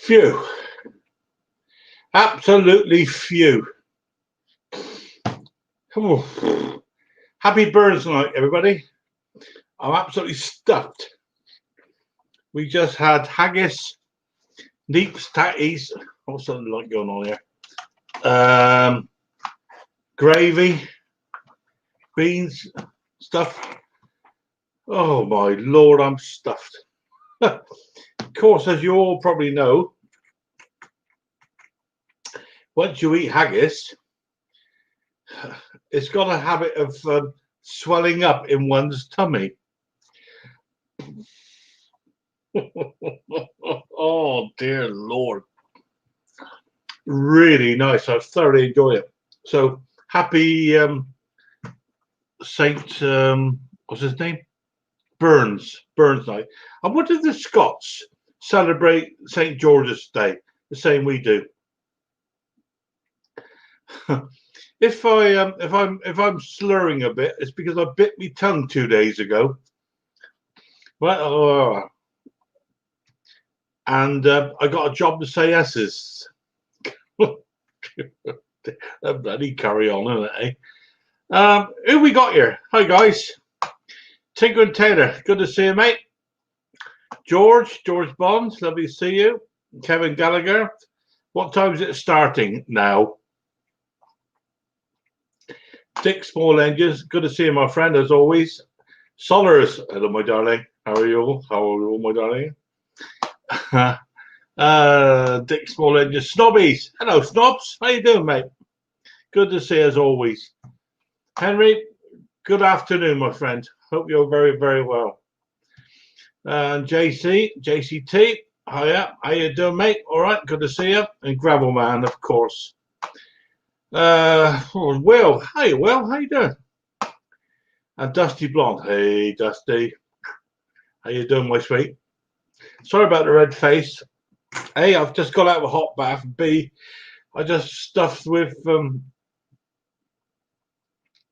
Phew. Absolutely phew. Oh. Happy Burns Night, everybody. I'm absolutely stuffed. We just had haggis, neeps, tatties. What's something like going on here? Gravy, beans, stuff. Oh my lord, I'm stuffed. Of course, as you all probably know, once you eat haggis, it's got a habit of swelling up in one's tummy. Oh dear lord, really nice. I've thoroughly enjoyed it. So happy Saint what's his name, Burns night. I wonder if the Scots celebrate St George's Day the same we do. If I'm slurring a bit, it's because I bit my tongue 2 days ago. Well, and I got a job to say yeses. Bloody carry on, isn't it? Eh? Who we got here? Hi guys, Tinker and Taylor. Good to see you, mate. George Bonds. Lovely to see you. Kevin Gallagher. What time is it starting now? Dick Small Engines. Good to see you, my friend, as always. Solars. Hello, my darling. How are you all? How are you all, my darling? Dick Small Engines. Snobbies. Hello, Snobs. How you doing, mate? Good to see you, as always. Henry, good afternoon, my friend. Hope you're very, very well. JCT, hiya. How you doing, mate? All right, good to see you. And Gravel Man, of course. Will, hey, Will, how you doing? And Dusty Blonde, hey, Dusty. How you doing, my sweet? Sorry about the red face. A, I've just got out of a hot bath. B, I just stuffed with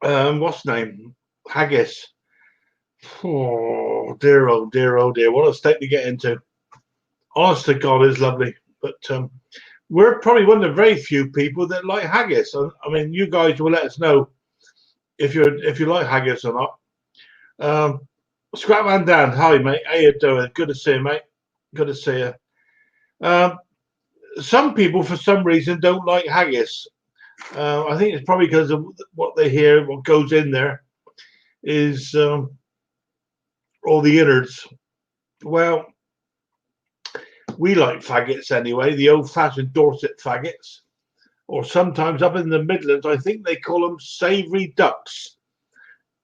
what's the name? Haggis. Oh dear, oh dear, oh dear. What a state to get into. Honest to God, it's lovely. But we're probably one of the very few people that like haggis. I mean, you guys will let us know if you like haggis or not. Scrapman Dan, hi mate. How you doing? Good to see you, mate. Good to see you. Some people, for some reason, don't like haggis. I think it's probably because of what they hear. What goes in there is all the innards. Well, we like faggots anyway, the old-fashioned Dorset faggots, or sometimes up in the Midlands, I think they call them savoury ducks.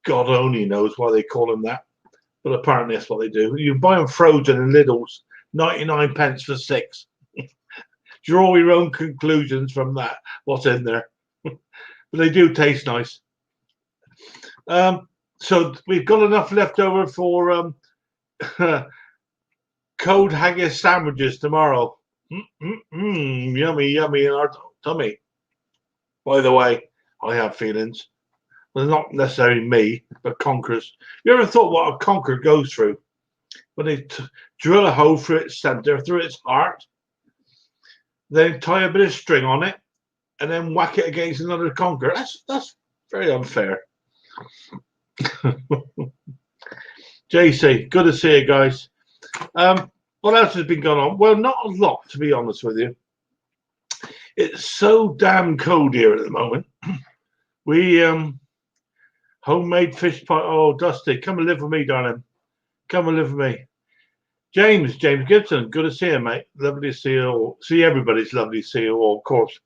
God only knows why they call them that, but apparently that's what they do. You buy them frozen in Lidl's, 99 pence for 6. Draw your own conclusions from that, what's in there. But they do taste nice. So we've got enough left over for cold haggis sandwiches tomorrow. Yummy, yummy in our tummy. By the way, I have feelings. Well, not necessarily me, but Conkers. You ever thought what a Conker goes through? When they drill a hole through its centre, through its heart, then tie a bit of string on it, and then whack it against another Conker. That's very unfair. JC, good to see you guys. What else has been going on? Well, not a lot, to be honest with you. It's so damn cold here at the moment. We homemade fish pie. Oh, Dusty, come and live with me, darling. Come and live with me. James Gibson, good to see you, mate. Lovely to see you all. See everybody's lovely to see you all, of course.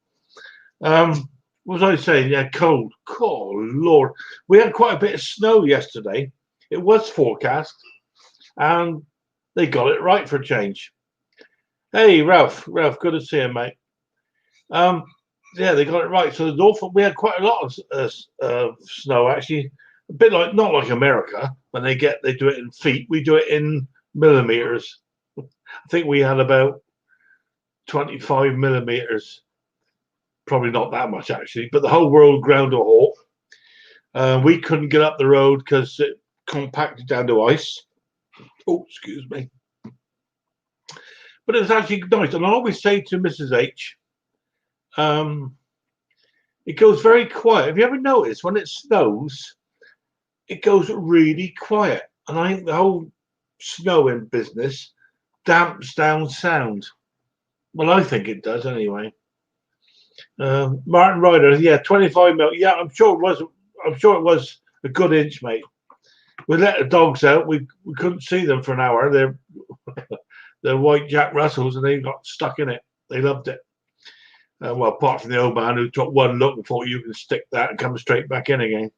What was I saying? Yeah, cold. Oh, Lord. We had quite a bit of snow yesterday. It was forecast, and they got it right for a change. Hey, Ralph, good to see you, mate. Yeah, they got it right. So we had quite a lot of snow, actually. A bit like, not like America, when they do it in feet. We do it in millimeters. I think we had about 25 millimeters. Probably not that much, actually. But the whole world ground to a halt. We couldn't get up the road because it compacted down to ice. Oh, excuse me. but it was actually nice. And I always say to Mrs. H, it goes very quiet. Have you ever noticed when it snows, it goes really quiet? And I think the whole snowing business damps down sound. Well, I think it does anyway. Martin Ryder, yeah, 25 mil. Yeah, I'm sure it was. I'm sure it was a good inch, mate. We let the dogs out. We couldn't see them for an hour. They're white Jack Russells, and they got stuck in it. They loved it. Well, apart from the old man who took one look and thought you can stick that and come straight back in again.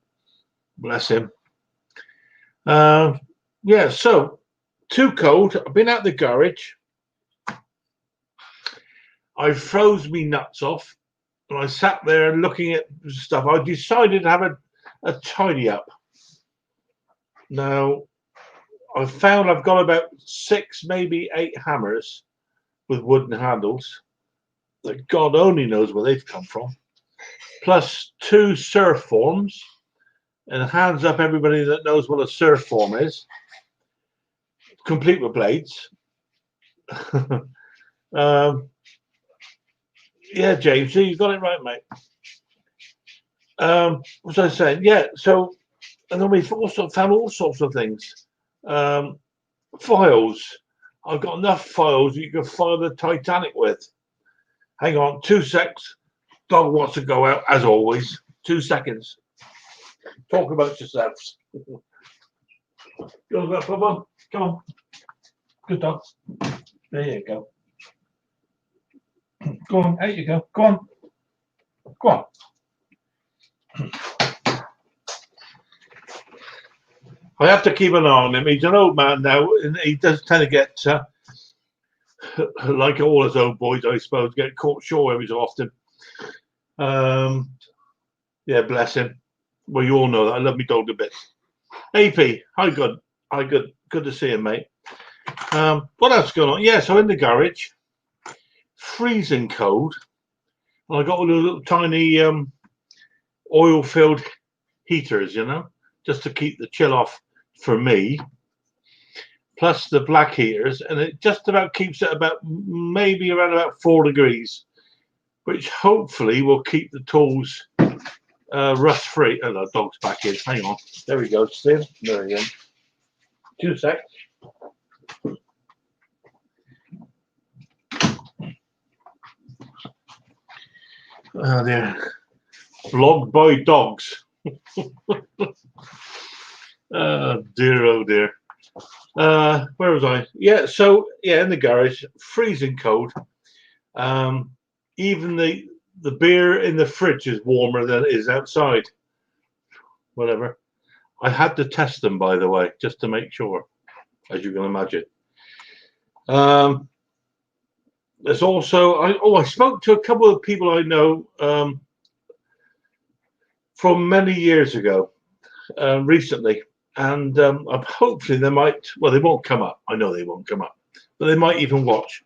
Bless him. Yeah, so too cold. I've been out the garage. I froze me nuts off, and I sat there looking at stuff. I decided to have a tidy up. Now, I've found I've got about 6, maybe 8 hammers with wooden handles that God only knows where they've come from, plus 2 surf forms, and hands up everybody that knows what a surf form is, complete with blades. Yeah, James, you got it right, mate. What was I saying? Yeah, so, and then we've also found all sorts of things. Files. I've got enough files you can file the Titanic with. Hang on, 2 secs. Dog wants to go out, as always. 2 seconds. Talk about yourselves. Go, Papa. Come on. Good dog. There you go. Go on, out you go. Go on. Go on. I have to keep an eye on him. He's an old man now, and he does tend to get, like all his old boys, I suppose, get caught short every so often. Yeah, bless him. Well, you all know that. I love me dog a bit. AP, hi, good. Hi, good. Good to see him, mate. What else going on? Yeah, so in the garage, freezing cold. And I got all the little tiny oil-filled heaters, you know, just to keep the chill off for me. Plus the black heaters, and it just about keeps it about maybe around about 4 degrees, which hopefully will keep the tools rust free. Oh, the dog's back in. Hang on. There we go. See him? There we go. 2 secs. Oh dear. Vlogged by dogs. Oh dear, oh dear. Where was I? Yeah, so yeah, in the garage, freezing cold. Even the beer in the fridge is warmer than it is outside. Whatever. I had to test them, by the way, just to make sure, as you can imagine. There's also I spoke to a couple of people I know from many years ago, recently, and hopefully they might. Well, they won't come up. I know they won't come up, but they might even watch.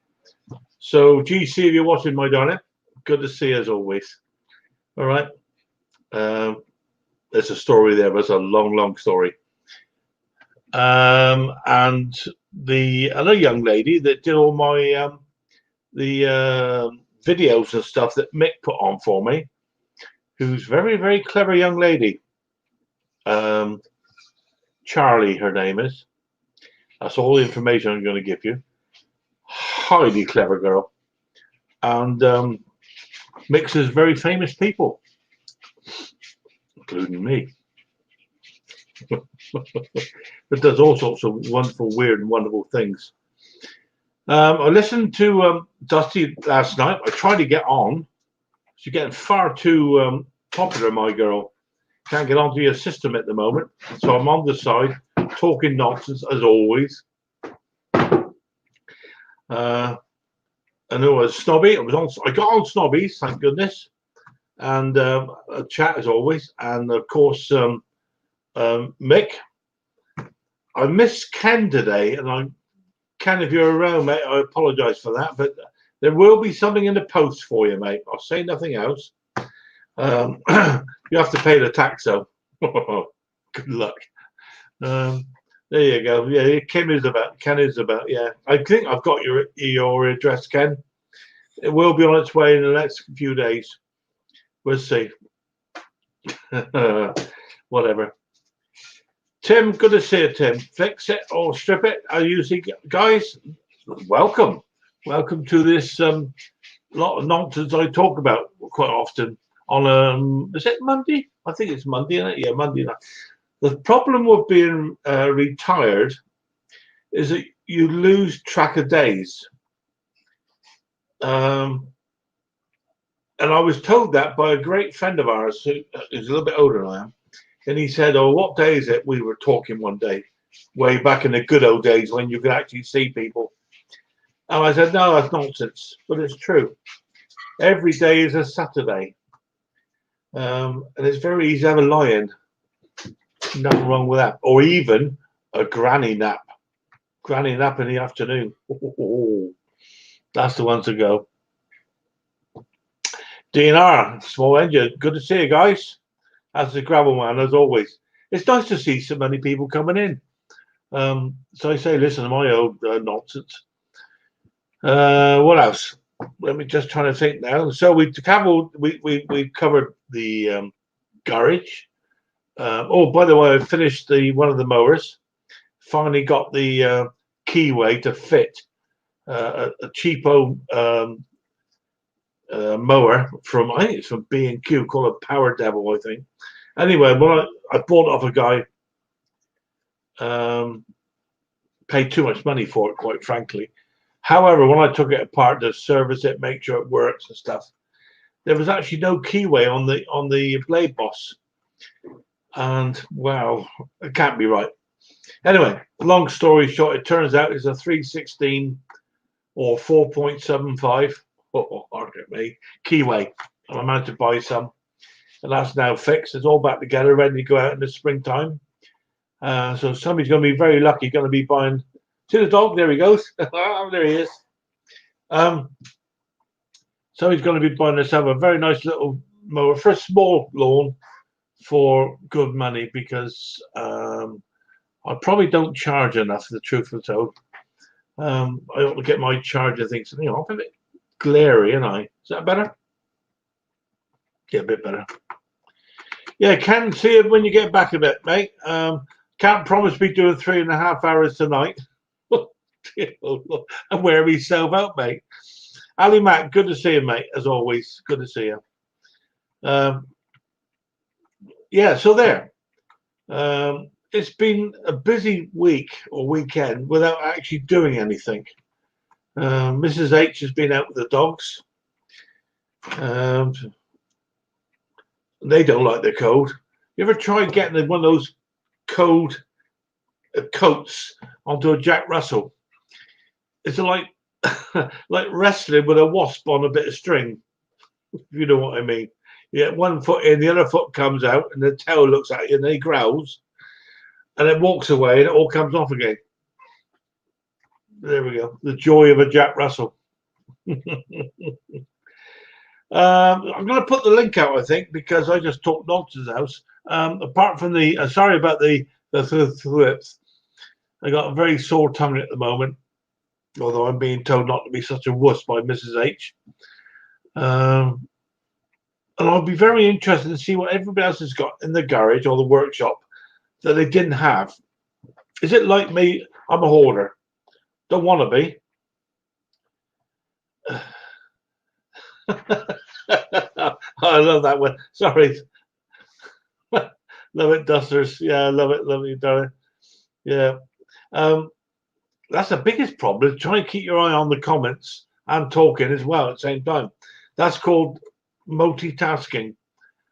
So, GC, if you're watching, my darling, good to see you as always. All right. There's a story there, but it's a long, long story. And the other young lady that did all my the videos and stuff that Mick put on for me, who's very, very clever young lady. Charlie, her name is. That's all the information I'm going to give you. Highly clever girl, and mixes very famous people, including me. But does all sorts of wonderful, weird, and wonderful things. I listened to Dusty last night. I tried to get on. She's getting far too popular, my girl. Can't get onto your system at the moment, so I'm on the side talking nonsense as always. I know I was snobby. I got on snobbies, thank goodness, and a chat as always, and of course Mick. I missed Ken today, and Ken, if you're around, mate, I apologise for that, but there will be something in the post for you, mate. I'll say nothing else. You have to pay the tax, though. Good luck. There you go. Yeah, Ken Isabel. Yeah, I think I've got your address, Ken. It will be on its way in the next few days. We'll see. Whatever. Tim, good to see you, Tim. Fix it or strip it. I usually, guys, welcome. Welcome to this lot of nonsense I talk about quite often on is it Monday? I think it's Monday, isn't it? Yeah, Monday night. The problem with being retired is that you lose track of days. And I was told that by a great friend of ours who is a little bit older than I am. And he said, "Oh, what day is it?" We were talking one day, way back in the good old days when you could actually see people. And I said, "No, that's nonsense," but it's true. Every day is a Saturday, and it's very easy to have a lie-in. Nothing wrong with that, or even a granny nap. Granny nap in the afternoon. Oh, that's the one to go. DNR, small engine. Good to see you guys. As the gravel man, as always. It's nice to see so many people coming in. So I say, listen to my old nonsense. What else? Let me just try to think now. So we covered the garage. Oh, by the way, I finished one of the mowers. Finally got the keyway to fit a cheapo mower from, I think it's from B&Q, called a Power Devil, I think. Anyway, when I bought it off a guy, paid too much money for it, quite frankly. However, when I took it apart to service it, make sure it works and stuff, there was actually no keyway on the blade boss. And wow, it can't be right. Anyway, long story short, it turns out it's a 316 or 4.75 keyway. And I managed to buy some. And that's now fixed. It's all back together, ready to go out in the springtime. So somebody's going to be very lucky, going to be buying. See the dog? There he goes. There he is. Somebody's going to be buying themselves a very nice little mower for a small lawn for good money, because I probably don't charge enough, the truth be told. I ought to get my charger things. I'm a bit glary, ain't I? Is that better? Yeah, a bit better. Yeah, can see it when you get back a bit, mate. Can't promise me doing 3.5 hours tonight. And wear myself out, mate. Ali Mac, good to see you, mate, as always. Good to see you. Yeah, so there. It's been a busy week or weekend without actually doing anything. Mrs. H has been out with the dogs. They don't like the cold. You ever try getting one of those cold coats onto a Jack Russell? It's like like wrestling with a wasp on a bit of string, if you know what I mean. You get one foot in, the other foot comes out, and the tail looks at you, and then he growls, and it walks away, and it all comes off again. There we go. The joy of a Jack Russell. I'm going to put the link out, I think, because I just talked nonsense house. Apart from the, sorry about the flips. I got a very sore tongue at the moment, although I'm being told not to be such a wuss by Mrs. H. And I'll be very interested to see what everybody else has got in the garage or the workshop that they didn't have. Is it like me? I'm a hoarder. Don't want to be. I love that one. Sorry. Love it, Dusters. Yeah, I love it, darling. Yeah. That's the biggest problem, is trying to keep your eye on the comments and talking as well at the same time. That's called multitasking.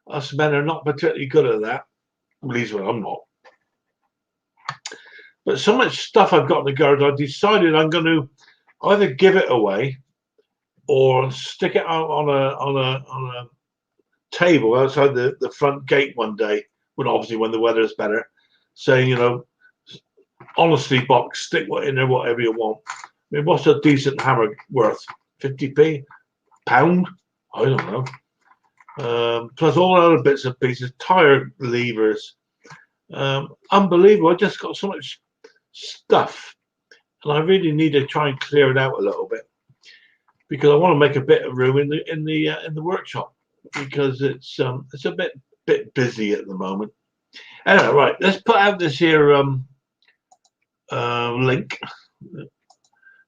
Us men are not particularly good at that. At least I'm not. But so much stuff I've got in the garage, I decided I'm going to either give it away or stick it out on a table outside the front gate one day, when the weather is better, saying, honestly, box, stick in there whatever you want. I mean, what's a decent hammer worth? 50p? Pound? I don't know. Plus all other bits and pieces, tire levers. Unbelievable. I just got so much stuff, and I really need to try and clear it out a little bit because I want to make a bit of room in the workshop because it's a bit busy at the moment. Anyway, right, let's put out this here link.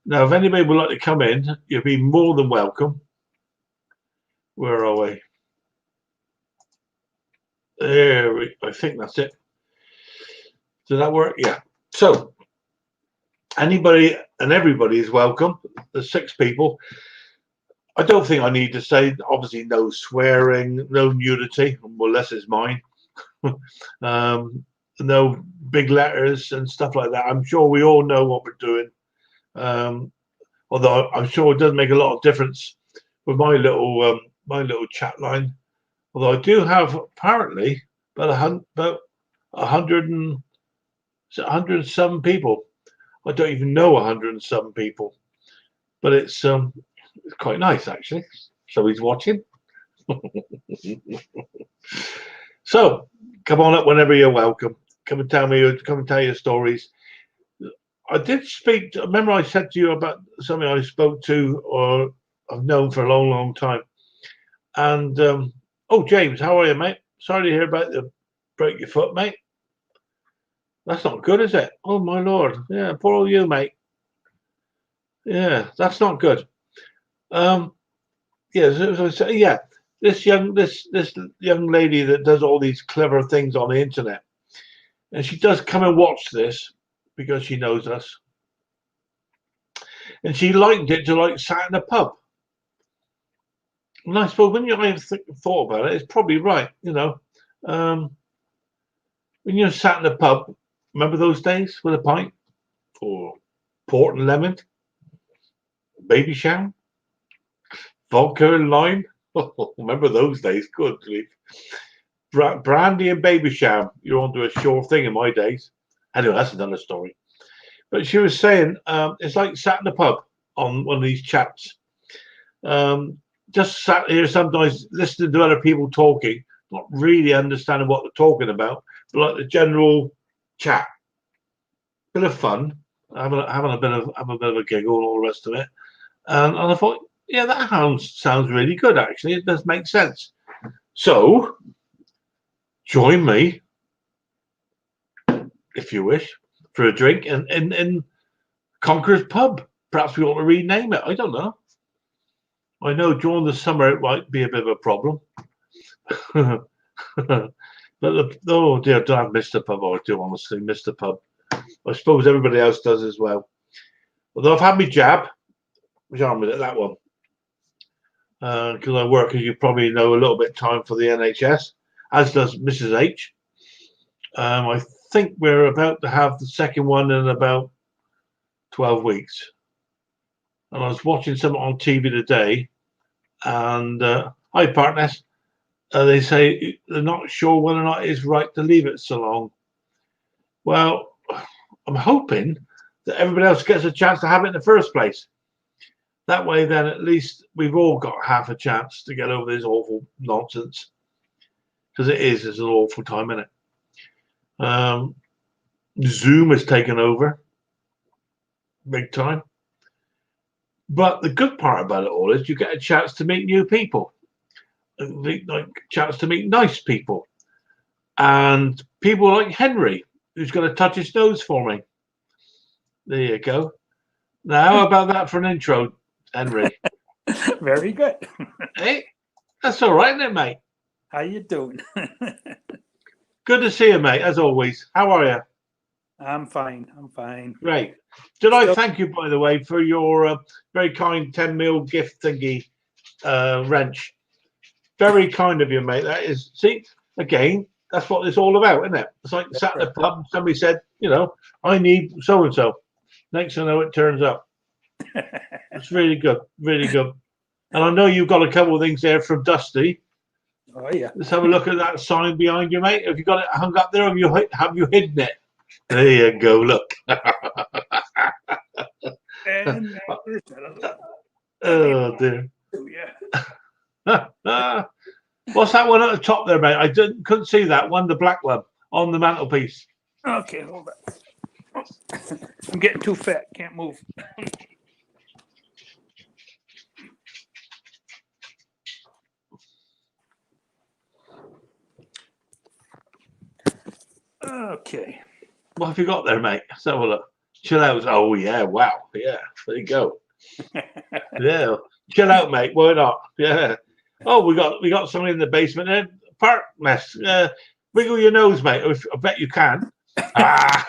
Now, if anybody would like to come in, you'll be more than welcome. Where are we? I think that's it. Does that work? Yeah. So, anybody and everybody is welcome. There's 6 people. I don't think I need to say, obviously, no swearing, no nudity, unless it's mine. No big letters and stuff like that. I'm sure we all know what we're doing. Although I'm sure it does make a lot of difference with my little chat line. Although I do have apparently about 107 people. I don't even know 107 people, but it's quite nice actually. So he's watching. So come on up whenever you're welcome. Come and tell your stories. I did speak. Remember, I said to you about something I spoke to or I've known for a long, long time. And oh, James, how are you, mate? Sorry to hear about the break your foot, mate. That's not good, is it? Oh my lord. Yeah, poor old you, mate. Yeah, that's not good. Yeah, yeah. This young lady that does all these clever things on the internet, and she does come and watch this because she knows us, and she liked it to like sat in a pub. And I suppose when you thought about it, it's probably right. You know, when you're sat in a pub, remember those days with a pint or port and lemon, baby sham, vodka and lime. Remember those days? Good grief. Brandy and baby sham. You're onto a sure thing in my days. Anyway, that's another story. But she was saying it's like sat in a pub on one of these chats. Just sat here sometimes listening to other people talking, not really understanding what they're talking about, but like the general chat. Bit of fun, having a bit of a giggle and all the rest of it. And I thought, yeah, that sounds really good actually. It does make sense. So join me, if you wish, for a drink in Conker's pub. Perhaps we ought to rename it. I don't know. I know during the summer it might be a bit of a problem. But oh dear, do I miss the pub? I do honestly miss the pub. I suppose everybody else does as well. Although I've had my jab, which I'm with that one. Because I work, as you probably know, a little bit time for the NHS, as does Mrs. H. I think we're about to have the second one in about 12 weeks. And I was watching something on TV today, and hi, partners. They say they're not sure whether or not it's right to leave it so long. Well, I'm hoping that everybody else gets a chance to have it in the first place. That way, then at least we've all got half a chance to get over this awful nonsense. Because it's an awful time, isn't it? Zoom has taken over big time. But the good part about it all is you get a chance to meet new people. Like chance to meet nice people. And people like Henry, who's going to touch his nose for me. There you go. Now, how about that for an intro, Henry? Very good. Hey, that's all right, isn't it, mate? How you doing? Good to see you, mate, as always. How are you? I'm fine. I'm fine. Great. Did I thank you, by the way, for your very kind 10mm gift thingy wrench? Very kind of you, mate. That is, see, again, that's what it's all about, isn't it? It's like sat in the pub and somebody said, you know, I need so-and-so. Next thing I know, it turns up. It's really good, really good. And I know you've got a couple of things there from Dusty. Oh, yeah. Let's have a look at that sign behind you, mate. Have you got it hung up there, or have you hidden it? There you go, look. Oh, dear. Yeah. What's that one at the top there, mate? I couldn't see that one, the black one on the mantelpiece. Okay, hold on. I'm getting too fat. Can't move. Okay. What have you got there, mate? Let's have a look. Chill out. Oh yeah, wow. Yeah, there you go. Yeah. Chill out, mate. Why not? Yeah. Oh, we got something in the basement there. Part mess. Wiggle your nose, mate. I bet you can. Ah.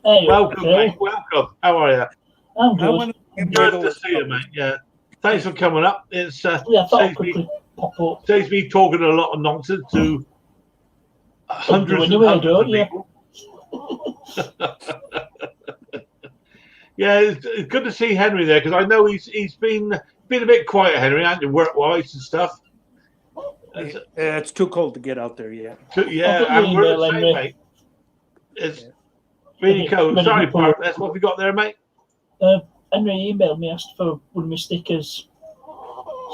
Hey, Welcome, Phil. mate. Welcome. How are you? I'm I good. want to Good to see you, mate. Yeah. Thanks for coming up. It's Yeah, I thought I'd saves quickly pop up. me talking a lot of nonsense to hundreds and anyway, hundreds don't of you? people. Yeah, it's good to see Henry there because I know he's been a bit quiet, Henry, hasn't you, work-wise and stuff. It's too cold to get out there yet. Yeah, I've got your and we're email, the same, Henry. mate. It's Yeah. really cold. Ready Sorry, to pull Park. up. That's what we got there, mate. Henry emailed me, asked for one of my stickers,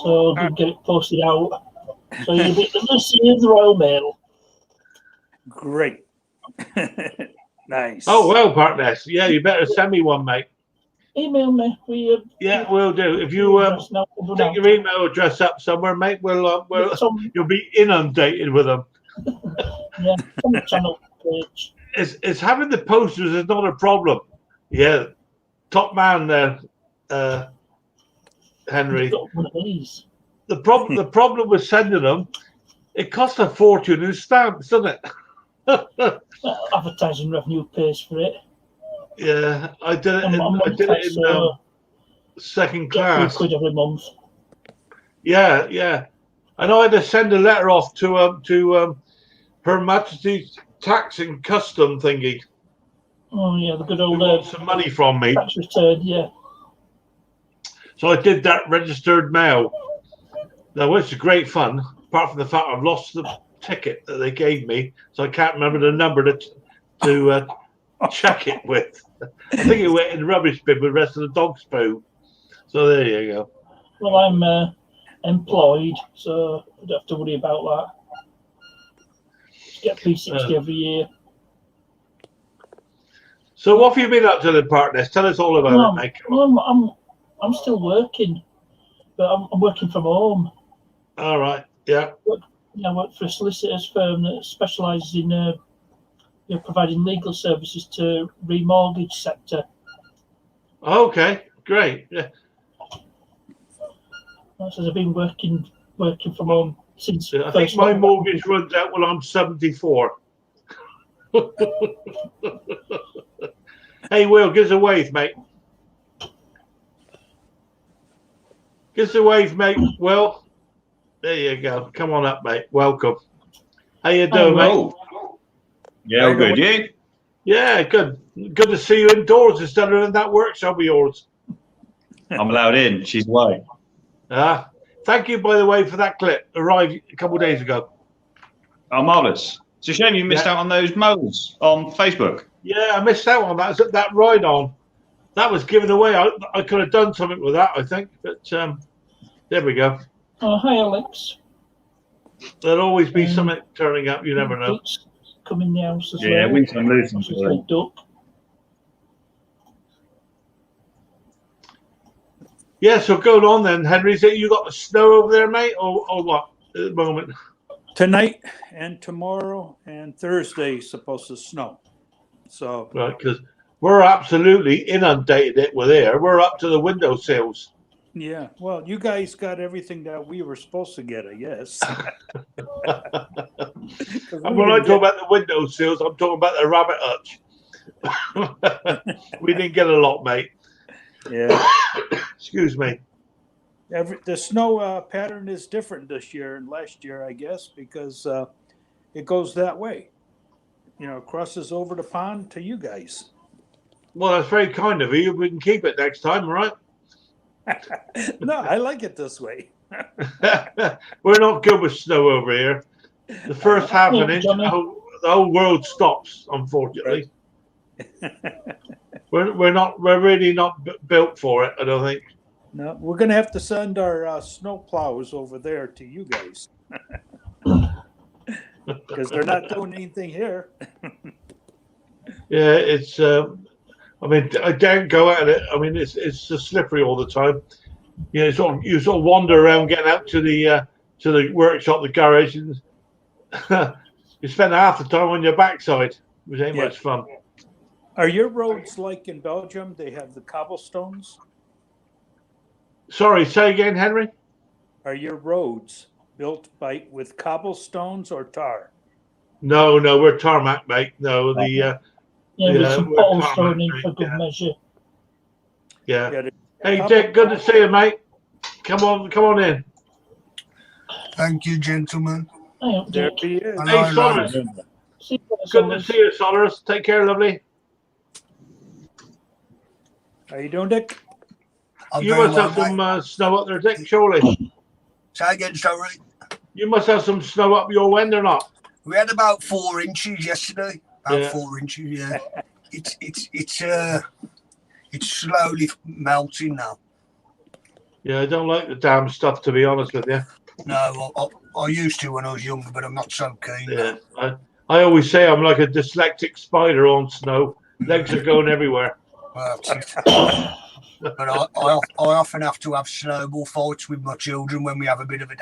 so I didn't get it posted out. So you'll be the see in the Royal Mail. Great. Nice. Oh well, Partners. Yeah, you better send me one, mate. Email me. Yeah, we'll do. If you take your email address up somewhere, mate, we'll you'll be inundated with them. Yeah, on the channel page. It's having the posters is not a problem. Yeah, top man there, Henry. You've got one of these. The problem with sending them, it costs a fortune in stamps, doesn't it? Advertising revenue pays for it. Yeah, I did it I'm in second get class. £3 every month. Yeah. I know I had to send a letter off to Her Majesty's Tax and Custom thingy. Oh yeah, the good They old want some money from me. tax return. Yeah. So I did that registered mail. Now, it's great fun, apart from the fact I've lost the ticket that they gave me, so I can't remember the number to check it with. I think it went in the rubbish bin with the rest of the dog's poo. So there you go. Well, I'm employed, so I don't have to worry about that. Get P60 every year. So what have you been up to, the Partners? Tell us all about it, mate. Well, I'm still working, but I'm working from home. All right. Yeah. I work for a solicitor's firm that specialises in providing legal services to remortgage sector. Okay. Great. Yeah. So I've been working from home since. I think my mortgage runs out when I'm 74. Hey, Will, give us a wave, mate. Give us a wave, mate. Will. There you go. Come on up, mate. Welcome. How you doing, mate? Yeah, all good. You? Yeah, good. Good to see you indoors instead of in that workshop of yours. I'm allowed in. She's away. Thank you, by the way, for that clip. Arrived a couple of days ago. Oh, marvellous. It's a shame you missed out on those moles on Facebook. Yeah, I missed out on that. That ride on. That was given away. I could have done something with that, I think. But there we go. Oh, hi, Alex. There'll always be something turning up. You never know. Come in the house as Yeah, well. win some, lose some. Duck. Yeah, so going on then, Henry. Is it you got the snow over there, mate, or what at the moment? Tonight and tomorrow and Thursday is supposed to snow. So Right, because we're absolutely inundated with air. We're up to the windowsills. yeah, well, you guys got everything that we were supposed to get, I guess. And when I talk about the windowsills, I'm talking about the rabbit hutch. We didn't get a lot, mate. Yeah. Excuse me. The snow pattern is different this year and last year, I guess, because it goes that way. You know, crosses over the pond to you guys. Well, that's very kind of you. We can keep it next time, all right? No, I like it this way. We're not good with snow over here. The first half an inch, the whole world stops, unfortunately. We're really not built for it, I don't think. No, we're going to have to send our snow plows over there to you guys. Because they're not doing anything here. Yeah, it's. I mean, I don't go at it. I mean, it's just slippery all the time. You know, you sort of wander around, getting out to the workshop, the garage, and you spend half the time on your backside, which ain't Yeah. much fun. Are your roads like in Belgium? They have the cobblestones? Sorry, say again, Henry. Are your roads built with cobblestones or tar? No, we're tarmac, mate. No, Yeah, with some we're potholes tarmac, thrown in mate, for good measure. Yeah. Yeah, Hey, Dick, good to see you, mate. Come on in. Thank you, gentlemen. Hey, there Dick. he is. Hey, Hello, Solars. See you, Good to Solars. see you, Solars. Take care, lovely. How you doing, Dick? I'm You very must well, have some mate. snow up there, Dick, surely. Say again, sorry. You must have some snow up your end or not? We had about 4 inches yesterday. About Yeah. 4 inches, yeah. It's slowly melting now. Yeah, I don't like the damn stuff, to be honest with you. No, I used to when I was younger, but I'm not so keen. Yeah. I always say I'm like a dyslexic spider on snow. Legs are going everywhere. Well, that's it. But I often have to have snowball fights with my children when we have a bit of a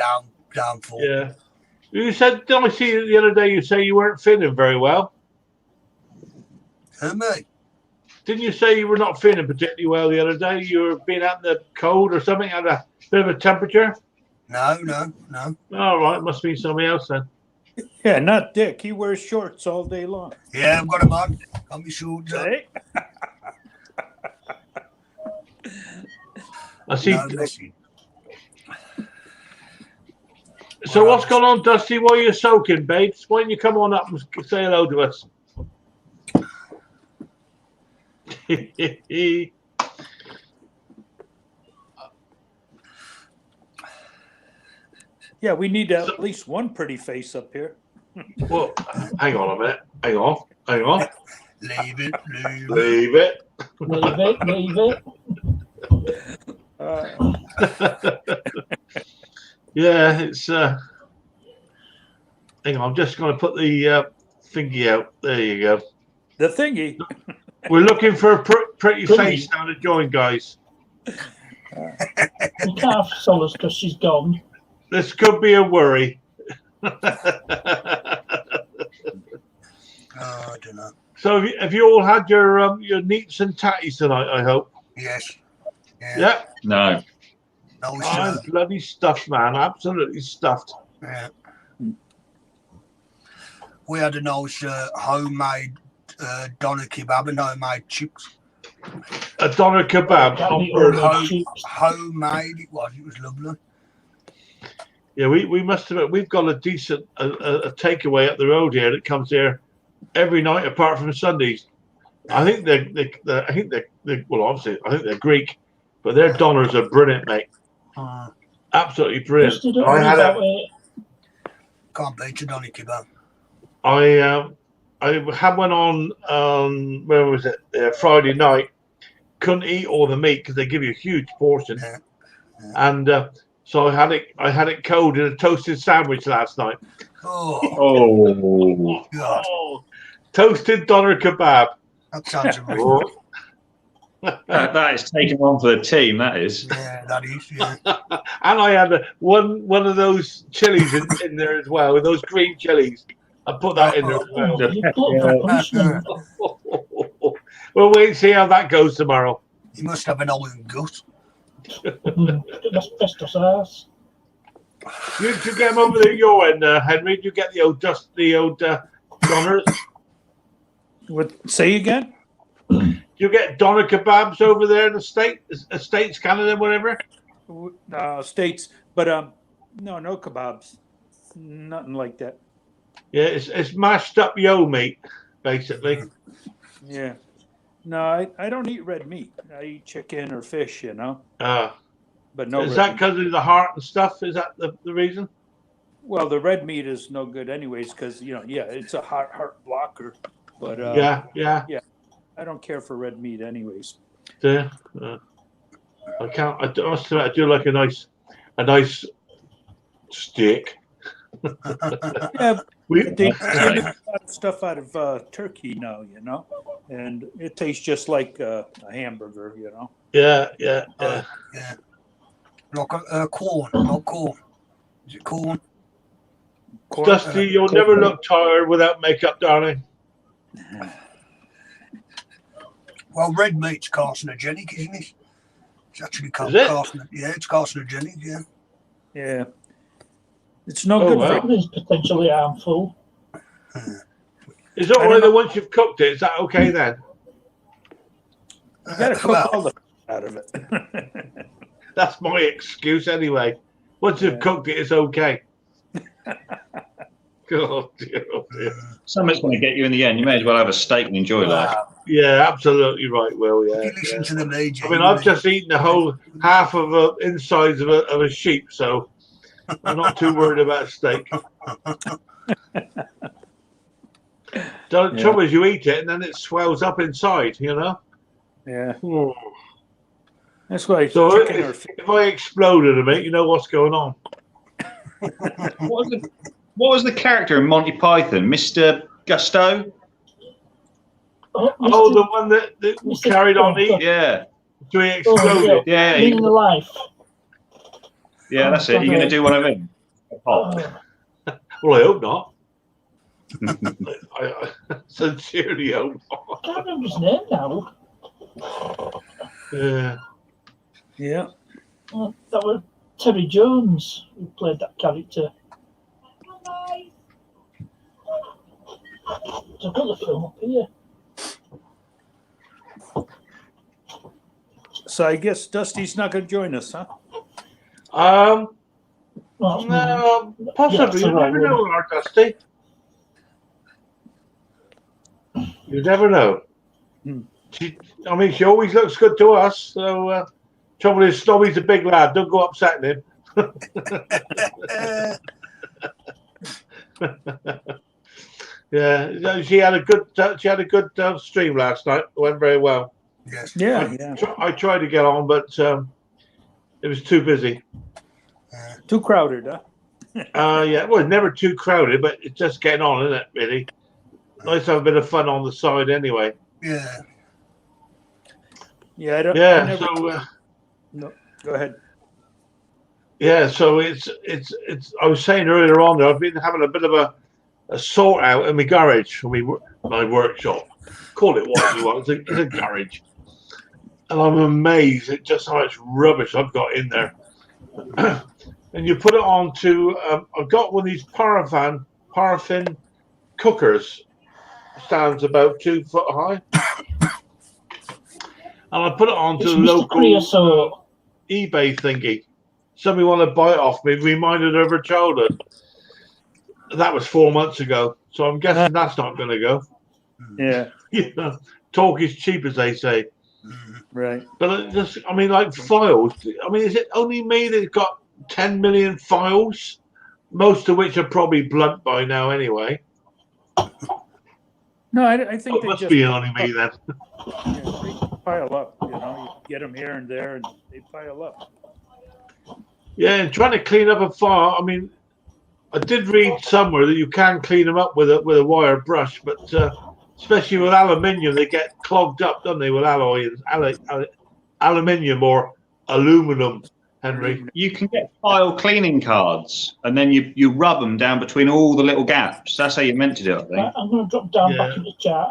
downfall. Yeah. You said, did I see you the other day you say you weren't feeling very well? Who, me? Didn't you say you were not feeling particularly well the other day? You were being out in the cold or something, had a bit of a temperature? No. All right, must be somebody else then. Yeah, not Dick. He wears shorts all day long. Yeah, I've got them on. Got my shorts on. Hey? I see. No messing. So what's going on, Dusty? While you're soaking, babes? Why don't you come on up and say hello to us? Yeah, we need at least one pretty face up here. Well, hang on a minute. Hang on. Leave it. Leave it. Leave it. Yeah, it's. Hang on, I'm just going to put the thingy out. There you go. The thingy. We're looking for a pretty face now to join, guys. We can't have Solars because she's gone. This could be a worry. I don't know. So have you all had your neats and tatties tonight, I hope? Yes. Yeah. No. No, I'm bloody stuffed, man. Absolutely stuffed. Yeah. We had a nice homemade doner kebab and homemade chips. A doner kebab. That'd be on all chips. Homemade it was lovely. Yeah, we must have. We've got a decent a takeaway up the road here that comes here every night apart from Sundays. I think they're well, obviously I think they're Greek, but their doners are brilliant, mate. Absolutely brilliant. Just don't worry about it. Can't beat a doner kebab. I had one on where was it? Friday night. Couldn't eat all the meat because they give you a huge portion, and so I had it cold in a toasted sandwich last night. Oh, God. Toasted doner kebab. That sounds amazing. That is taking on for the team, that is. Yeah, that is. Yeah. And I had one of those chilies in there as well, with those green chilies. I put that in there as well. We'll wait and see how that goes tomorrow. You must have an old gut. Asbestos. You get them over at your end, Henry. Do you get the old doners? Say again? Do you get doner kebabs over there in the States, Canada, whatever? States, but no kebabs, nothing like that. Yeah, it's mashed up yo meat, basically. Yeah, no, I don't eat red meat. I eat chicken or fish, you know. But no. Is that because of the heart and stuff? Is that the reason? Well, the red meat is no good anyways because it's a heart blocker. But yeah. I don't care for red meat anyways. I can't. I do like a nice steak. Yeah, We they make a lot of stuff out of turkey now, you know. and it tastes just like a hamburger, you know. Yeah. Yeah. Like corn, not corn. Is it corn? Corn, Dusty, you'll never look tired without makeup, darling. Well, red meat's carcinogenic, isn't it? It's actually Is it? carcinogenic. Yeah, it's carcinogenic. Yeah. yeah, it's no Oh, good wow. for It is potentially harmful. Is it I all don't right that know. once you've cooked it, is that okay then? you. Got to cook all the out of it. That's my excuse anyway. Once you've Yeah. cooked it, it's okay. God, dear, oh dear. Something's going to get you in the end. You may as well have a steak and enjoy life. Yeah, absolutely right, Will. Yeah. If you listen yeah. to the media, I mean, I've just eaten the whole half of the insides of a sheep, so I'm not too worried about steak. The trouble is, you eat it and then it swells up inside, you know. Yeah, Hmm. that's why So chicken or if I exploded a bit, you know what's going on. What was the character in Monty Python? Mr. Gusto? Oh, the one that Mr. carried on eating Yeah. till he exploded. Yeah. Meaning of life. Yeah, that's it. You're going to do one of them? Pop. Well, I hope not. I sincerely hope not. I can't remember his name now. Yeah. yeah. That was Terry Jones who played that character. So I've got the film up here. So I guess Dusty's not going to join us, huh? Well, No, possibly. Yeah, You never know, Art Dusty. You never know. Hmm. She always looks good to us. So, trouble is, Snobby's a big lad. Don't go upsetting him. Yeah, she had a good stream last night. It went very well. Yes. Yeah. I tried to get on, but it was too busy. Too crowded, huh? Yeah, well, it's never too crowded, but it's just getting on, isn't it? Really nice to have a bit of fun on the side, anyway. Yeah. Yeah, I don't. Yeah. I never, So no, go ahead. yeah, so it's. I was saying earlier on that I've been having a bit of a sort out in my garage, my workshop. Call it what you want. It's a garage, and I'm amazed at just how much rubbish I've got in there. And you put it onto. I've got one of these paraffin cookers, stands about 2 foot high, and I put it onto It's the Mr. local Creosote. eBay thingy. Somebody want to buy it off me, reminded her of her childhood. That was 4 months ago, so I'm guessing that's not going to go. Yeah, You know, talk is cheap, as they say. right. But like files. I mean, is it only me that's got 10 million files? Most of which are probably blunt by now, anyway. No, I think It they must just be only me then. they pile up. You know, you get them here and there, and they pile up. Yeah, and trying to clean up a file. I mean, I did read somewhere that you can clean them up with a wire brush, but especially with aluminium, they get clogged up, don't they? With aluminium or aluminum, Henry. You can get file cleaning cards, and then you rub them down between all the little gaps. That's how you're meant to do it, I think. Right, I'm going to drop down Yeah. back in the chat.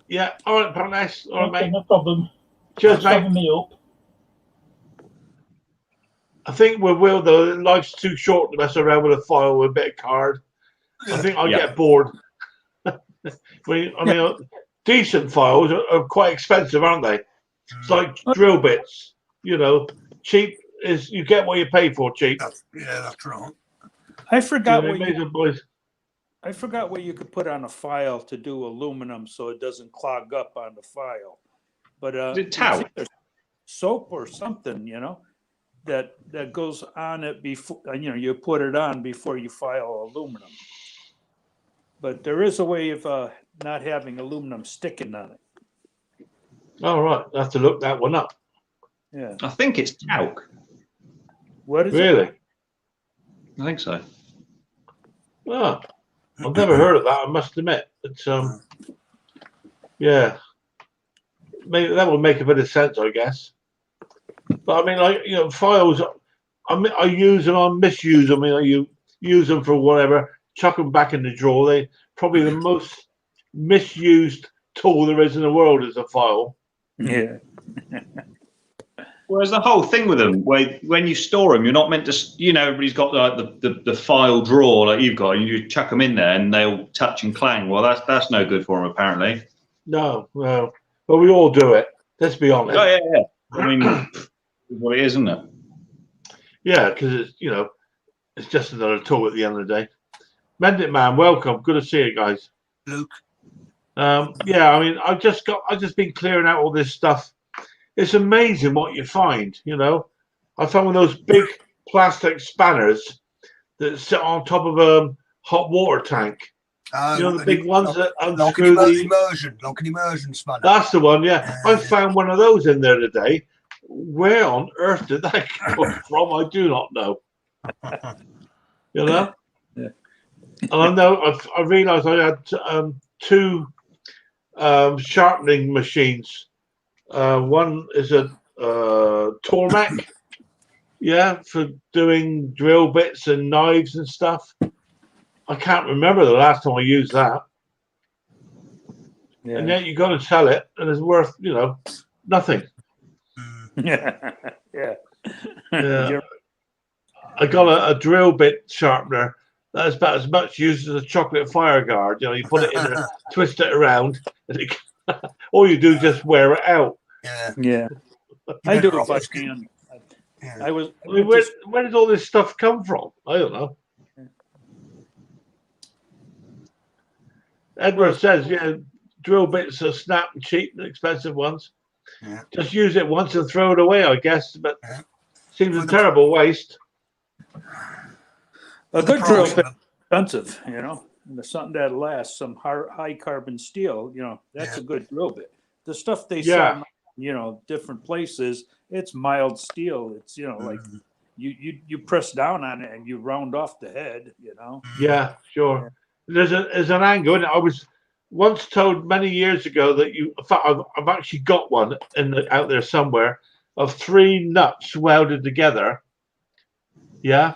Yeah, all right, Parnas. All right, Okay, mate. no problem. Cheers, Thanks for mate. having me up. I think we will, though. Life's too short to mess around with a file with a bit of card. I think I'll get bored. Decent files are quite expensive, aren't they? It's like drill bits, you know. Cheap is you get what you pay for. Cheap. That's right. I forgot You know, what you, amazing boys. I forgot what you could put on a file to do aluminum so it doesn't clog up on the file. But Is it talc? it's either soap or something, you know, that goes on it before you put it on before you file aluminum. But there is a way of not having aluminum sticking on it. All right, I have to look that one up. Yeah. I think it's talc. What is Really? it? I think so. Oh, I've never heard of that. I must admit. It's Yeah. Maybe that would make a bit of sense, I guess. But I mean, like, you know, files, I use them, I misuse them. You know, you use them for whatever, chuck them back in the drawer. They probably the most misused tool there is in the world is a file. Yeah. Whereas the whole thing with them, where when you store them, you're not meant to. You know, everybody's got like the file drawer like you've got, and you chuck them in there, and they'll touch and clang. Well, that's no good for them, apparently. No, no. But we all do it. Let's be honest. Oh yeah. I mean, it's what it is, isn't it? Yeah, because it's, you know, it's just another tool at the end of the day. Mendit Man, welcome. Good to see you guys. Luke. Yeah, I mean, I've just been clearing out all this stuff. It's amazing what you find, you know. I found one of those big plastic spanners that sit on top of a hot water tank. You know, the big ones that unscrew Like an immersion spanner. That's the one, yeah. I found one of those in there today. Where on earth did that come from? I do not know. You know? Yeah. And I realised I had two sharpening machines. One is a Tormek, yeah, for doing drill bits and knives and stuff. I can't remember the last time I used that. Yeah. And yet you got to sell it, and it's worth, you know, nothing. Yeah. Yeah. Yeah. I got a drill bit sharpener that is about as much use as a chocolate fire guard. You know, you put it in there, twist it around, and all you do is just wear it out. Yeah. Yeah. I do it by hand. Yeah. I mean, where does all this stuff come from? I don't know. Edward says, yeah, drill bits are snap and cheap and expensive ones. Yeah. Just use it once and throw it away, I guess. But Yeah. seems a terrible waste. A good drill bit is expensive, you know. And something that lasts, some high carbon steel, you know, that's a good drill bit. The stuff they sell, you know, different places, it's mild steel. It's, you know, like you press down on it and you round off the head, you know. Yeah, sure. Yeah. There's an angle in it. I was once told many years ago that in fact, I've actually got one out there somewhere of 3 nuts welded together. Yeah,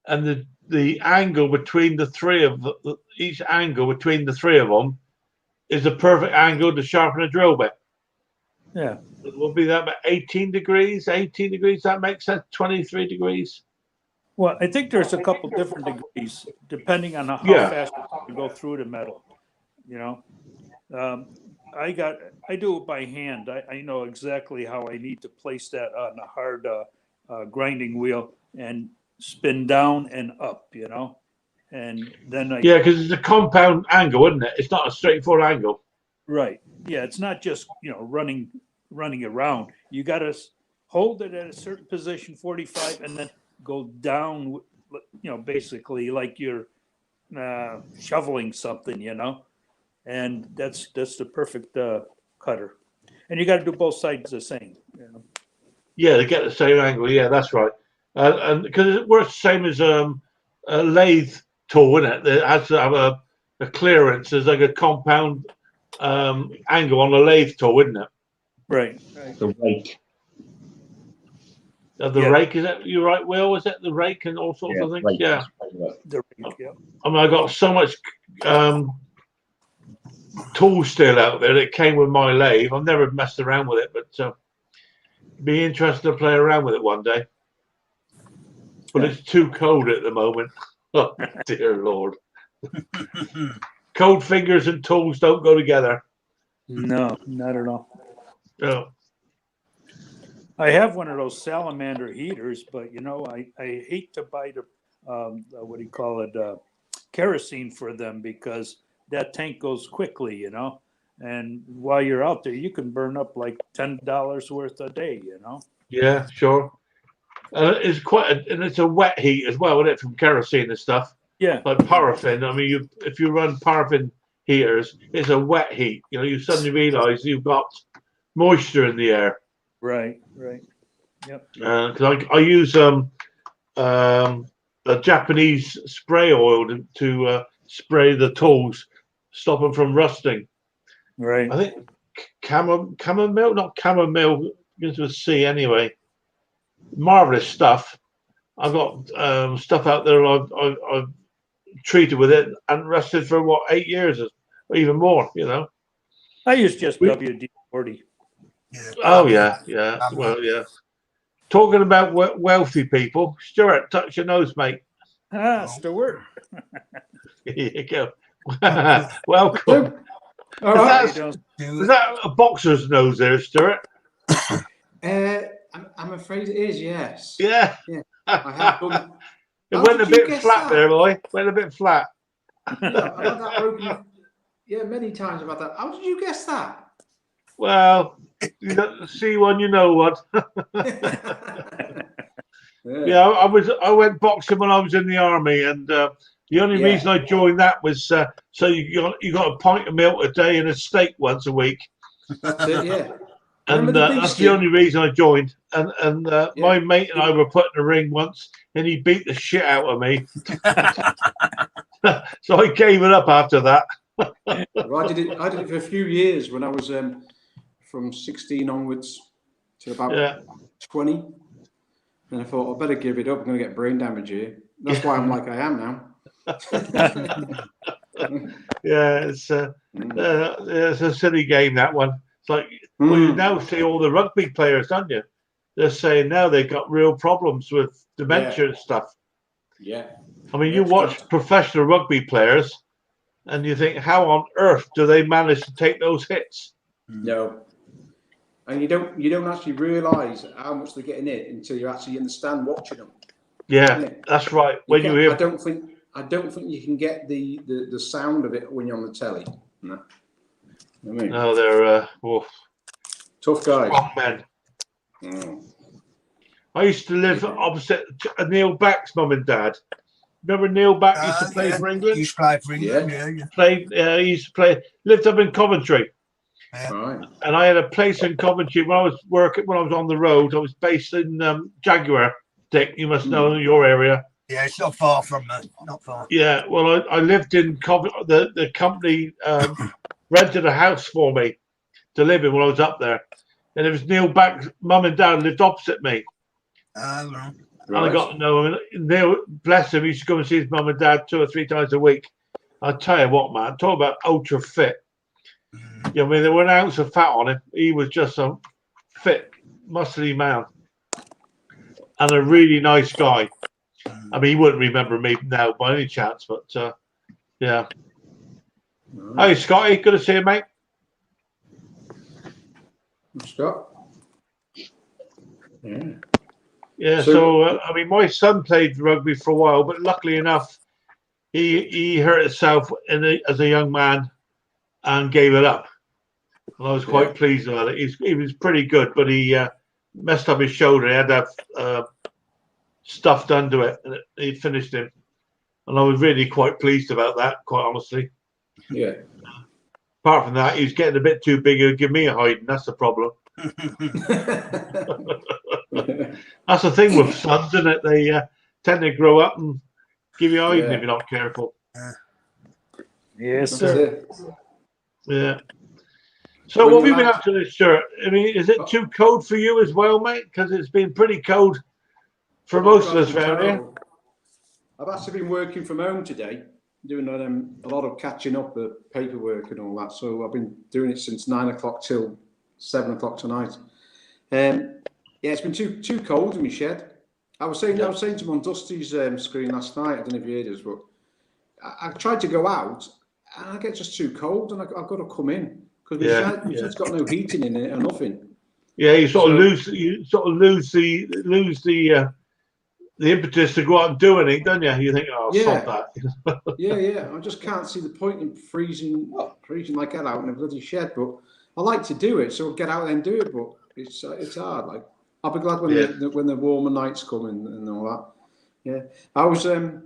and the angle between the three of each angle between the 3 of them is a perfect angle to sharpen a drill bit. Yeah, it will be that about 18 degrees. 18 degrees. That makes sense. 23 degrees. Well, I think there's a couple different degrees depending on how fast you go through the metal. You know, I do it by hand. I know exactly how I need to place that on a hard grinding wheel and spin down and up. You know, and then because it's a compound angle, isn't it? It's not a straightforward angle. Right. Yeah, it's not just, you know, running around. You got to hold it at a certain position, 45, and then go down, you know, basically like you're shoveling something, you know, and that's the perfect cutter. And you got to do both sides the same. You know? Yeah, to get the same angle. Yeah, that's right. And because it works the same as a lathe tool, isn't it? It has to have a clearance. There's like a compound angle on the lathe tool, isn't it? Right. The rake. The rake, is it? You're right, Will. Is it the rake and all sorts of things? Rake. Yeah. The rake, yeah. I mean, I got so much tool still out there that came with my lathe. I've never messed around with it, but be interested to play around with it one day. But it's too cold at the moment. Oh, dear Lord. Cold fingers and tools don't go together. No, not at all. No. I have one of those salamander heaters, but you know, I hate to buy the what do you call it, kerosene for them because that tank goes quickly, you know. And while you're out there, you can burn up like $10 worth a day, you know. Yeah, sure. It's and it's a wet heat as well, isn't it, from kerosene and stuff. Yeah. Like paraffin. I mean, if you run paraffin heaters, it's a wet heat. You know, you suddenly realise you've got moisture in the air. Right. Yep. Because I use a Japanese spray oil to spray the tools, stop them from rusting. Right. I think chamomile, not chamomile, begins with a C anyway. Marvelous stuff. I've got stuff out there I've treated with it and rested for what, 8 years or even more, you know. I use just WD-40. Yeah. Oh yeah. Well, yeah. Talking about wealthy people, Stuart, touch your nose, mate. Stuart. Here you go. Welcome. All Is right. that, is that a boxer's nose there, Stuart? I'm afraid it is. Yes. Yeah. Yeah. I have done. It How went a did you bit guess flat that? there, boy. Went a bit flat. Yeah, I've had that broken. Yeah, many times about that. How did you guess that? Well, you don't see one, you know what. Yeah, I went boxing when I was in the army, and the only reason I joined that was so you got a pint of milk a day and a steak once a week. That's it. Yeah. And Remember the that's beastie? the only reason I joined. And my mate and I were put in a ring once, and he beat the shit out of me. So I gave it up after that. Well, I did it for a few years when I was from 16 onwards to about 20. And I thought, I better give it up. I'm going to get brain damage here. That's why I'm like I am now. Yeah, it's a silly game, that one. It's like, well, you now see all the rugby players, don't you? They're saying now they've got real problems with dementia and stuff. Yeah. I mean, you watch professional rugby players and you think, how on earth do they manage to take those hits? No. And you don't actually realise how much they're getting hit until you're actually in the stand watching them. Yeah, that's right. When you hear, I don't think you can get the sound of it when you're on the telly. No. I mean, no, they're tough guys. Strong men. Mm. I used to live opposite Neil Back's mum and dad. Remember Neil Back used to play for England? He used to play for England, yeah. He used to play. Lived up in Coventry. Yeah. Right. And I had a place in Coventry when I was on the road. I was based in Jaguar. Dick, you must know your area. Yeah, it's not far from me. Not far. Yeah, well, I lived in Coventry. The company rented a house for me to live in when I was up there, and it was Neil Back's mum and dad lived opposite me. Right. And I got to know him. Neil, bless him, he used to go and see his mum and dad 2 or 3 times a week. I'll tell you what, man, talk about ultra fit. Yeah, I mean, there were an ounce of fat on him. He was just a fit, muscly man. And a really nice guy. I mean, he wouldn't remember me now by any chance, but yeah. Hey, Scotty, good to see you, mate. Scott. Yeah. Yeah, so I mean, my son played rugby for a while, but luckily enough, he hurt himself as a young man and gave it up. And I was quite pleased about it. He was pretty good, but he messed up his shoulder. He had to have stuff done to it, and he finished him. And I was really quite pleased about that, quite honestly. Yeah. Apart from that, he was getting a bit too big. He would give me a hiding. That's the problem. That's the thing with sons, isn't it? They tend to grow up and give you a hiding if you're not careful. Yes, sir. Yeah. So what have you been up to this shirt? I mean, is it too cold for you as well, mate? Because it's been pretty cold for most of us around here. I've actually been working from home today, doing a lot of catching up the paperwork and all that. So I've been doing it since 9 o'clock till 7 o'clock tonight. Yeah, it's been too cold in my shed. I was saying to him on Dusty's screen last night. I don't know if you heard this, but I tried to go out and I get just too cold, and I've got to come in because my shed's got no heating in it or nothing. Yeah, you sort of lose the impetus to go out and do anything, don't you? You think, oh, stop that. Yeah. I just can't see the point in freezing like that out in a bloody shed. But I like to do it, so I'll get out there and do it. But it's hard. Like, I'll be glad when the warmer nights come and all that. Yeah, I was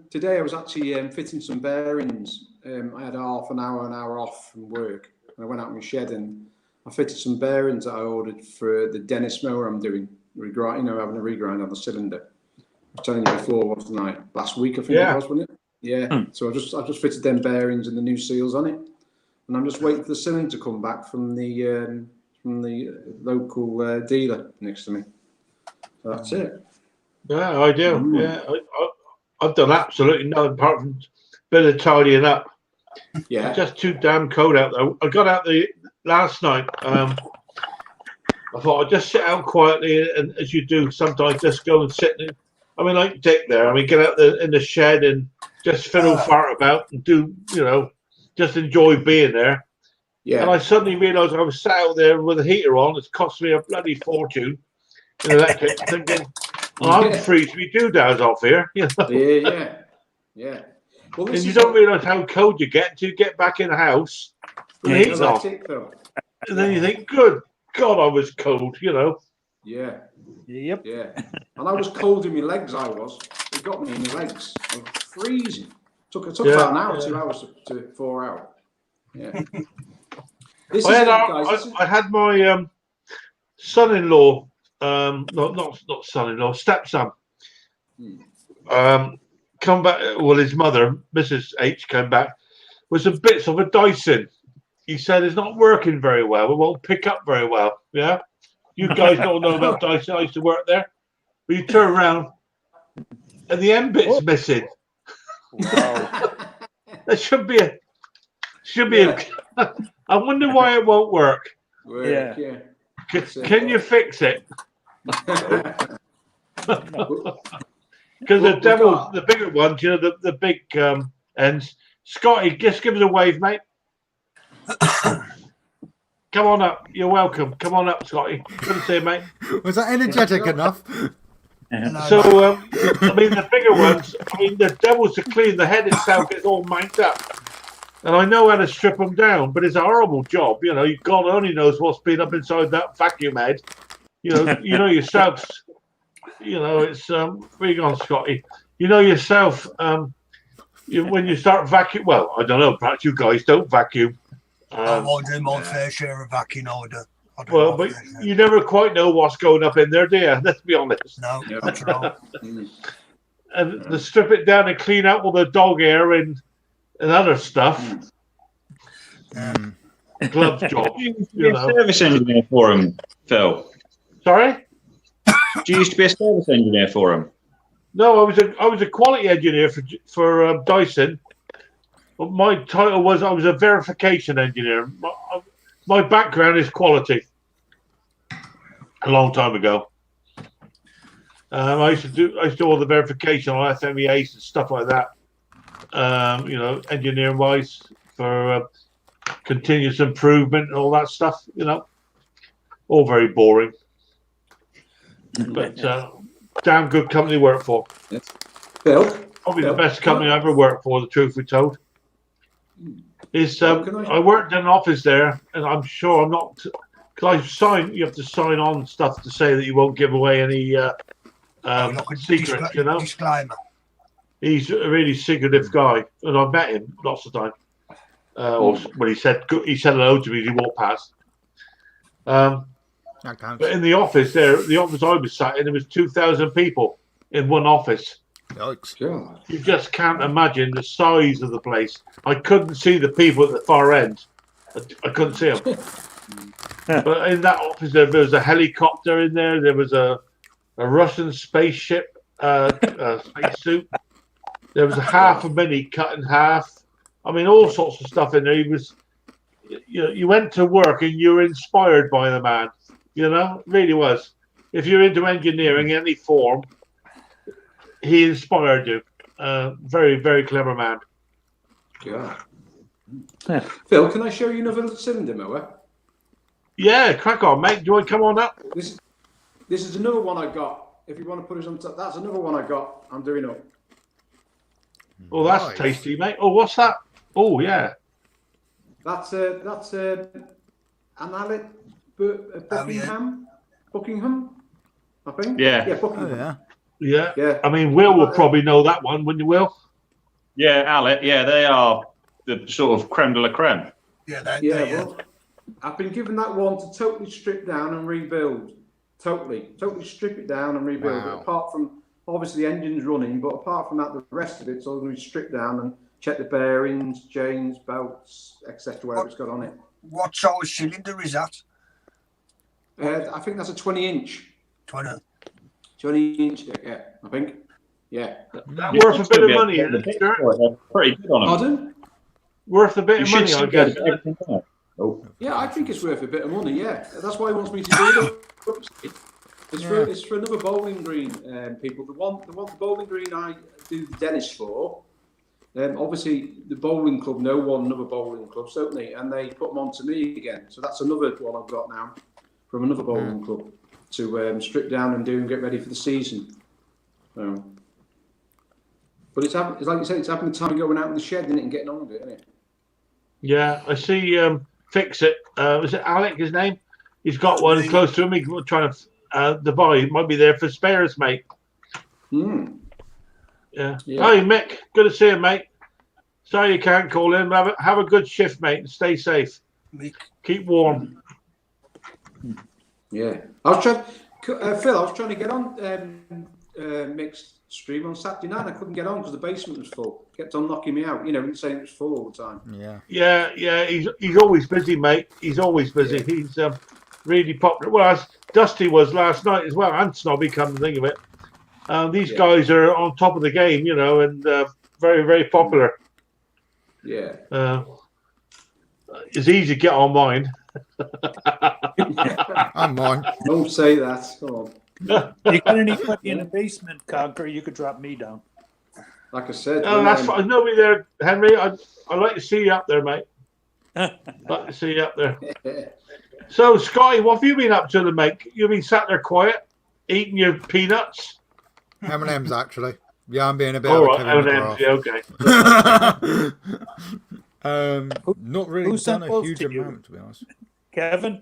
today. I was actually fitting some bearings. I had half an hour off from work, and I went out in my shed and I fitted some bearings that I ordered for the Dennis mower I'm doing. Having a regrind on the cylinder. I was telling you before, wasn't I? Last week, I think it was, wasn't it? Yeah. So I just fitted them bearings and the new seals on it, and I'm just waiting for the cylinder to come back from the local dealer next to me. So that's it. Yeah, I do. Yeah, I've done absolutely nothing apart from a bit of tidying up. Yeah. It's just too damn cold out there. I got out the last night. I thought I'd just sit out quietly, and as you do sometimes, just go and sit. I mean, like Dick there. I mean, get out in the shed and just fiddle fart about and do, just enjoy being there. Yeah. And I suddenly realised I was sat out there with the heater on. It's cost me a bloody fortune in electric. Thinking, I'm freezing me doodads off here. Yeah. Well, and you don't realise how cold you get until you get back in the house with the heat off. And then you think, good God, I was cold, Yeah. Yep. Yeah. And I was cold in my legs, I was. It got me in my legs. I was freezing. Took about an hour, 2 hours to 4 hours. Yeah. I had my son-in-law, not son-in-law, stepson, come back. Well, his mother, Mrs. H, came back with some bits of a Dyson. He said it's not working very well. It won't pick up very well. Yeah, you guys don't know about Dyson. I used to work there. But you turn around and the end bit's missing. Wow. There should be a. I wonder why it won't work. Yeah. Can you fix it? Because the bigger ones, the big ends. Scotty, just give us a wave, mate. Come on up. You're welcome. Come on up, Scotty. Good to see you, mate. Was that energetic enough? So, I mean, the bigger ones, the devils to clean. The head itself gets all mic'd up. And I know how to strip them down, but it's a horrible job. God only knows what's been up inside that vacuum head. You know yourself. It's where you gone, Scotty? You know yourself. When you start vacuum, well, I don't know. Perhaps you guys don't vacuum. I do my fair share of vacuum order. Well, but you never quite know what's going up in there, do you? Let's be honest. No, that's right. And to strip it down and clean out all the dog hair and other stuff. Glove job. You used to be a service engineer for him, Phil. Sorry? You used to be a service engineer for him. No, I was a quality engineer for Dyson. But my title was I was a verification engineer. My background is quality. A long time ago. I used to do all the verification on FMEAs and stuff like that. Engineering wise for continuous improvement and all that stuff. All very boring. But damn good company to work for. Phil? Probably the best company I ever worked for, the truth be told. I worked in an office there, and I'm sure I'm not, because you have to sign on stuff to say that you won't give away any secrets, Disclaimer. He's a really secretive guy, and I've met him lots of times. When he said hello to me as he walked past. But in the office I was sat in, there was 2,000 people in one office. Yikes. You just can't imagine the size of the place. I couldn't see the people at the far end. I couldn't see them. But in that office, there was a helicopter in there. There was a Russian spaceship, spacesuit. There was a half a mini cut in half. All sorts of stuff in there. You went to work and you were inspired by the man. It really was. If you're into engineering, any form, he inspired you. Very, very clever man. Yeah. Phil, can I show you another cylinder mower? Yeah, crack on, mate. Do you want to come on up? This is another one I got. If you want to put it on top, that's another one I got. I'm doing up. Oh, that's tasty, mate. Oh, what's that? Oh, yeah. That's an Alec Buckingham, I think. Yeah. Buckingham. Yeah. Will will probably know that one, wouldn't you, Will? Yeah, Alec. Yeah, they are the sort of creme de la creme. Well, I've been given that one to totally strip down and rebuild. Totally strip it down and rebuild it. Apart from, obviously, the engine's running, but apart from that, the rest of it's all going to be stripped down check the bearings, chains, belts, etc. Whatever it's got on it. What size cylinder is that? I think that's a 20-inch. 20. 20-inch, yeah, I think. Yeah. That worth a bit of money, isn't it? They're pretty good on them. Pardon? Worth a bit You of should money, I see guess. everything on it. Oh. Yeah, I think it's worth a bit of money. Yeah, that's why he wants me to do it. It's for another bowling green, people. The bowling green I do the Dennis for. Obviously, the bowling club know another bowling clubs, don't they? And they put them on to me again. So that's another one I've got now from another bowling club to strip down and do and get ready for the season. So, but it's like you said, it's having the time going out in the shed, and getting on with it, isn't it? Yeah, I see. Fix it. Was it Alec? His name? He's got one close to him. He's trying to buy. He might be there for spares, mate. Hmm. Yeah. Hey, Mick. Good to see you, mate. Sorry you can't call in. Have a good shift, mate, and stay safe. Mick. Keep warm. Yeah. I was trying, Phil. I was trying to get on Mick's stream on Saturday night. I couldn't get on because the basement was full. Kept on knocking me out. Saying it was full all the time. Yeah. He's always busy, mate. He's always busy. Yeah. He's really popular. Well, as Dusty was last night as well, and Snobby, come to think of it. These guys are on top of the game, and very, very popular. Yeah. It's easy to get on mine. I'm mine. Don't say that. Come on. You got anybody in the basement, Conker? You could drop me down. Like I said. Oh, that's fine. Nobody there, Henry. I'd like to see you up there, mate. Like to see you up there. So, Scotty, what have you been up to, mate? You've been sat there quiet, eating your peanuts. M&M's actually. Yeah, I'm being a bit. All of a right, Kevin M&M's. McGrath. Yeah, okay. Not really who done sent a those huge to you? amount, to be honest. Kevin?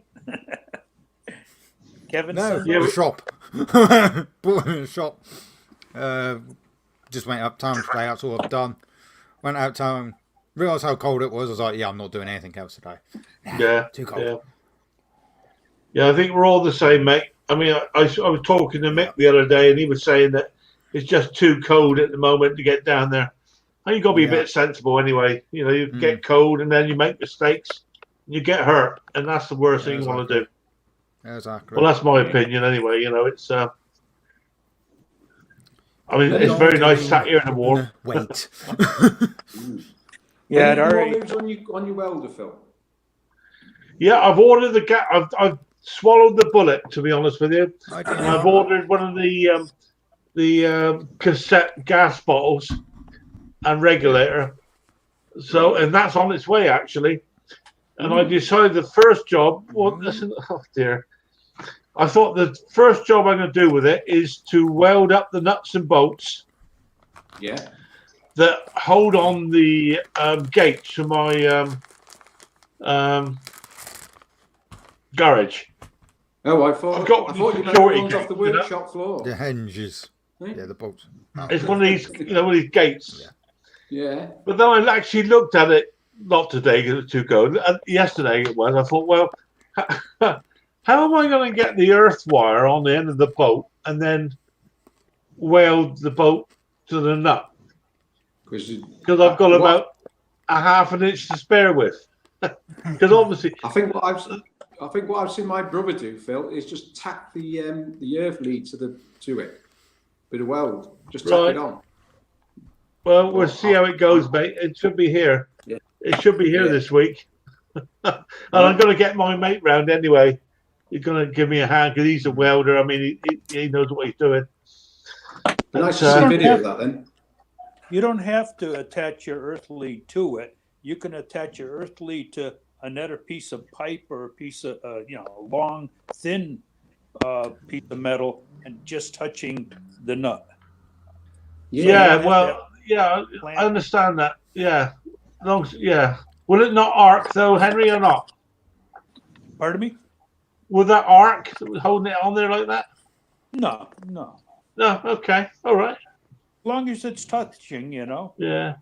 Kevin? No, sent the shop. Bought them in the shop. Just went uptown today. That's all I've done. Went uptown. Realised how cold it was. I was like, yeah, I'm not doing anything else today. Yeah. Too cold. Yeah, I think we're all the same, mate. I mean, I was talking to Mick the other day, and he was saying that it's just too cold at the moment to get down there. And you've got to be a bit sensible anyway. You get cold, and then you make mistakes, and you get hurt, and that's the worst thing you want to do. Exactly. Well, that's my opinion anyway. It's. I mean, it's very nice sat here in the warm. Wait. Yeah, Any moves on your welder, Phil? Yeah, I've ordered the I've swallowed the bullet, to be honest with you. And I've ordered one of the cassette gas bottles and regulator. So, and that's on its way actually. And I decided the first job. Well, listen, oh dear. I thought the first job I'm going to do with it is to weld up the nuts and bolts. Yeah. That hold on the gates to my garage. Oh, I thought you meant the ones off the workshop floor. The hinges. Yeah, the bolts. It's one of these, one of these gates. Yeah. But then I actually looked at it, not today because it's too cold. Yesterday it was. I thought, well, how am I going to get the earth wire on the end of the boat and then weld the boat to the nut? Because I've got about a half an inch to spare with. Because obviously, I think what I've seen my brother do, Phil, is just tack the earth lead to it. Bit of weld, just tack it on. Well, we'll see how it goes, mate. It should be here. Yeah. It should be here this week. And I'm going to get my mate round anyway. He's going to give me a hand because he's a welder. I mean, he knows what he's doing. Nice to see a video of that then. You don't have to attach your earth lead to it. You can attach your earth lead to another piece of pipe or a piece of, a long, thin piece of metal and just touching the nut. Yeah, I understand that. Yeah. Will it not arc though, Henry, or not? Pardon me? Will that arc holding it on there like that? No. No, okay. All right. As long as it's touching, Yeah.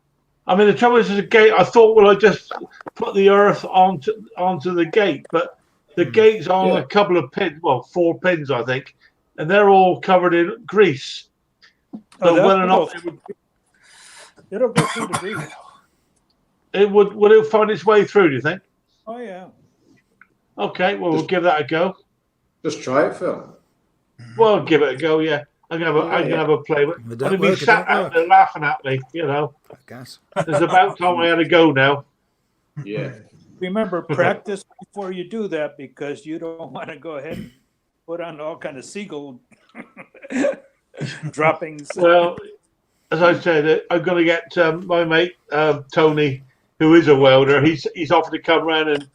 I mean, the trouble is a gate. I thought, well, I just put the earth onto the gate, but the gate's on a couple of pins, 4 pins, I think, and they're all covered in grease. So whether or not it'll go through the grease. Would it find its way through? Do you think? Oh yeah. Okay, well we'll give that a go. Just try it, Phil. Well, give it a go. Yeah, I'm gonna have a play with. If it I'd don't have been work, it sat don't out work. there laughing at me. You know, I guess. it's about time I had a go now. Yeah. Remember, practice before you do that because you don't want to go ahead and put on all kind of seagull droppings. Well, as I said, I'm going to get my mate Tony, who is a welder. He's offered to come round and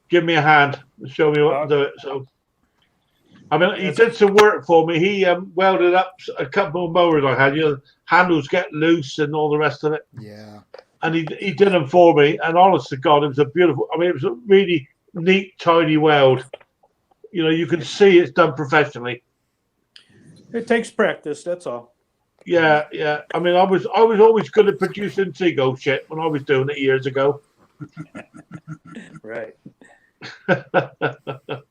give me a hand and show me what to do it. So, I mean, he did some work for me. He welded up a couple of mowers I had. You know, handles get loose and all the rest of it. Yeah. And he did them for me. And honest to God, it was a beautiful. I mean, it was a really neat, tidy weld. You know, you can see it's done professionally. It takes practice. That's all. Yeah, yeah. I mean, I was always good at producing seagull shit when I was doing it years ago. Right. A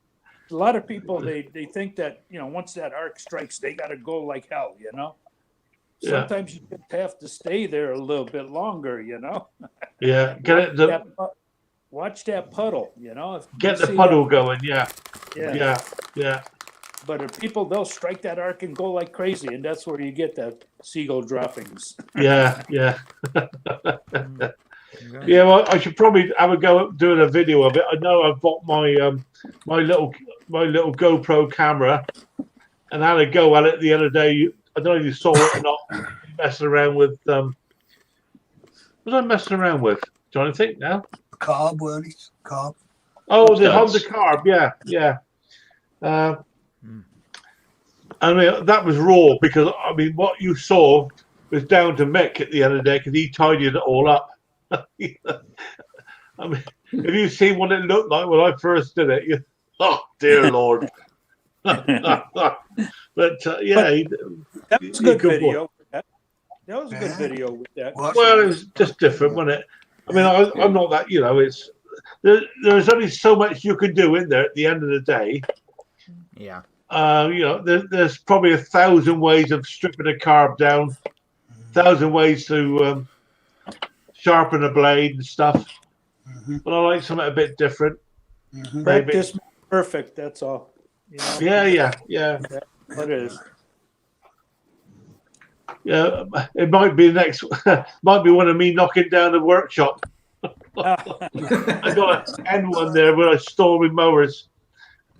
lot of people they think that once that arc strikes, they got to go like hell. Yeah. Sometimes you just have to stay there a little bit longer. Yeah, get it. Watch that puddle. Get the puddle going. Yeah, Yeah. yeah, yeah. But if people, they'll strike that arc and go like crazy, and that's where you get the seagull droppings. Yeah, yeah. Yeah, well, I should probably have a go at doing a video of it. I know I've bought my my little GoPro camera and had a go at it the other day. I don't know if you saw it or not. Messing around with what was I messing around with? Trying to think now. Carb, weren't it? Carb. Oh, the Honda Carb. Yeah, yeah. I mean, that was raw because I mean, what you saw was down to Mick at the end of the day because he tidied it all up. I mean, if you see what it looked like when I first did it, oh dear Lord. But yeah, that was a good video. That was a good video with that. Well, it was just different, wasn't it? I mean, I'm not that. It's there's only so much you can do in there at the end of the day. Yeah. There's probably 1,000 ways of stripping a carb down, 1,000 ways to sharpen a blade and stuff. But I like something a bit different. Practice perfect. That's all. Yeah, yeah, yeah. What is? Yeah, it might be might be one of me knocking down the workshop. I got an end one there where I store my mowers.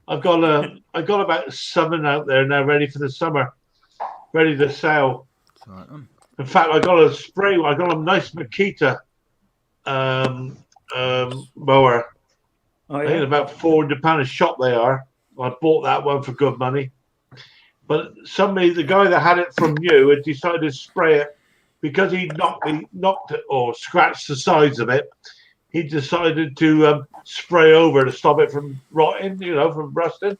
I got about 7 out there now, ready for the summer, ready to sell. In fact, I got a spray. I got a nice Makita mower. Oh, I think about £400 a shop they are. I bought that one for good money. But the guy that had it from you, had decided to spray it because he knocked it or scratched the sides of it. He decided to spray over to stop it from rotting, from rusting.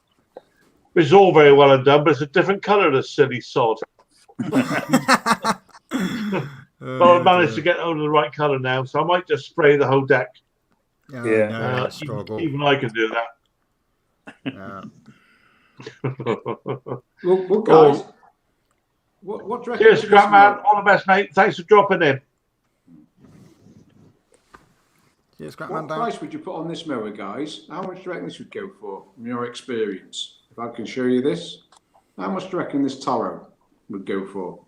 Which is all very well and done, but it's a different colour, the silly sod. But I've managed to get over the right colour now, so I might just spray the whole deck. Yeah. Even I can do that. Well, guys, what do you reckon? Cheers, Scrapman. All the best, mate. Thanks for dropping in. Cheers, What Scrapman. price would you put on this mower, guys? How much do you reckon this would go for, from your experience? If I can show you this, how much do you reckon this Toro would go for?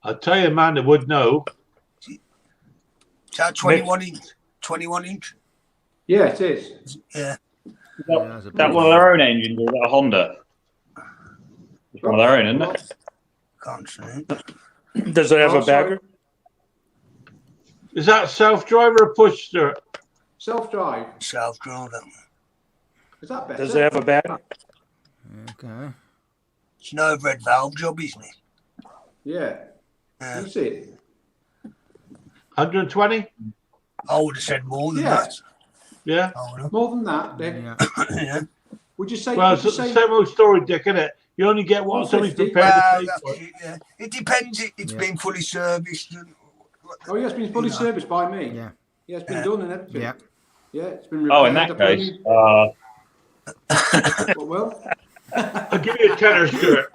I'll tell you a man that would know. Is that 21 inch? 21 inch? Yeah, it is. Yeah. Is that one of their own engines or is that a Honda? It's one of their own, isn't it? Can't see it. Does it have a sorry. bagger? Is that self-drive or push, Stuart? Self-drive. Self-drive. Is that better? Does it have a bagger? Okay. It's an overhead valve job, isn't it? Yeah. Yeah. You see it? 120? I would have said more than Yeah. that. Yeah. I would have. More than that, Dick. Yeah. Yeah. Would you say? Well, would it's you the say same old story, Dick, isn't it? You only get what somebody's 150. prepared to Well, pay that's for it. it, yeah. It depends. It's been fully serviced. And, oh, yeah, it's been fully serviced by me. Yeah. Yeah, it's been done and everything. Yeah. Yeah, it's been repaired. Oh, in that case, What, Will? I'll give you a tenner, Stuart.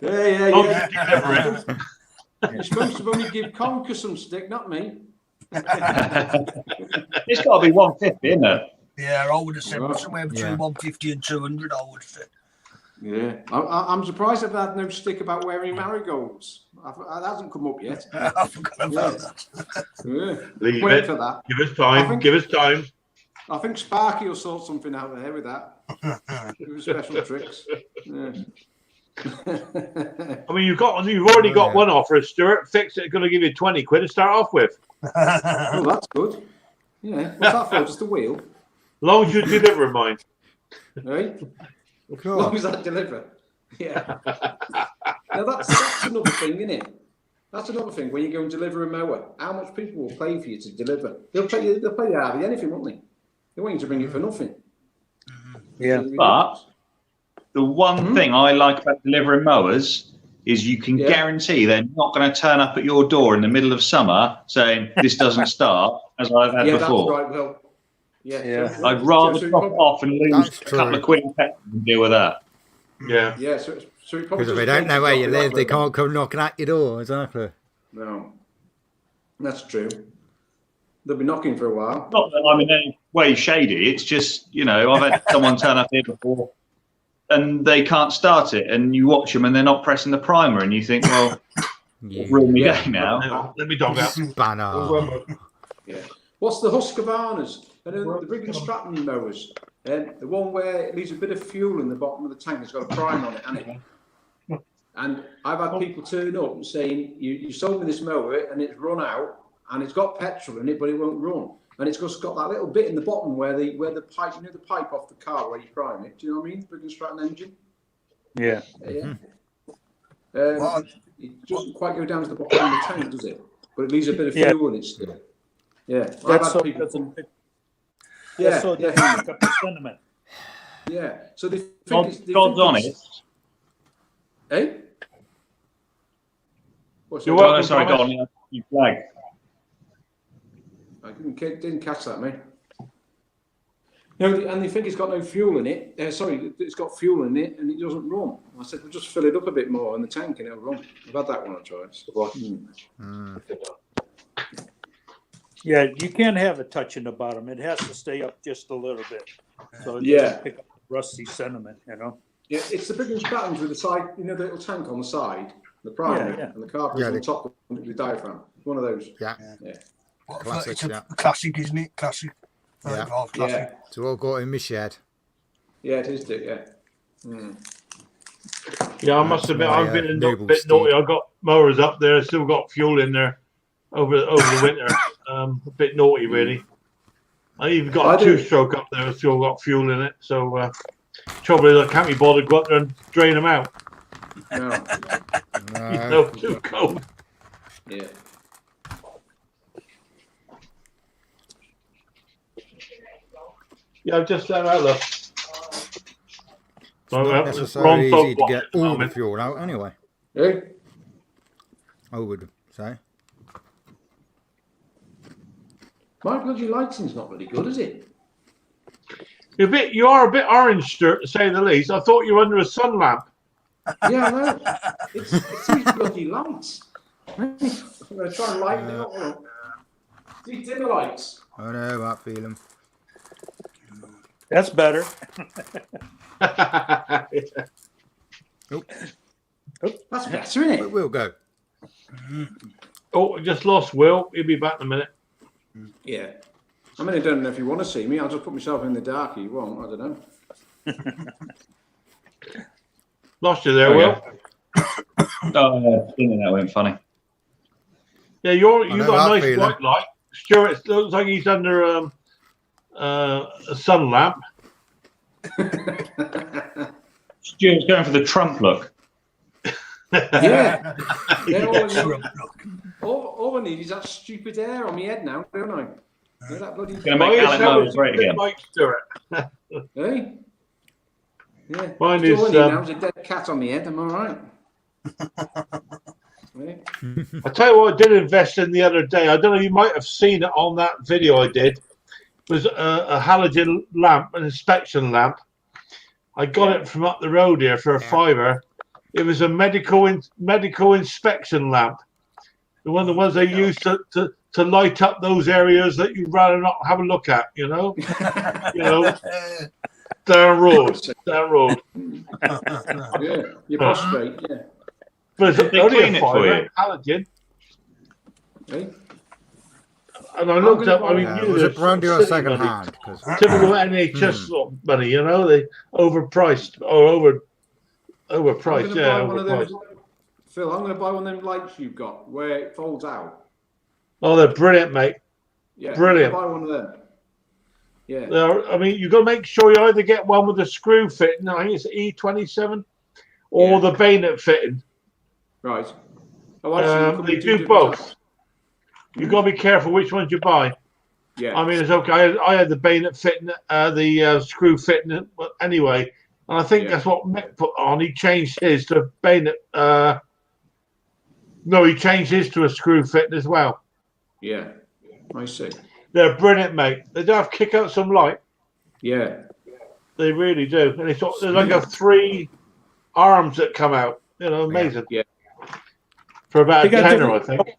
Yeah, Oh, yeah. You're supposed to only give Conker some stick, not me. It's got to be 150, isn't it? Yeah, I would have said Right. somewhere between 150 and 200. I would have said. Yeah, I'm surprised I've had no stick about wearing marigolds. That hasn't come up yet. I forgot about that. Yeah. Leave Wait it. for that. Give us time. Give us time. I think Sparky will sort something out there with that. Do special tricks. Yeah. I mean, you've already got one offer, Stuart. Fix it. Going to give you 20 quid to start off with. Oh, that's good. Yeah. What's that for? Just a wheel? As long as you deliver mine. Right? As Cool. long as I deliver. Yeah. Now that's another thing, isn't it? That's another thing. When you go and deliver a mower, how much people will pay for you to deliver? They'll pay you hardly anything, won't they? They want you to bring it for nothing. Yeah. But the one thing I like about delivering mowers is you can guarantee they're not going to turn up at your door in the middle of summer saying this doesn't start, as I've had before. That's right. Well, yeah. I'd rather drop it off and lose That's a couple true. of quid in petrol than deal with that. Yeah. Yeah. So it probably Because if they doesn't don't take know where you exactly live, that they way. can't come knocking at your door. Exactly. No, that's true. They'll be knocking for a while. Not that I'm in any way shady. It's just, I've had someone turn up here before and they can't start it, and you watch them and they're not pressing the primer, and you think, well, Yeah. ruin me Yeah. day now. Hang on, let me dog out. Banner. Yeah. What's the Husqvarnas? And then the Rig and Stratton mowers. The one where it leaves a bit of fuel in the bottom of the tank. It's got a prime on it, hasn't it? And I've had people turn up and saying, you sold me this mower and it's run out and it's got petrol in it, but it won't run. And it's just got that little bit in the bottom where the pipe, the pipe off the car where you prime it. Do you know what I mean? The Rig and Stratton engine. Yeah. Yeah. Well, It doesn't quite go down to the bottom of the tank, does it? But it leaves a bit of Yeah. fuel in it still. Yeah. I've That's had so people that's come- that's so it doesn't pick up the sentiment. Yeah. So they think God's they think it's- honest. Eh? What's You're that? welcome. Oh, sorry, go on. You flag. I didn't catch that, mate. No, and they think it's got no fuel in it. It's got fuel in it and it doesn't run. I said, well, just fill it up a bit more in the tank and it'll run. I've had that one or twice. Yeah, you can't have a touch in the bottom. It has to stay up just a little bit. So it Yeah. doesn't pick up the rusty sentiment, Yeah, it's the big Strattons with the side, the little tank on the side, the primer, Yeah. and the carburetor on Yeah, top of the diaphragm. One of those. Yeah. Classic, it's yeah. a classic, isn't it? Classic. Yeah. Classic. Yeah, It's all got in my shed. yeah, it is, Dick. Yeah. Mm. Yeah, I must That's admit, my, I've been a noble bit steed. naughty. I've got mowers up there. Still got fuel in there over the winter. A bit naughty, really. I even got I a do- two-stroke up there. Still got fuel in it. So trouble is, I can't be bothered to go up there and drain them out. No. No. No, too cold. Yeah. Yeah, I've just done that. Look. So, Not necessarily easy to get all the fuel out anyway, Eh? I would say. My bloody lighting's not really good, is it? You are a bit orange, Stuart, to say the least. I thought you were under a sun lamp. Yeah, I know. It's these bloody lights. I'm going to try and lighten it up. Hold on. These dimmer lights. I know that feeling. That's better. That's better, isn't But it? we'll go. Oh, I just lost Will. He'll be back in a minute. Yeah. I mean, I don't know if you want to see me. I'll just put myself in the dark. You won't. I don't know. Lost you there, Oh, Will. Oh, yeah. Thinking that went funny. Yeah, you know got that a nice feeling. white light. Stuart, it looks like he's under a sun lamp. Stuart's going for the Trump look. Yeah. Yeah, Trump look. all I need is that stupid hair on my head now, don't I? Yeah, that bloody. Going to make Alan Mowers great again. Like Stuart. Eh? Yeah. Mine That's all I is, need now is a dead cat on my head. I'm all right. Yeah. I tell you what, I did invest in the other day. I don't know. You might have seen it on that video I did. It was a halogen lamp, an inspection lamp. I got it from up the road here for a £5. It was a medical inspection lamp. The ones they use to light up those areas that you'd rather not have a look at, you know? Down road. Yeah, your prostrate, yeah. But it's They only clean a it for fiver, you. halogen. Eh? And I looked up, I mean, Yeah, you was know, it brand new or silly second money. hand? 'Cause- Typical NHS sort of money, you know, they overpriced or overpriced, I'm gonna yeah, buy one of overpriced. them, Phil. I'm going to buy one of them lights you've got where it folds out. Oh, they're brilliant, mate. Yeah, Brilliant. I'm gonna buy one of them. Yeah. I mean, you've got to make sure you either get one with a screw fitting, I think it's E27, or Yeah. the bayonet fitting. Right. Oh, I see. There could be They two do different both. types. You've got to be careful which ones you buy. Yeah. I mean, it's okay. I had the bayonet fitting, the screw fitting, but anyway, and I think Yeah. that's what Mick put on. He changed his to bayonet. No, he changed his to a screw fitting as well. Yeah. I see. They're brilliant, mate. They do have kick out some light. Yeah. They really do. And it's there's like a 3 arms that come out. You know, amazing. Yeah. For about They a got tenner, I different- think.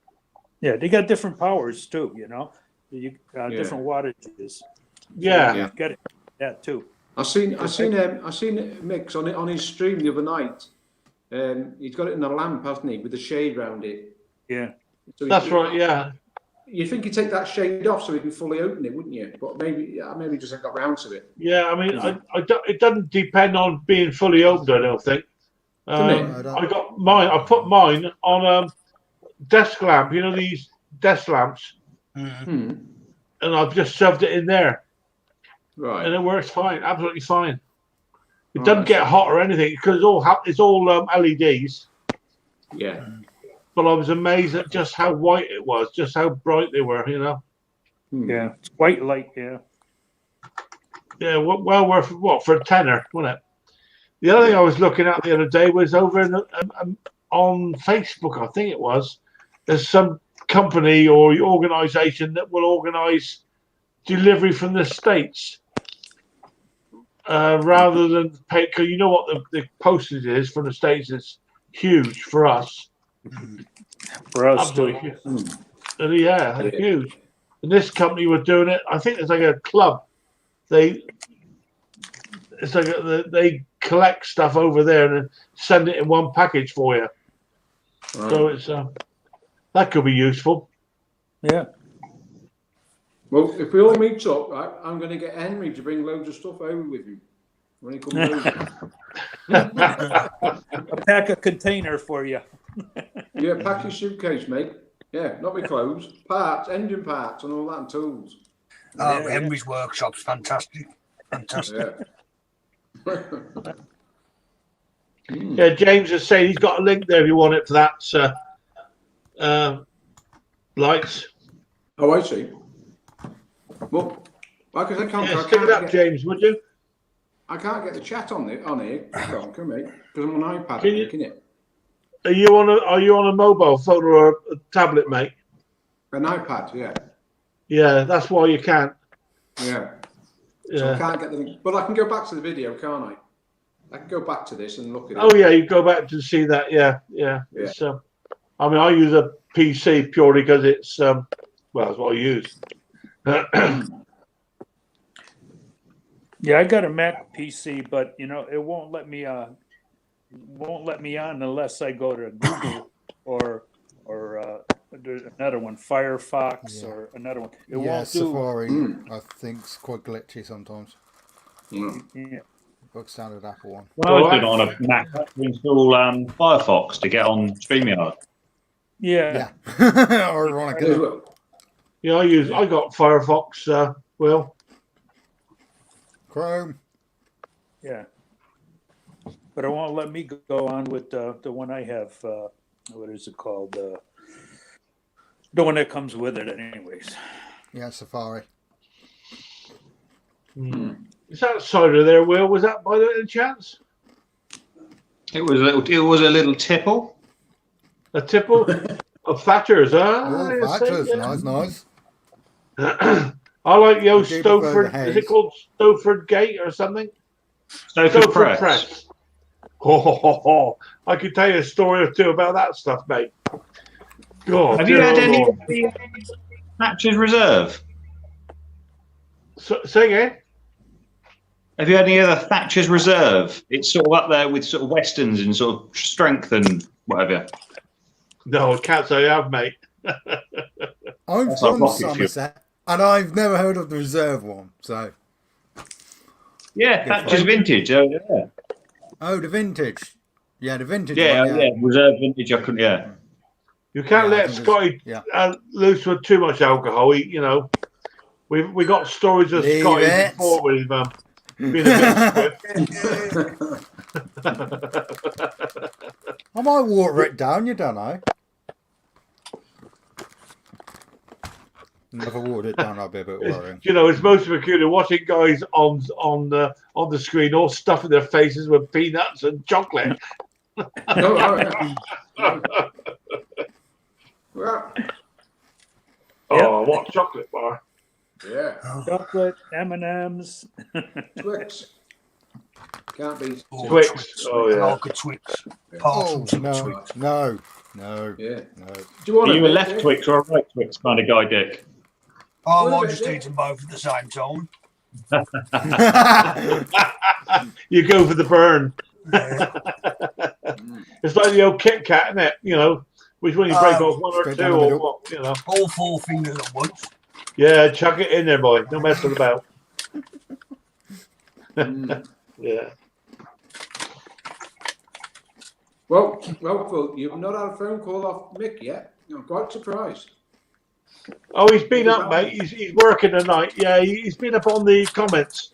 Yeah, they got different powers too, you know. Different wattages. Yeah. Yeah. Get it. Yeah, too. I seen Mick's on his stream the other night. He's got it in a lamp, hasn't he, with the shade round it. Yeah. So That's right, yeah. You think you take that shade off so he can fully open it, wouldn't you? But maybe just haven't got round to it. Yeah, I mean, it doesn't depend on being fully opened, I don't think. Doesn't I got mine. I put mine on a desk lamp. You know these desk lamps, Hmm. and I've just shoved it in there, Right. and it works fine, absolutely fine. It Oh, doesn't I get see. hot or anything because it's all LEDs. Yeah. But I was amazed at just how white it was, just how bright they were. You know. Hmm. Yeah. It's white light, yeah. Yeah, well worth for a tenner, wasn't it? The other thing I was looking at the other day was over on Facebook, I think it was. There's some company or organisation that will organise delivery from the States rather than pay. Because you know what the postage is from the States is huge for us. For us too. Absolutely huge. Yeah, huge. And this company was doing it. I think it's like a club. They collect stuff over there and send it in one package for you. Right. So it's that could be useful. Yeah. Well, if we all meet up, right, I'm going to get Henry to bring loads of stuff over with him when he comes over. I'll pack a container for you. Yeah, pack your suitcase, mate. Yeah, not with clothes, parts, engine parts, and all that, and tools. Oh, Yeah, Henry's workshop's fantastic. Fantastic. Yeah. Yeah, James is saying he's got a link there if you want it for that lights. Oh, I see. Well, like I said, Conker, Yeah, stick it up, James, would you? I can't get the chat on here, Conker, mate, because I'm on iPad, Can you- isn't it? Are you on a mobile phone or a tablet, mate? An iPad, yeah. Yeah, that's why you can't. Yeah. So I Yeah. can't get the link. But I can go back to the video, can't I? I can go back to this and look at it. Oh yeah, you go back to see that. Yeah. It's, I mean, I use a PC purely because it's well, that's what I use. Yeah, I got a Mac PC, but you know, it won't let me on unless I go to Google or there's another one, Firefox Yeah. or another one. It Yeah, won't do. Safari, I think, is quite glitchy sometimes. Mm. Yeah. Book standard Apple one. When I was doing it on a Mac, I had to install Firefox to get on StreamYard. Yeah. Yeah. Ironic, As isn't it? well. Yeah, I got Firefox. Will. Chrome. Yeah. But it won't let me go on with the one I have. What is it called? The one that comes with it, anyways. Yeah, Safari. Is that cider there, Will? Was that by any chance? It was a little tipple. A tipple of Thatcher's, huh? Oh, Yes, Thatcher's. yeah. Nice. I like the old I do prefer the Stowford. Is haze. it called Stowford Gate or something? Stowford Press. I could tell you a story or two about that stuff, mate. God, Have you had dear any Lord. of the Thatcher's Reserve? Say again? Have you had any other Thatcher's Reserve? It's sort of up there with sort of westerns and sort of strength and whatever. No, I can't say I have, mate. I'm That's like from rocket fuel. Somerset, and I've never heard of the reserve one. So, Yeah, Thatcher's Vintage. Oh, yeah. oh, the vintage. Yeah, the vintage Yeah, one. yeah, Reserve Vintage. I couldn't. Yeah. You can't Yeah, I let think Scotty loose with too much alcohol. You know, we got stories of Leave Scotty it. before with being a bit swift. I might water it down. You don't know. If I watered it down, I'd be a bit worrying. You know, it's most peculiar watching guys on the screen all stuffing their faces with peanuts and chocolate. Oh, what chocolate bar? Yeah. Chocolate, M&Ms. Twix. Can't beat Twix. Oh, yeah. Like a Twix. Apart from no, Twix. no. Yeah. No. Do you want Are you a bit, left Dick? Twix or a right Twix kind of guy, Dick? Oh, What I about just it? eat them both at the same time. You go for the burn. Yeah. It's like the old Kit Kat, isn't it? You know, which one you break off, one or straight two, down the or middle. what? You know. All 4 fingers at once. Yeah, chuck it in there, boy. No messing about. Yeah. Well, Phil, you've not had a phone call off Mick yet. I'm quite surprised. Oh, he's been up, mate. He's working tonight. Yeah, he's been up on the comments.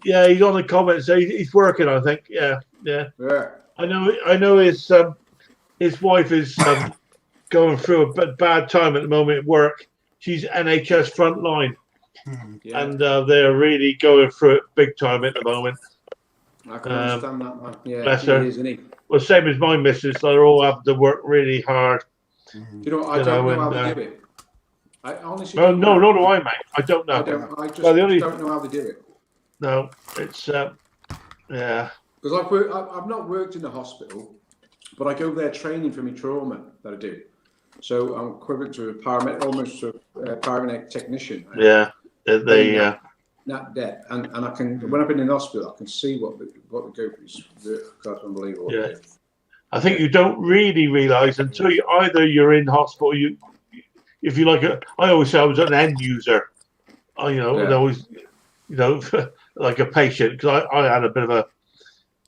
Yeah, he's on the comments. So he's working, I think. Yeah. Yeah. I know his wife is going through a bad time at the moment at work. She's NHS frontline, Yeah. and they're really going through it big time at the moment. I can understand that, man. Yeah, bless he her. is, isn't he? Well, same as my missus. They're all having to work really hard. You know, I don't know how they do it. I honestly Well, don't no, know. nor do I, mate. I don't know. I just Well, the only- don't know how they do it. No, it's yeah. Because I've not worked in the hospital, but I go there training for my trauma that I do. So I'm equivalent to a paramedic, almost to a paramedic technician. Yeah, they That depth, and I can when I've been in the hospital, I can see what they go through. That's unbelievable. Yeah. I think you don't really realise until you're in hospital. If you like, I always say I was an end user. And always, like a patient, because I had a bit of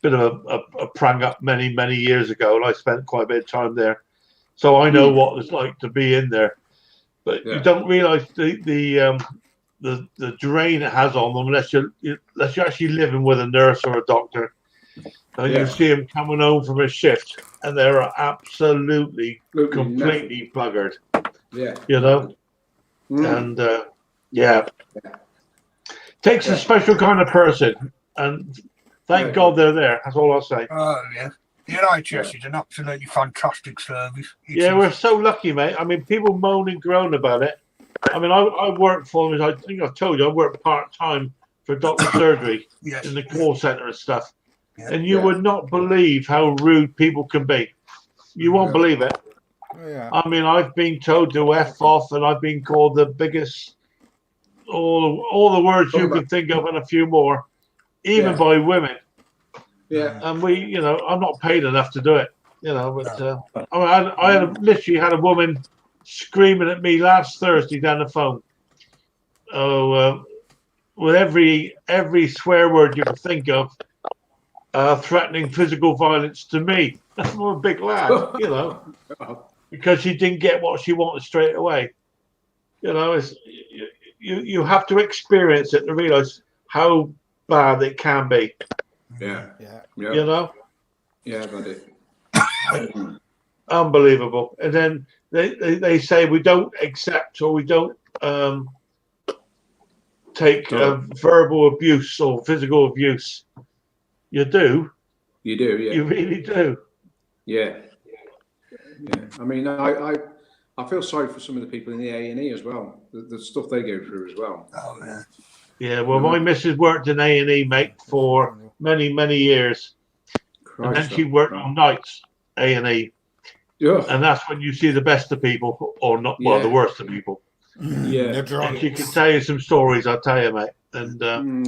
a prang up many years ago, and I spent quite a bit of time there, so I know what it's like to be in there. But you don't realise the drain it has on them unless you're actually living with a nurse or a doctor. And you see them coming home from a shift, and they're absolutely completely buggered. Yeah. You know, and takes a special kind of person, and thank God they're there. That's all I'll say. Oh, yeah. The NHS is an absolutely fantastic service. We're so lucky, mate. I mean, people moan and groan about it. I mean, I work for them. I think I've told you, I work part-time for doctor surgery in the call centre and stuff. Yeah. And you would not believe how rude people can be. You won't believe it. Yeah. I mean, I've been told to F off, and I've been called the biggest, all the words you can think of and a few more, even by women. Yeah. And I'm not paid enough to do it, but I literally had a woman screaming at me last Thursday down the phone. With every swear word you can think of, threatening physical violence to me. I'm a big lad, because she didn't get what she wanted straight away. You have to experience it to realise how bad it can be. Yeah. Yeah, buddy. Unbelievable. And then they say we don't accept or we don't take verbal abuse or physical abuse. You do. You do, yeah. You really do. Yeah. Yeah. I mean, I feel sorry for some of the people in the A&E as well. The stuff they go through as well. Oh, yeah. Yeah, well, my missus worked in A&E, mate, for many years. And then she worked on nights, A&E. Yeah. And that's when you see the best of people, or not, well, the worst of people. Yeah. They're drunk. She can tell you some stories, I'll tell you, mate. And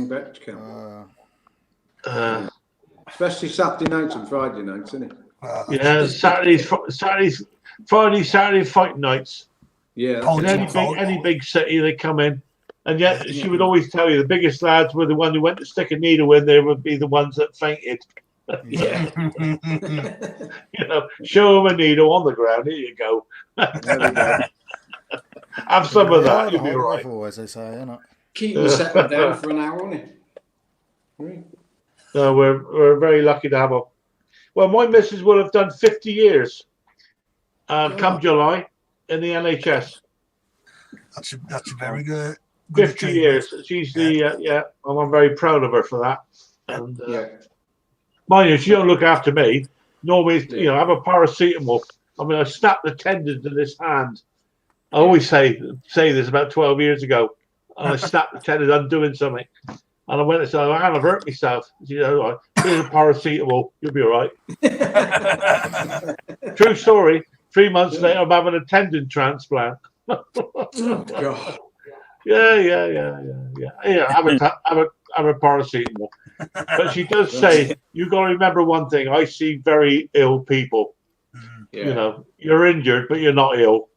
Bet you can. Especially Saturday nights and Friday nights, isn't it? yeah, Friday, Saturday fight nights. Yeah. In any big city, they come in. And yet she would always tell you the biggest lads were the one who went to stick a needle in. They would be the ones that fainted. Yeah. You know, show them a needle on the ground. Here you go. There we go. Have some of that. You'll be all right. As they say, isn't it? Keep them settled down for an hour, isn't it? No, we're very lucky to have her. Well, my missus will have done 50 years come July in the NHS. That's a very good 50 years. She's and I'm very proud of her for that. And mind you, she don't look after me. Normally, you know, I have a paracetamol. I mean, I snapped the tendon to this hand. I always say this about 12 years ago. And I snapped the tendon, I'm doing something. And I went and said, I've hurt myself. She said, all right, here's a paracetamol. You'll be all right. True story. 3 months later, I'm having a tendon transplant. Oh, God. Yeah. Have a paracetamol. But she does say, you got to remember one thing. I see very ill people. Yeah. You know, you're injured, but you're not ill.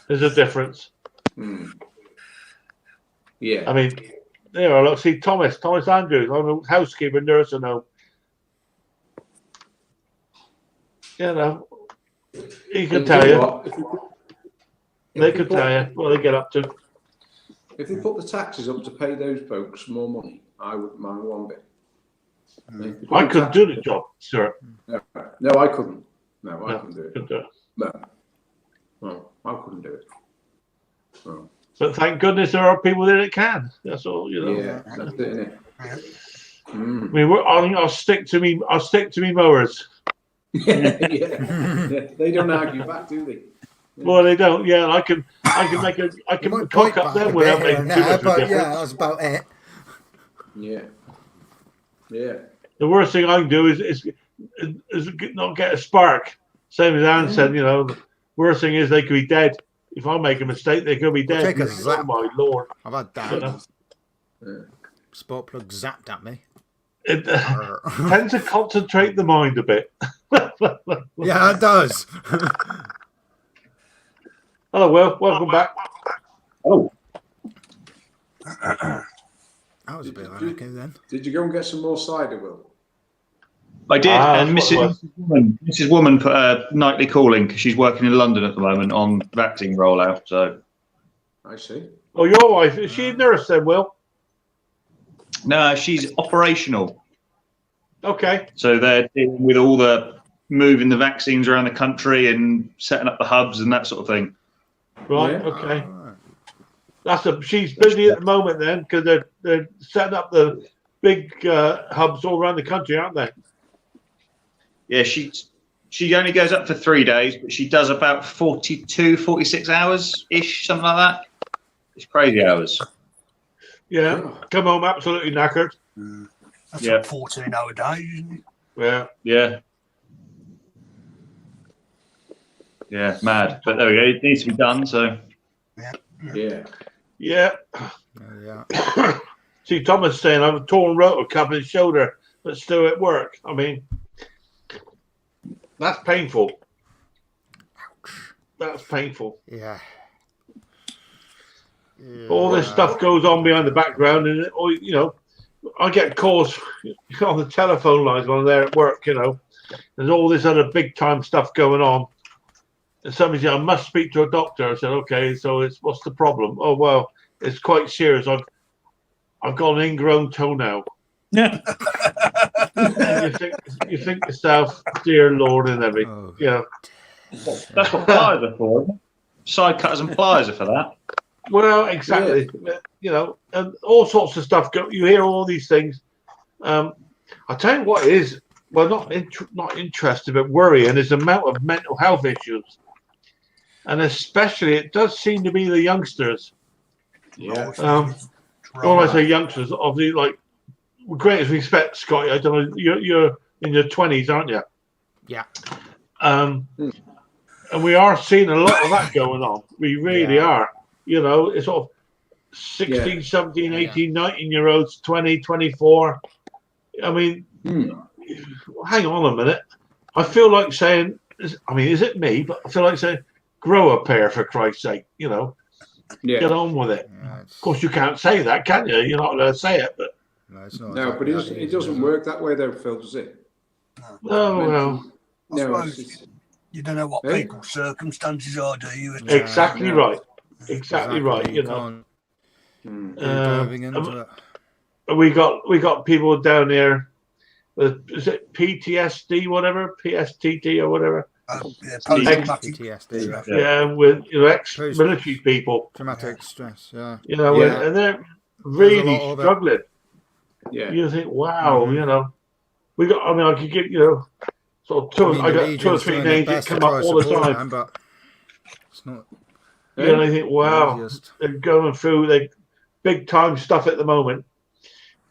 There's a difference. Yeah. I mean, you know, look, see Thomas Andrews. I'm a housekeeper, nurse, and you know, he can tell you. They could tell you what they get up to. If they put the taxes up to pay those folks more money, I wouldn't mind one bit. I couldn't do the job, sir. No, I couldn't. No, I couldn't do it. No, I couldn't do it. No. But thank goodness there are people there that can. That's all, you know. Yeah, that's it, isn't it? I mean, I think I'll stick to me mowers. Yeah. They don't argue back, do they? Well, they don't. Yeah, I can cock up them without making too much of a difference. Yeah, that's about it. Yeah. The worst thing I can do is not get a spark. Same as Anne said, you know. The worst thing is they could be dead. If I make a mistake, they could be dead. Take a zap. Oh my lord! I've had that. You know? Spark plug zapped at me. It tends to concentrate the mind a bit. Yeah, it does. Hello, Will. Welcome back. Oh, That was a bit unlucky then. Did you go and get some more cider, Will? I did, and that's what Mrs. Woman put a nightly calling because she's working in London at the moment on vaccine rollout. So, I see. Oh, your wife, is she a nurse then, Will? no, she's operational. Okay. So they're dealing with all the moving the vaccines around the country and setting up the hubs and that sort of thing. Right. Yeah. Okay. She's busy at the moment then, because they're setting up the big hubs all around the country, aren't they? Yeah, she only goes up for 3 days, but she does about 42, 46 hours ish, something like that. It's crazy hours. Yeah. Come home absolutely knackered. That's like 14-hour days, isn't it? Yeah. Yeah, mad. But there we go. It needs to be done. So Yeah. Yeah. Yeah. See, Thomas saying I've a torn rotor cuff in his shoulder, but still at work. I mean, that's painful. That's painful. Yeah. All this stuff goes on behind the background, and you know, I get calls on the telephone lines when I'm there at work. You know, there's all this other big time stuff going on. And somebody said, I must speak to a doctor. I said, okay, so what's the problem? Oh, well, it's quite serious. I've got an ingrown toenail. Yeah. You think to yourself, dear Lord, and everything. Oh. You know. that's what pliers are for. Isn't it? Side cutters and pliers are for that. Well, exactly. Yeah. You know, and all sorts of stuff. You hear all these things. I'll tell you what is, well, not interested, but worrying is the amount of mental health issues. And especially, it does seem to be the youngsters. Yeah. When I say youngsters, obviously, like, with greatest respect, Scotty, I don't know, you're in your 20s, aren't you? Yeah. And we are seeing a lot of that going on. We really are. You know, it's sort of 16, 17, 18, 19-year-olds, 20, 24. I mean, hang on a minute. I feel like saying, I mean, is it me? But I feel like saying, grow a pair for Christ's sake, you know. Get on with it. Of course, you can't say that, can you? You're not allowed to say it, but No, it's not. No, but it doesn't work that way, though, Phil, does it? No, well, I suppose you don't know what people's circumstances are, do you? exactly right. Exactly right. You know, diving into it. we got people down there. Is it PTSD, whatever, PSTT or whatever? PTSD. Yeah, with ex-military people. Traumatic stress. Yeah. You know, and they're really struggling. Yeah. You think, wow, you know, we got. I mean, I could give sort of I got 2 or 3 names that come up all the time, but it's not. You know, I think, wow, they're going through the big time stuff at the moment,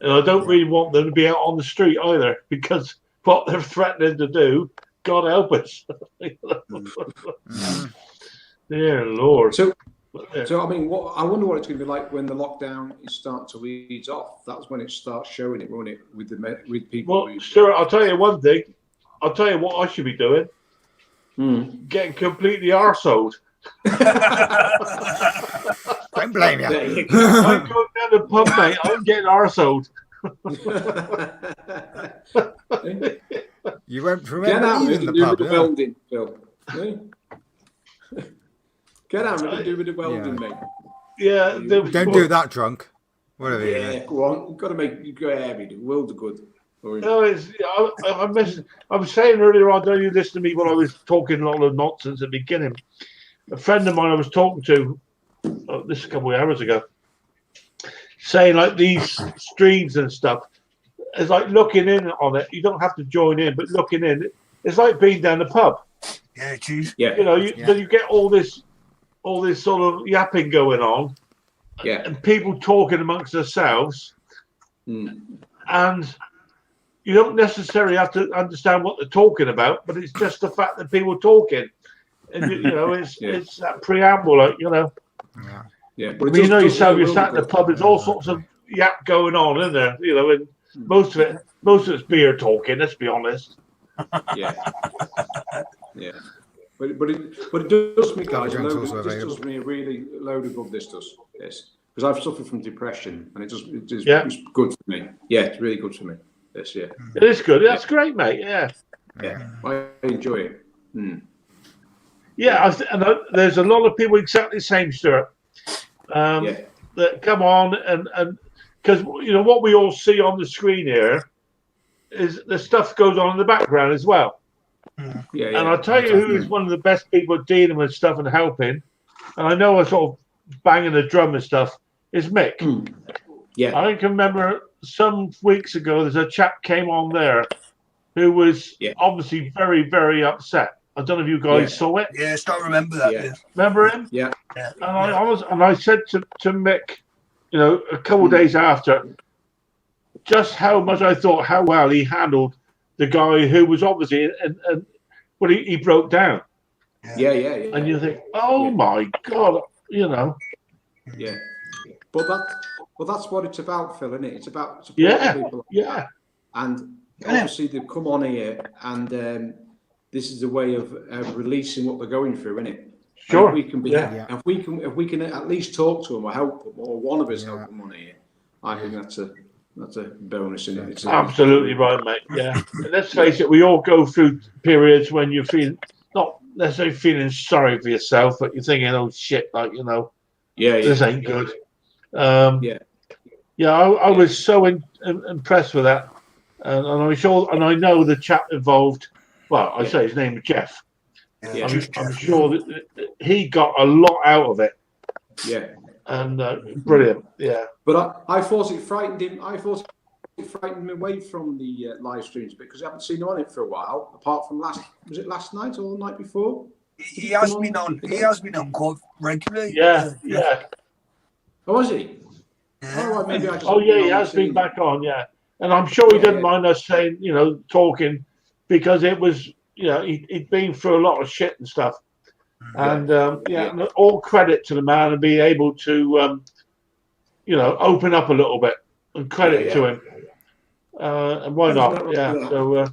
and I don't really want them to be out on the street either, because what they're threatening to do, God help us. Dear Lord. So I mean, I wonder what it's going to be like when the lockdown is starting to ease off. That's when it starts showing it, won't it, with people? Well, Stuart, I'll tell you one thing. I'll tell you what I should be doing. Getting completely arseholed. Don't blame you. I'm going down the pub, mate. I'm getting arseholed. You won't remember leaving the pub, welding, Phil. Get out and do with the welding, mate. Yeah, don't do that drunk. Whatever. Yeah, go on. You've got to make you go heavy. The world are good. No, I was saying earlier on, don't you listen to me when I was talking a lot of nonsense at the beginning? A friend of mine I was talking to, this is a couple of hours ago, saying like these streams and stuff, it's like looking in on it. You don't have to join in, but looking in, it's like being down the pub. Yeah, it is. Yeah. You know, you get all this sort of yapping going on, and people talking amongst themselves, and you don't necessarily have to understand what they're talking about, but it's just the fact that people are talking, and you know, it's that preamble, like, you know. Yeah. But you know yourself, you're sat in the pub. There's all sorts of yap going on, isn't there? You know, and most of it's beer talking. Let's be honest. Yeah. Yeah. But it does me, guys. This does me a really load of good. This does, yes, because I've suffered from depression, and it's good for me. Yeah, it's really good for me. Yes, yeah. It is good. That's great, mate. Yeah. Yeah, I enjoy it. Yeah, there's a lot of people exactly the same, Stuart. That come on and because you know what we all see on the screen here is the stuff goes on in the background as well. Yeah, and I'll tell you who is one of the best people at dealing with stuff and helping, and I know I sort of banging the drum and stuff, is Mick. Yeah. I can remember some weeks ago there's a chap came on there who was obviously very, very upset. I don't know if you guys saw it. Yes, I remember that. Yeah. Remember him? Yeah. And I said to Mick, you know, a couple of days after, just how much I thought how well he handled the guy who was obviously and when he broke down. Yeah. And you think, oh my God, you know. Yeah. But that's what it's about, Phil, isn't it? It's about supporting people. Yeah. And obviously they've come on here and this is a way of releasing what they're going through, isn't it? Sure. If we can if we can at least talk to them or help them, or one of us help them on here, I think that's a bonus, isn't it? It's absolutely right, mate. Yeah. Let's face it, we all go through periods when you feel not necessarily feeling sorry for yourself, but you're thinking, oh shit, like, you know, this ain't good. I was so impressed with that, and I'm sure, and I know the chap involved. Well, I say his name is Jeff. Yeah. I'm sure that he got a lot out of it. Yeah. And brilliant. Yeah. But I thought it frightened him. I thought it frightened him away from the live streams because I haven't seen him on it for a while. Apart from last night or the night before? He has been on. He has been on quite regularly. Yeah. Oh, was he? Yeah. He has been back on. Yeah, and I'm sure he didn't mind us saying, you know, talking, because it was you know, he'd been through a lot of shit and stuff. And all credit to the man and be able to, you know, open up a little bit, and credit to him. And why not? Yeah. So.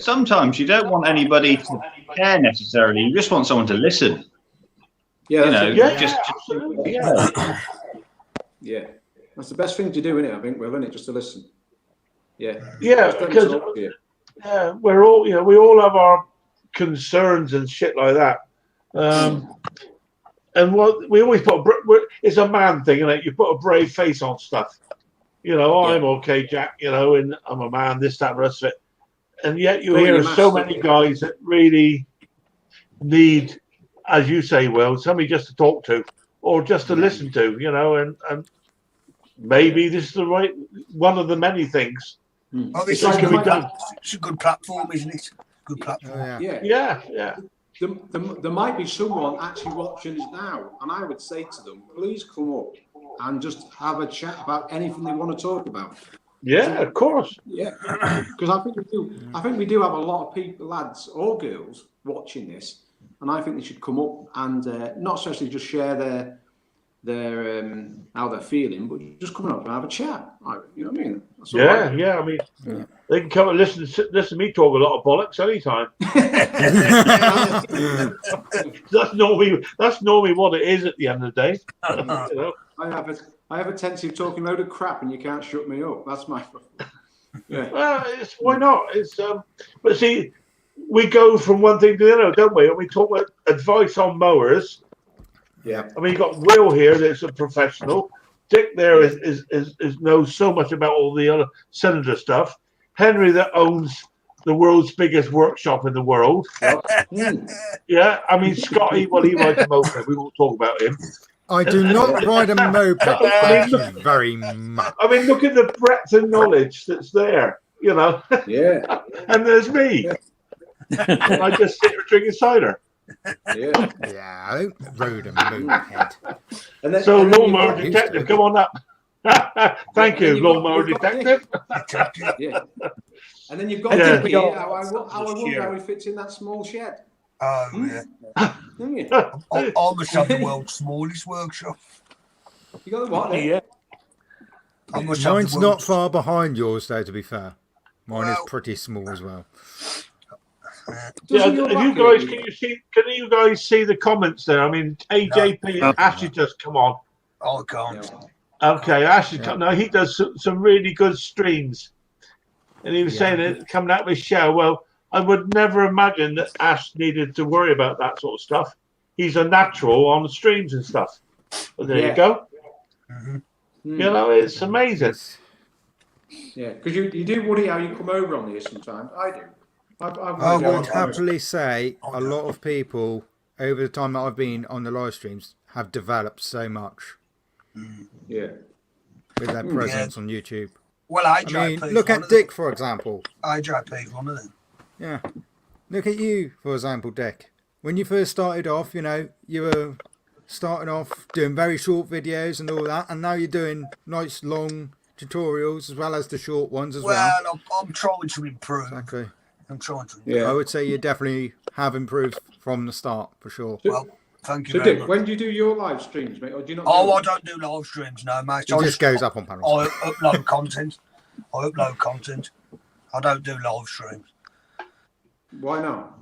Sometimes you don't want anybody to care necessarily. You just want someone to listen. Yeah, You know, absolutely. Yeah, that's the best thing to do, isn't it? I think, well, isn't it, just to listen? Yeah. Yeah, because we're all, you know, we all have our concerns and shit like that. And what we always put, it's a man thing, isn't it? You put a brave face on stuff. You know, I'm okay, Jack. You know, and I'm a man. This, that, and the rest of it. And yet you hear so many guys that really need, as you say, Will, somebody just to talk to or just to listen to, you know, and maybe this is the right one of the many things. It's a good platform, isn't it? Good platform. Yeah. There might be someone actually watching us now, and I would say to them, please come up and just have a chat about anything they want to talk about. Yeah, of course. Yeah, because I think we do. I think we do have a lot of people, lads or girls, watching this, and I think they should come up and not especially just share their how they're feeling, but just come up and have a chat. You know what I mean? That's all right. I mean, they can come and listen to me talk a lot of bollocks anytime. That's normally what it is at the end of the day. You know? I have a tendency of talking a load of crap, and you can't shut me up. That's my problem. Yeah. Well, why not? It's but see, we go from one thing to the other, don't we? And we talk about advice on mowers. Yeah. I mean, you got Will here, that's a professional. Dick there is knows so much about all the other cylinder stuff. Henry that owns the world's biggest workshop in the world. Yeah. I mean, Scotty, well, he rides a moped. We won't talk about him. I do not ride a moped. Thank you very much. I mean, look at the breadth of knowledge that's there, you know. Yeah. And there's me. And I just sit here drinking cider. Yeah. Yeah, I rode a moped. So, lawnmower detective, come on up. Thank you, lawnmower detective. Yeah. And then you've got Dickie. I wonder how he fits in that small shed. Yeah. I almost have the world's smallest workshop. You got the what? Yeah. Mine's not far behind yours, though, to be fair. Mine is pretty small as well. Yeah, can you guys see the comments there? I mean, AJP, Ashley just come on. I can't. Okay, Ashley, no, he does some really good streams. And he was saying it coming out of his show. Well, I would never imagine that Ash needed to worry about that sort of stuff. He's a natural on the streams and stuff. But there you go. Mm-hmm. You know, it's amazing. Yeah, because you do worry how you come over on here sometimes. I do. I would happily say a lot of people over the time that I've been on the live streams have developed so much. Yeah. With their presence on YouTube. Well, I mean, look at Dick, for example. IJP's one of them. Yeah. Look at you, for example, Dick. When you first started off, you know, you were starting off doing very short videos and all that, and now you're doing nice long tutorials as well as the short ones as well. Well, I'm trying to improve. Exactly. I'm trying to. Yeah. I would say you definitely have improved from the start, for sure. Well, thank you so, very Dick, much. when do you do your live streams, mate? Or do you not? I don't do live streams, no, mate. It just goes up on panels. I upload content. I don't do live streams. Why not?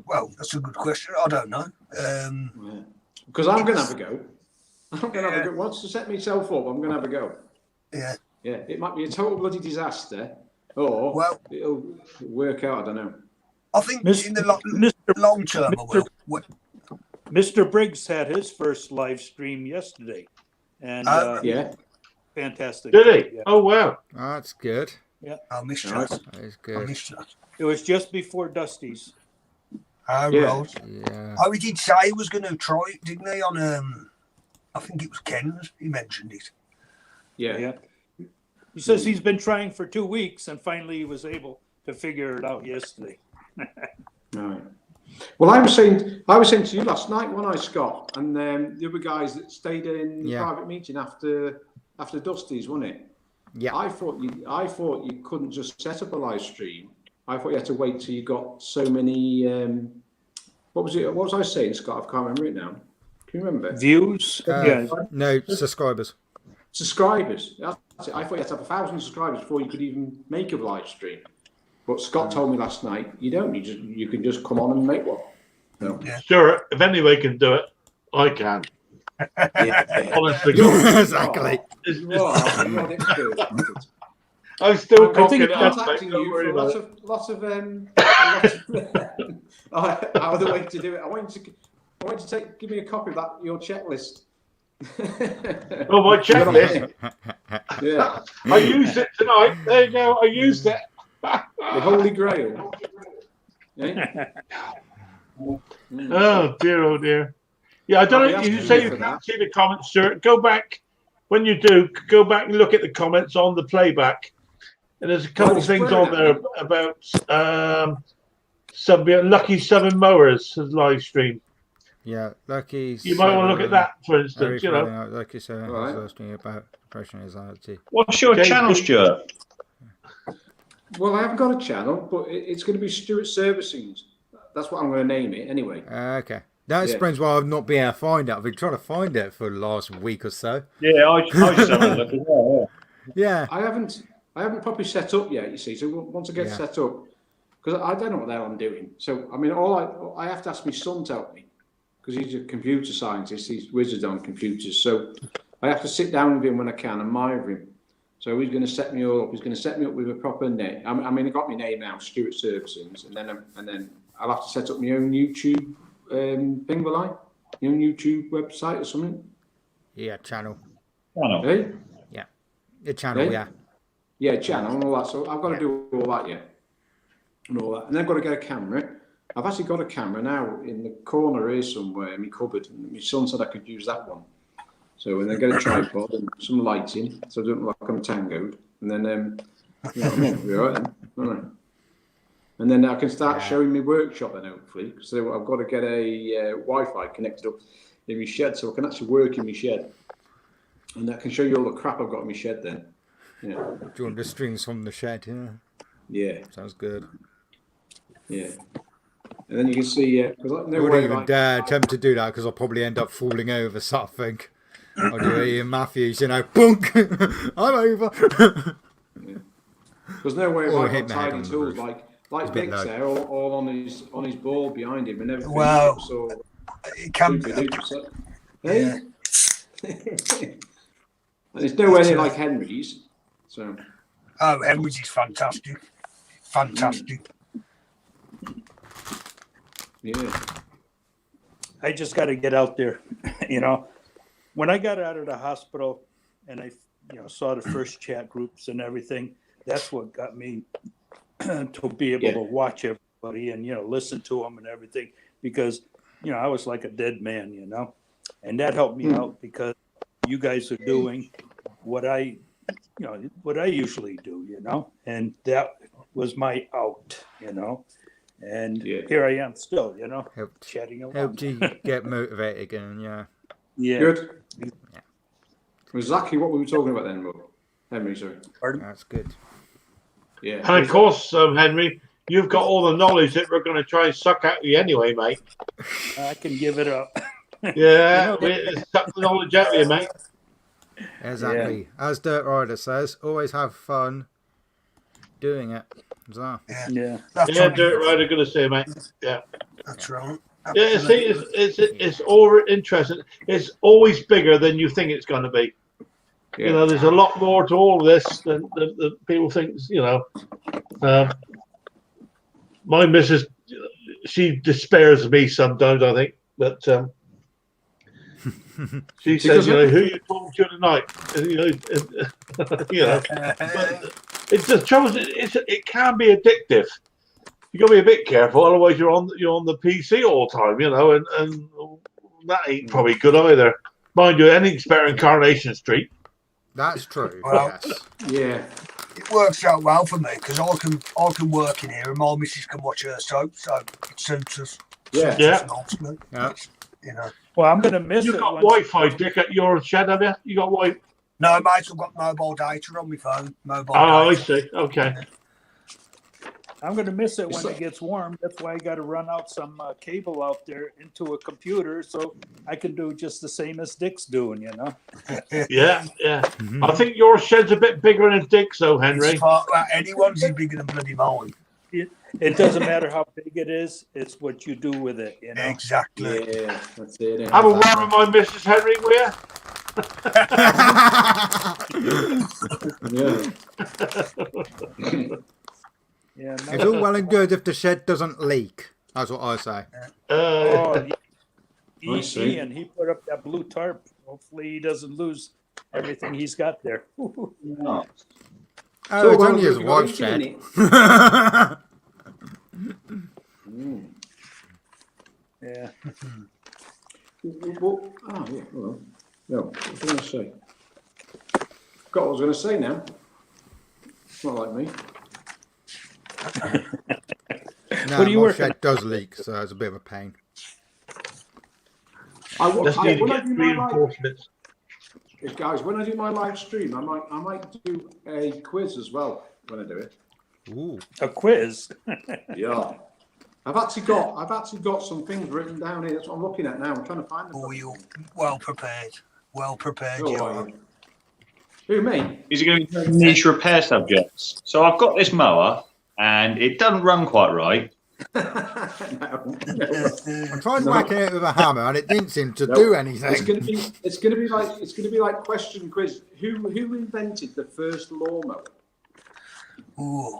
Well, that's a good question. I don't know. Because I'm going to have a go. Once to set myself up, I'm going to have a go. Yeah. Yeah, it might be a total bloody disaster, or it'll work out. I don't know. I think in the long term, I will. Mr. Briggs had his first live stream yesterday, and fantastic. Did he? Yeah. Oh wow, that's good. Yeah, I missed that. That is good. I missed that. It was just before Dusty's. Right. Yeah. Oh, he did say he was going to try it, didn't he? On I think it was Ken's. He mentioned it. Yeah. He says he's been trying for 2 weeks, and finally he was able to figure it out yesterday. Right. Well, I was saying to you last night, when I Scott, and the other guys that stayed in the private meeting after Dusty's, wasn't it? Yeah. I thought you couldn't just set up a live stream. I thought you had to wait till you got so many. What was it? What was I saying, Scott? I can't remember it now. Can you remember? Views? Yeah. No, subscribers. Subscribers. That's it. I thought you had to have 1,000 subscribers before you could even make a live stream. But Scott told me last night you don't. You can just come on and make one. So. Yeah. Sure, if anybody can do it, I can. Yeah. Honestly, God. Exactly. I'm still I cocking think it up, mate. contacting Don't you worry for about it. lots of other way to do it. I want you to give me a copy of that your checklist. Oh, my checklist. Yeah, I used it tonight. There you go. I used it. the Holy Grail. Eh? Oh dear, oh dear. Yeah, I don't know. You say you can't see the comments, Stuart. Go back when you do. Go back and look at the comments on the playback, and there's a couple of things on there about Lucky Southern Mowers live stream. Yeah, Lucky. You might want to look at that, for instance. You know, Lucky Seven is asking about depression anxiety. What's your channel, Stuart? Well, I haven't got a channel, but it's going to be Stuart Servicing. That's what I'm going to name it anyway. Okay. That explains why I've not been able to find it. I've been trying to find it for the last week or so. Yeah, I just have a look as well. Yeah. I haven't properly set up yet. You see, so once I get set up, because I don't know what the hell I'm doing. So I mean, I have to ask my son to help me because he's a computer scientist. He's wizard on computers. So I have to sit down with him when I can and monitor him. So he's going to set me all up. He's going to set me up with a proper name. I mean, I got my name now, Stuart Servicings, and then I'll have to set up my own YouTube thing, will I? Your own YouTube website or something? Yeah, channel. Hey? Yeah. A channel, Hey? yeah. Yeah, channel and all that. So I've got to do all that yet. And all that. And then I've got to get a camera. I've actually got a camera now in the corner here somewhere in my cupboard. And my son said I could use that one. So and then get a tripod and some lighting so I don't look like I'm tangoed. And then, you know what I mean? Be all right then. All right. And then I can start showing my workshop then, hopefully. So I've got to get a Wi-Fi connected up in my shed so I can actually work in my shed. And I can show you all the crap I've got in my shed then. Yeah. Do you want the strings from the shed? Yeah. Yeah. Sounds good. Yeah. And then you can see, I wouldn't even dare attempt to do that because I'll probably end up falling over something. I'll do Ian Matthews, you know, bunk, I'm over. Yeah. There's no way Or if I hit got my head tiny on the tools roof. like Dick's there, all on his ball behind him and everything. Wow. So It can be. hey? And it's nowhere near like Henry's. So Oh, Henry's is fantastic. Fantastic. yeah. I just got to get out there. You know, when I got out of the hospital and I, saw the first chat groups and everything, that's what got me to be able to watch everybody and, listen to them and everything because, I was like a dead man, and that helped me out because you guys are doing what I usually do, and that was my out, and here I am still, chatting along. Helped you get motivated again, yeah. Yeah. Good. Yeah. Exactly what we were talking about then, Rob. Henry, sorry. Pardon? That's good. Yeah. And of course, Henry, you've got all the knowledge that we're going to try and suck out of you anyway, mate. I can give it up. Yeah, we suck the knowledge out of you, mate. Exactly. Yeah. As Dirt Rider says, always have fun doing it. So. Yeah. Yeah, Dirt Rider, going to say, mate. Yeah. That's right. Yeah, see, it's all interesting. It's always bigger than you think it's going to be. Yeah. There's a lot more to all of this than people think. My missus, she despairs of me sometimes, I think, but she says, who are you talking to tonight? But it's the trouble. It can be addictive. You got to be a bit careful, otherwise you're on the PC all the time, and that ain't probably good either. Mind you, anything's better in Coronation Street. That's true. Well, yes. Yeah. It works out well for me because I can work in here and my missus can watch her soap, so it suits us. Yeah. Nicely. Yeah. You know. Well, I'm going to miss You've it. got Wi-Fi, Dick, at your shed, have you? You got Wi-Fi? No, mate, I've got mobile data on my phone. Mobile Oh, I data. see. Okay. I'm going to miss it when it gets warm. That's why I got to run out some cable out there into a computer so I can do just the same as Dick's doing, you know? Yeah, yeah. I think your shed's a bit bigger than Dick's, though, Henry. Anyone's is bigger than bloody mine. It doesn't matter how big it is. It's what you do with it, you know? Exactly. Yeah, that's it. Have a word with my missus, Henry, will you? Yeah. Yeah, no, It's all well and good if the shed doesn't leak. That's what I say. oh, I see. Ian, he put up that blue tarp. Hopefully he doesn't lose everything he's got there. No. Oh, So it's well, only his you've got wife's heating in shed. it. Yeah. Well, oh, yeah, well, no, what was I going to say? Got what I was going to say now. It's not like me. No, What are you my working shed does leak, so it's a bit of a pain. Just need to when I get do my live, reinforcements. guys, when I do my live stream, I might do a quiz as well when I do it. Ooh. A quiz. Yeah. I've actually got some things written down here. That's what I'm looking at now. I'm trying to find them. Oh, you're well prepared. Well prepared, Oh, you are are. you? Who, me? Is it going to be niche repair subjects? So I've got this mower, and it doesn't run quite right. No. I tried whacking it with a hammer and it didn't seem to No. do It's anything. gonna be like question quiz. Who invented the first lawnmower? Ooh.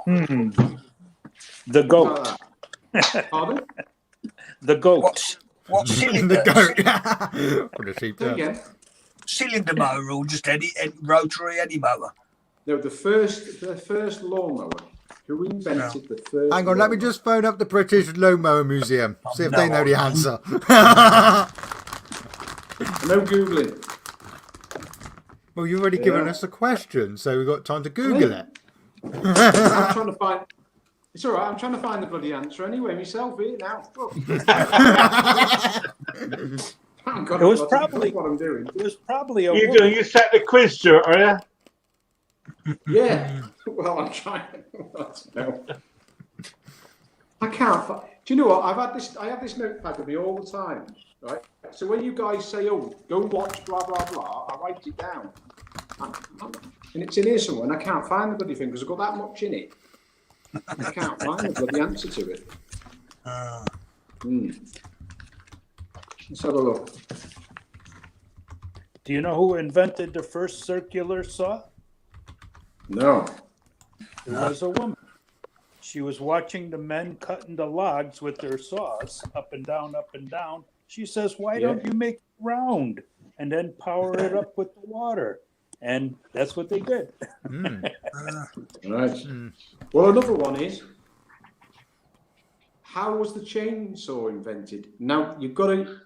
The goat. Like that. Pardon? The goat. What The cylinder? goat. What a cheap Say term. again. Cylinder mower or just any rotary any mower? No, the first lawnmower. Who invented the first? Hang on, let me lawnmower? just phone up the British Lawnmower Museum. See if no they know the idea. answer. No googling. Well, you've already given Yeah. us a question, so we've got time to Google it. I'm trying to find. It's all right. I'm trying to find the bloody answer anyway myself here now. Look. Thank God It was I've got probably- what I'm doing. It was probably a You set the quiz, Stuart, are you? Yeah. Well, I'm trying. No. I can't. Do you know what? I have this notepad with me all the time, right? So when you guys say, "Oh, go watch blah blah blah," I write it down, and it's in here somewhere, and I can't find the bloody thing because I've got that much in it. I can't find the bloody answer to it. Let's have a look. Do you know who invented the first circular saw? No. It was a woman. She was watching the men cutting the logs with their saws up and down, up and down. She says, "Why don't you make it round and then power it up with the water?" And that's what they did. Right. Well, another one is, how was the chainsaw invented? Now you've got to.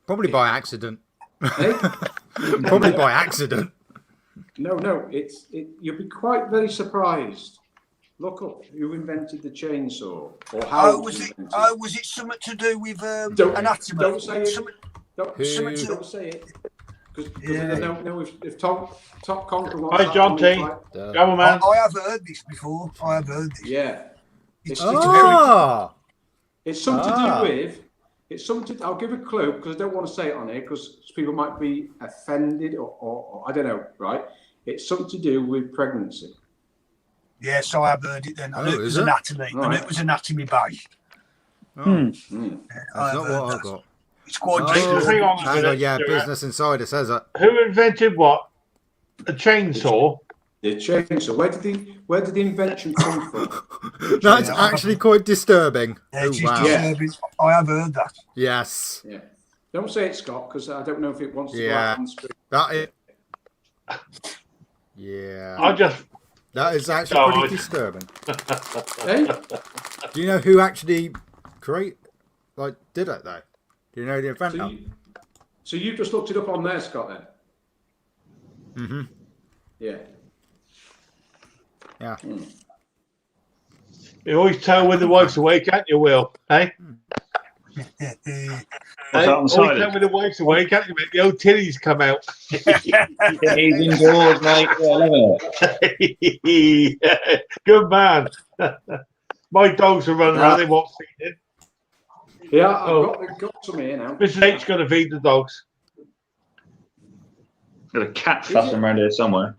Probably by accident. Eh? Probably by accident. No. You'll be quite very surprised. Look up who invented the chainsaw or how. Was it invented. something to do with Don't- anatomy? don't say it. Something- Don't say it. Because no, if Tom Conker wants Hi, that John one, T. it's like- Go on, man. I have heard this before. I have heard this. yeah. It's Oh! something to do with. It's something. I'll give a clue because I don't want to say it on here because people might be offended or I don't know. Right? It's something to do with pregnancy. Yes, I have heard it then. I knew it was is it? anatomy. I knew Right. it was anatomy based. That's I have not heard what I that. got. It's quite Oh, different. Hang on a hang minute, on, yeah, Stuart. Business Insider says it. Who invented what? A chainsaw? The chainsaw. Where did the invention come from? That's actually quite disturbing. Yeah, Oh, it is wow. disturbing. I have heard that. Yes. Yeah. Don't say it, Scott, because I don't know if it wants to go Yeah. out on the street. That is. Yeah. I just. That is actually Oh, pretty disturbing. Hey? Do you know who actually did it though? Do you know the So inventor? you just looked it up on there, Scott, then? Mm-hmm. Yeah. Yeah. You always tell when the wife's awake, can't you, Will? Hey? What's that on the Always side? come with the wife's away, can't you, mate? The old titties come out. He's indoors, mate. Yeah, love it. Good man. My dogs are running around. They want feeding. Yeah, I've got some here now. Mrs. H going to feed the dogs. Got a cat fussing around here somewhere.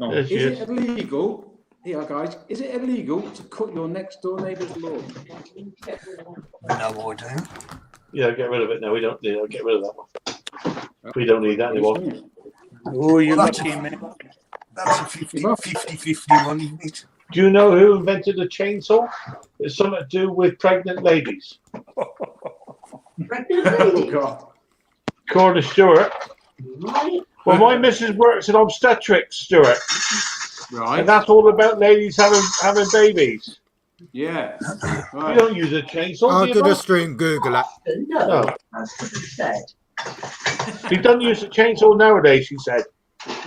Oh. There she Is is. it illegal? Here, guys. Is it illegal to cut your next door neighbour's lawn? No idea. Yeah, get rid of it now. We don't need. I'll get rid of that one. We don't need that anymore. Oh, you're Well, that's lucky, a- man. That's a 50-50 one, isn't it? Do you know who invented the chainsaw? It's something to do with pregnant ladies. Oh, God. According to Stuart. Well, my missus works in obstetrics, Stuart, Right. and that's all about ladies having babies. Yeah. You Right. don't use a chainsaw, do you? After the Bob? stream, Google it. No. That's what he said. You don't use a chainsaw nowadays, she said.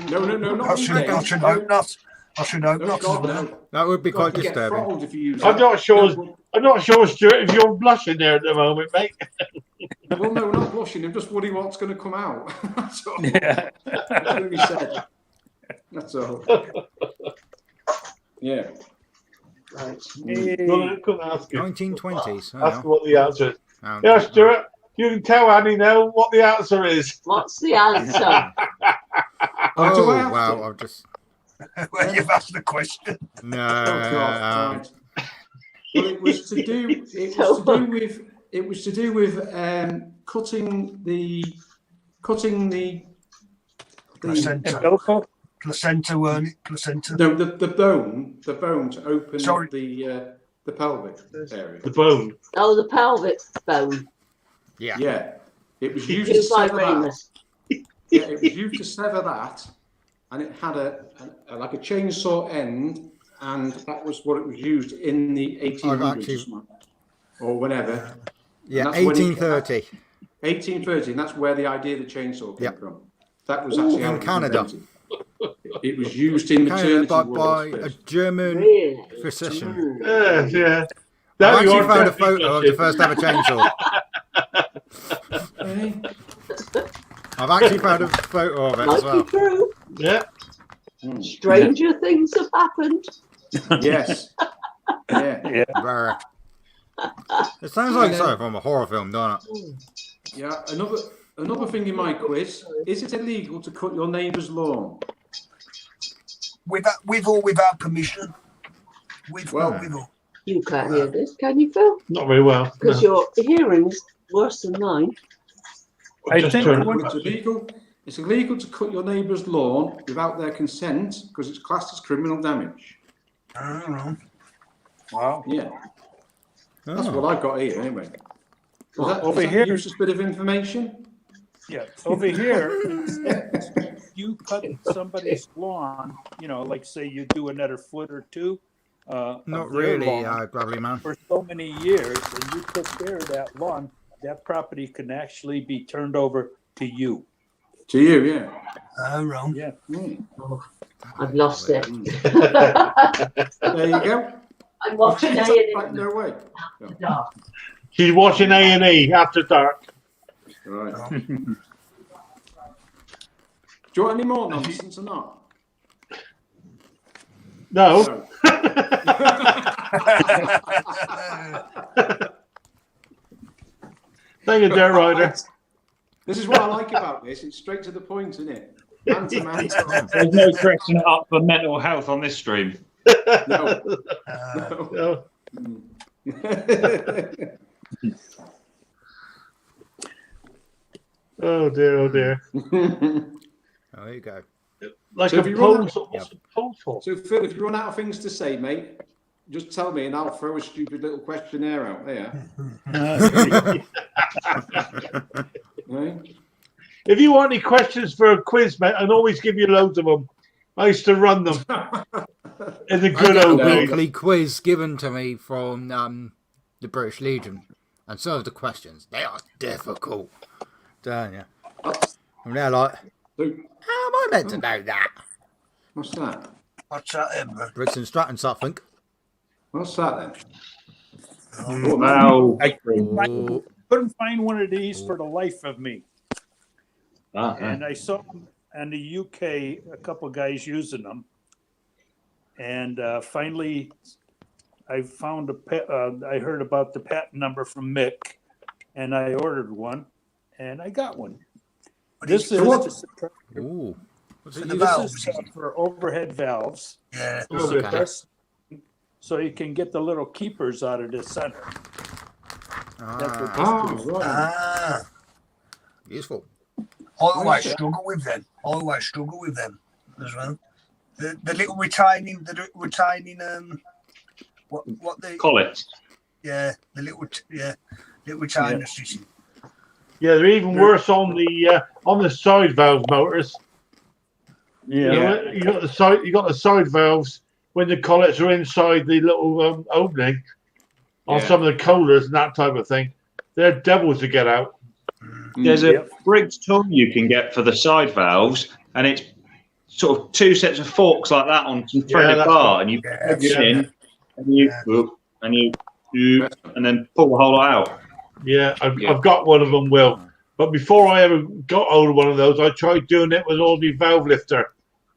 No, not I these should days. hope not. I should hope Oh, not. God, no. That would be God, quite you get disturbing. throttled if you use I'm that. not sure. No, I'm not sure, Stuart, if you're blushing there at the moment, mate. well, no, we're not blushing. I'm just wondering what's going to come out. That's all. Yeah. That's what we said. That's all. Yeah. Right. Couldn't ask you. 1920s. Ask what the answer is. Oh, Yeah, Stuart, you can tell Annie now what the answer is. What's the answer? Oh, do I have wow. to? I've just. Well, you've asked the question. No. Oh, God. Right. Well, it was to do. It was to do with cutting the Placenta. Umbilical? Placenta, weren't it? Placenta. no the bone to open Sorry. the pelvic area. The bone. Oh, the pelvic bone. Yeah. Yeah, it was used to Used by sever that. Remus. Yeah, it was used to sever that, and it had a like a chainsaw end, and that was what it was used in the 1800s actually- or whenever. Yeah. And that's when it- 1830. 1830, and that's where the idea of the chainsaw came Yep. from. That was actually how In it was Canada. invented. It was used in Canada maternity by a wards. German Really? physician. Yeah. I've Now you actually are found a definitely photo of the blushing. first ever chainsaw. Eh? I've actually found a photo of it as Might well. be true. Yeah. Stranger things have happened. Yes. Yeah. Yeah. Very. It sounds like something from a horror film, doesn't it? Yeah. Another thing in my quiz: is it illegal to cut your neighbour's lawn? With or without permission? With or without. You can't hear this, can you, Phil? Not very well. Because your hearing's worse than mine. I Just think turn it. when- It's illegal to cut your neighbour's lawn without their consent because it's classed as criminal damage. I don't know. Wow. Yeah, that's Oh. what I've got here anyway. Over is that here- a useless bit of information? Yeah, over here, you cut somebody's lawn, like say you do another foot or two. Not of their really, lawn Bradley man. for so many years, and you took care of that lawn, that property can actually be turned over to you. To you, yeah. Oh, wrong. Yeah. Oh, I've lost it. There you go. I'm watching Right, A&E. no way. Dark. She's watching A&E after dark. Right. Do you want any more nonsense or not? No. No. Thank you, Dirt Rider. This is what I like about this. It's straight to the point, isn't it? Man to man. There's no dressing it up for mental health on this stream. No. No. Oh dear, oh dear. Oh, there you go. Like So a if you run pole. What's a pole for? So, Phil, if you run out of things to say, mate, just tell me and I'll throw a stupid little questionnaire out there. Right? If you want any questions for a quiz, mate, I'd always give you loads of them. I used to run them in the I good get a old days. weekly quiz given to me from the British Legion, and some of the questions, they are difficult, don't you? And they're like, So, how am I meant to know that? what's that? What's that, Emma? Brits and Stratton something. What's that then? Wow. Oh, couldn't find one of these for the life of me. Ah, And I saw them in the UK, a couple of guys using them. And finally, I found I heard about the patent number from Mick, and I ordered one, and I got one. This is Ooh. For the this valves, is is it? for overhead valves. Yeah. The suppress- so you can get the little keepers out of the center. That's what this Ah, is. right. Ah. Useful. I always Nice. struggle with them. I always struggle with them as well. The little retaining, what the Collets. yeah, the little little retainer system. Yeah, they're even worse on the side valve motors. Yeah. You got the side valves when the collets are inside the little opening on some of the coolers and that type of thing. They're devils to get out. There's a Briggs tool you can get for the side valves, and it's sort of two sets of forks like that on some threaded that's bar, right. and you Yeah, plug it in, and then pull the whole lot out. Yeah, I've got one of them, Will. But before I ever got hold of one of those, I tried doing it with an ordinary valve lifter.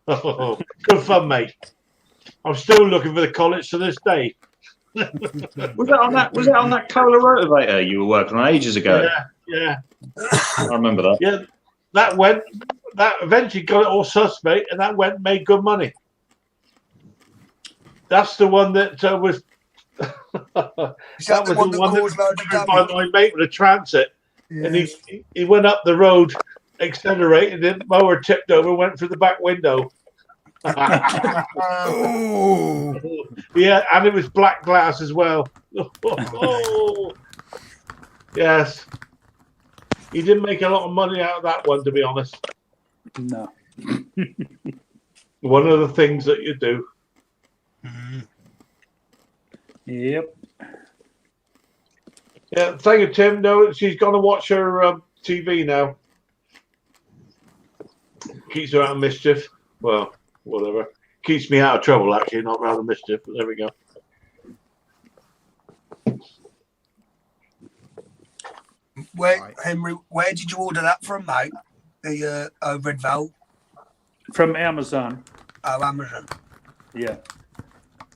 Oh, good fun, mate. I'm still looking for the collets to this day. Was it on that Kohler rotovator you were working on ages ago? Yeah. I remember that. Yeah, that eventually got it all suspect, and that made good money. That's the one that was. Is that the one that caused loads of by damage? my mate with a transit, and Yes. he went up the road, accelerated, and the mower tipped over, and went through the back window. Oh. Yeah, and it was black glass as well. Yes. He didn't make a lot of money out of that one, to be honest. No. One of the things that you do. Yep. Yeah, thank you, Tim. No, she's gone to watch her TV now. Keeps her out of mischief. Well, whatever. Keeps me out of trouble, actually, not out of mischief. But there we go. Henry, where did you order that from, mate? The red valve? From Amazon. Oh, Amazon. Yeah.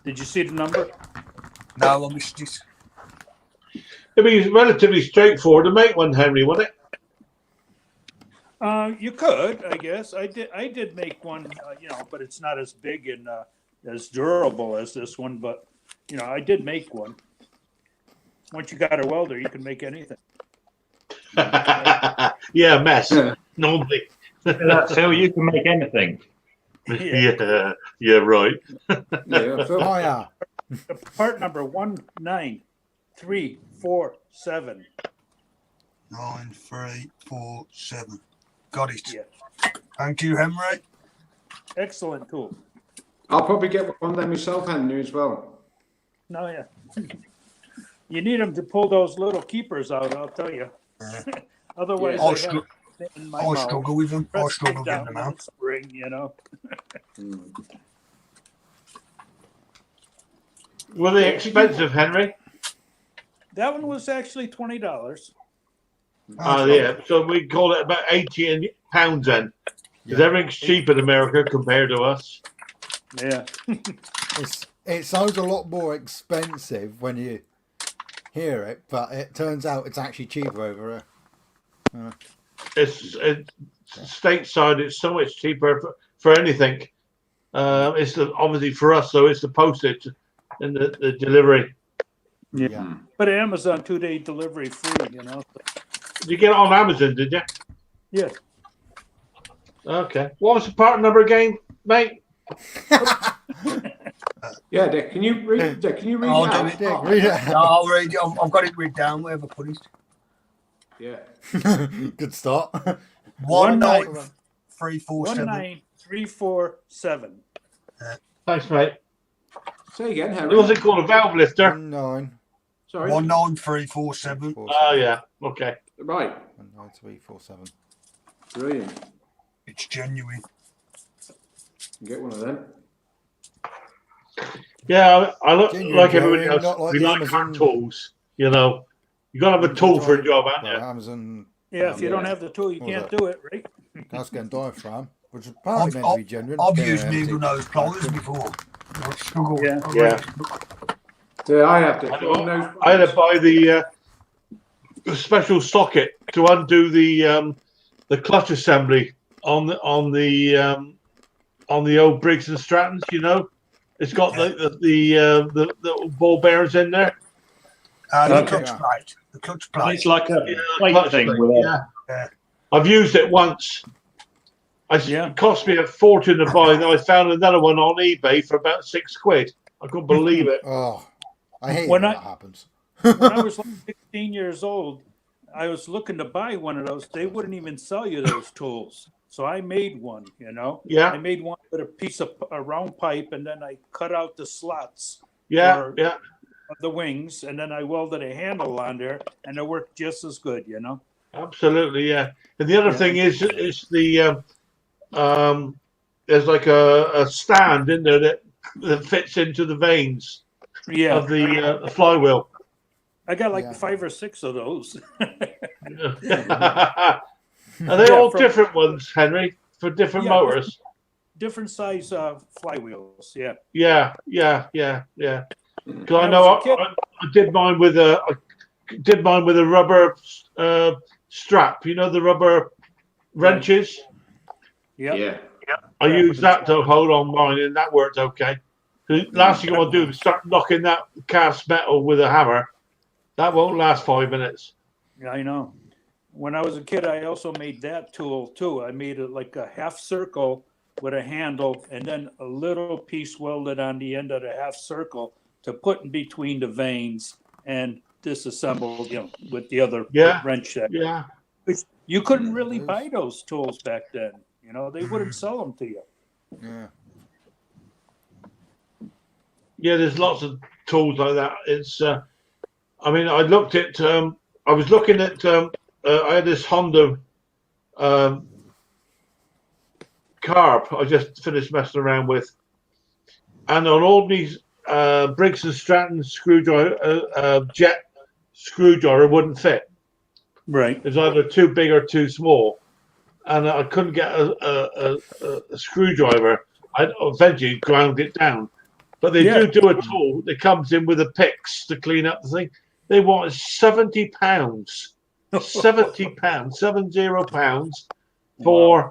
Did you see the number? No, I missed it. It'd be relatively straightforward to make one, Henry, wouldn't it? You could, I guess. I did make one, but it's not as big and as durable as this one. But I did make one. Once you got a welder, you can make anything. Yeah, mess. Normally. Phil, you can make anything. Yeah, right. Oh yeah. Part number 19347. 9347. Got it. Yeah. Thank you, Henry. Excellent tool. I'll probably get one of them myself, Henry, as well. No, yeah. You need them to pull those little keepers out, I'll tell you. Otherwise, I I have it in my mouth. struggle with them. I Press struggle it getting down them on out. the spring, Were they expensive, Henry? That one was actually $20. Oh, yeah. So we call it about £80 then. Because everything's cheap in America compared to us. Yeah. It sounds a lot more expensive when you hear it, but it turns out it's actually cheaper over here. It's stateside. It's so much cheaper for anything. It's obviously for us, though. It's the postage and the delivery. Yeah. But Amazon 2-day delivery free, Did you get it on Amazon? Did you? Yeah. Okay. What was the part number again, mate? Yeah, Dick. Can you read? Dick, can you read? I'll it do out? it. Dick, read it. No, I'll read it. I've got it written down. Wherever I put it. Yeah. Good start. 19347. 19347. Thanks, mate. Say again, Henry. What was it called? A valve lifter? 19. Sorry. 19347. Oh, yeah. Okay. Right. 19347. Brilliant. It's genuine. Get one of them. Yeah, I look Genuine, like everybody Jerry, else. not like We the like our Amazon. tools. You got to have a tool for a job, haven't you? Amazon. Yeah, if you don't have the tool, you can't do it, right? That's getting diaphragm, which is apparently meant to be genuine. I've Yeah, used empty. needle nose pliers before. I've struggled. Yeah. I Yeah. really- I have to. I had to buy the special socket to undo the clutch assembly on the old Briggs and Strattons. You know, it's got the ball bearings in there. The Okay. clutch plate. The clutch plate. It's like a plate Clutch thing plate, with yeah. I've used it once. It cost me a fortune to buy, and I found another one on eBay for about £6. I couldn't believe it. Oh, I hate When when I- that happens. When I was like 16 years old, I was looking to buy one of those. They wouldn't even sell you those tools. So I made one, you know. Yeah. I made one with a piece of a round pipe, and then I cut out the slots Yeah, of the wings, and then I welded a handle on there, and it worked just as good, you know. absolutely, yeah. And the other Yeah. thing is the there's like a stand in there that fits into the vanes Yeah. of the flywheel. I got like Yeah. 5 or 6 of those. Are they all different ones, Henry, for different motors? Different size flywheels, yeah. Yeah. Because When I I know was a kid- I did mine with a rubber strap. You know the rubber wrenches. Yep. Yeah. I used that to hold on mine, and that worked okay. The last thing I want to do is start knocking that cast metal with a hammer. That won't last 5 minutes. Yeah, I know. When I was a kid, I also made that tool too. I made it like a half circle with a handle, and then a little piece welded on the end of the half circle to put in between the vanes and disassemble, you know, with the other wrench set. Yeah. You couldn't really buy those tools back then. You know, they wouldn't sell them to you. Yeah. Yeah, there's lots of tools like that. It's, I mean, I looked at, I was looking at, I had this Honda carb I just finished messing around with, and on all these Briggs and Stratton screwdriver, jet screwdriver wouldn't fit. Right. It's either too big or too small, and I couldn't get a screwdriver. I eventually ground it down. But they do a tool that comes in with a picks to clean up the thing. They want £70, £70 for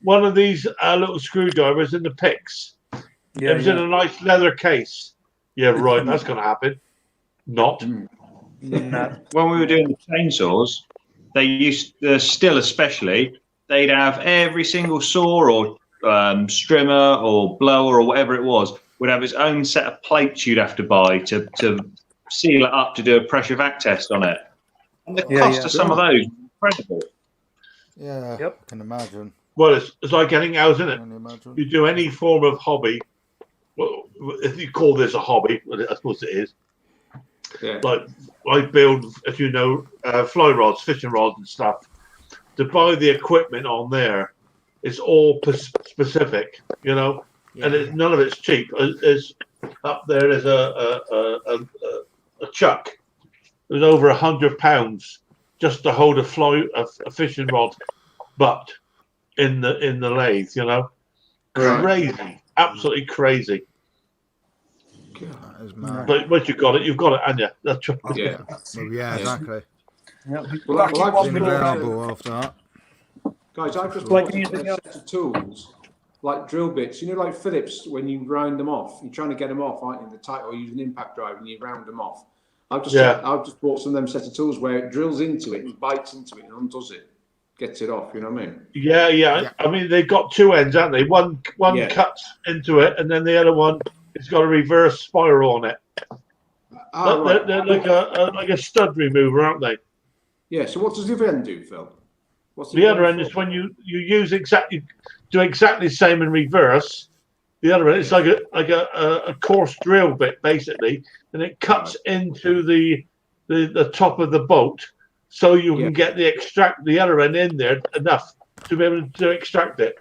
one of these little screwdrivers in the picks. Yeah, it was in a nice leather case. Yeah, right. That's going to happen. Not. Not. When we were doing the chainsaws, they used still especially, they'd have every single saw or strimmer or blower or whatever it was would have its own set of plates you'd have to buy to seal it up to do a pressure vac test on it. And the cost of some of those is incredible. Yeah. Yep. Can imagine. Well, it's like anything else, isn't it? Can imagine. You do any form of hobby. Well, if you call this a hobby, well, I suppose it is. Yeah. Like I build, as you know, fly rods, fishing rods, and stuff. To buy the equipment on there, it's all specific, you know, and none of it's cheap. It's up there. There's a chuck. It was over £100 just to hold a fishing rod butt in the lathe, you know. Crazy, absolutely crazy. That is mad. But once you've got it, haven't you? That's right. Yeah. Well, yeah, exactly. Well, Back in I've one just minute. bought, Available after that. guys, I've just Like bought anything a set of tools, like drill bits. You know, like Phillips, when you round them off, you're trying to get them off, aren't you? The tight, or use an impact drive and you round them off. I've just bought some of them set of tools where it drills into it and bites into it and undoes it, gets it off. You know what I mean? Yeah. I mean, they've got two ends, haven't they? One cuts into it, and then the other one has got a reverse spiral on it. They're like a stud remover, aren't they? Yeah. So what does the other end do, Phil? What's The other end is when you use exactly the same in reverse. The other end, it's like a coarse drill bit basically, and it cuts into the top of the bolt, so you can get the other end in there enough to be able to extract it.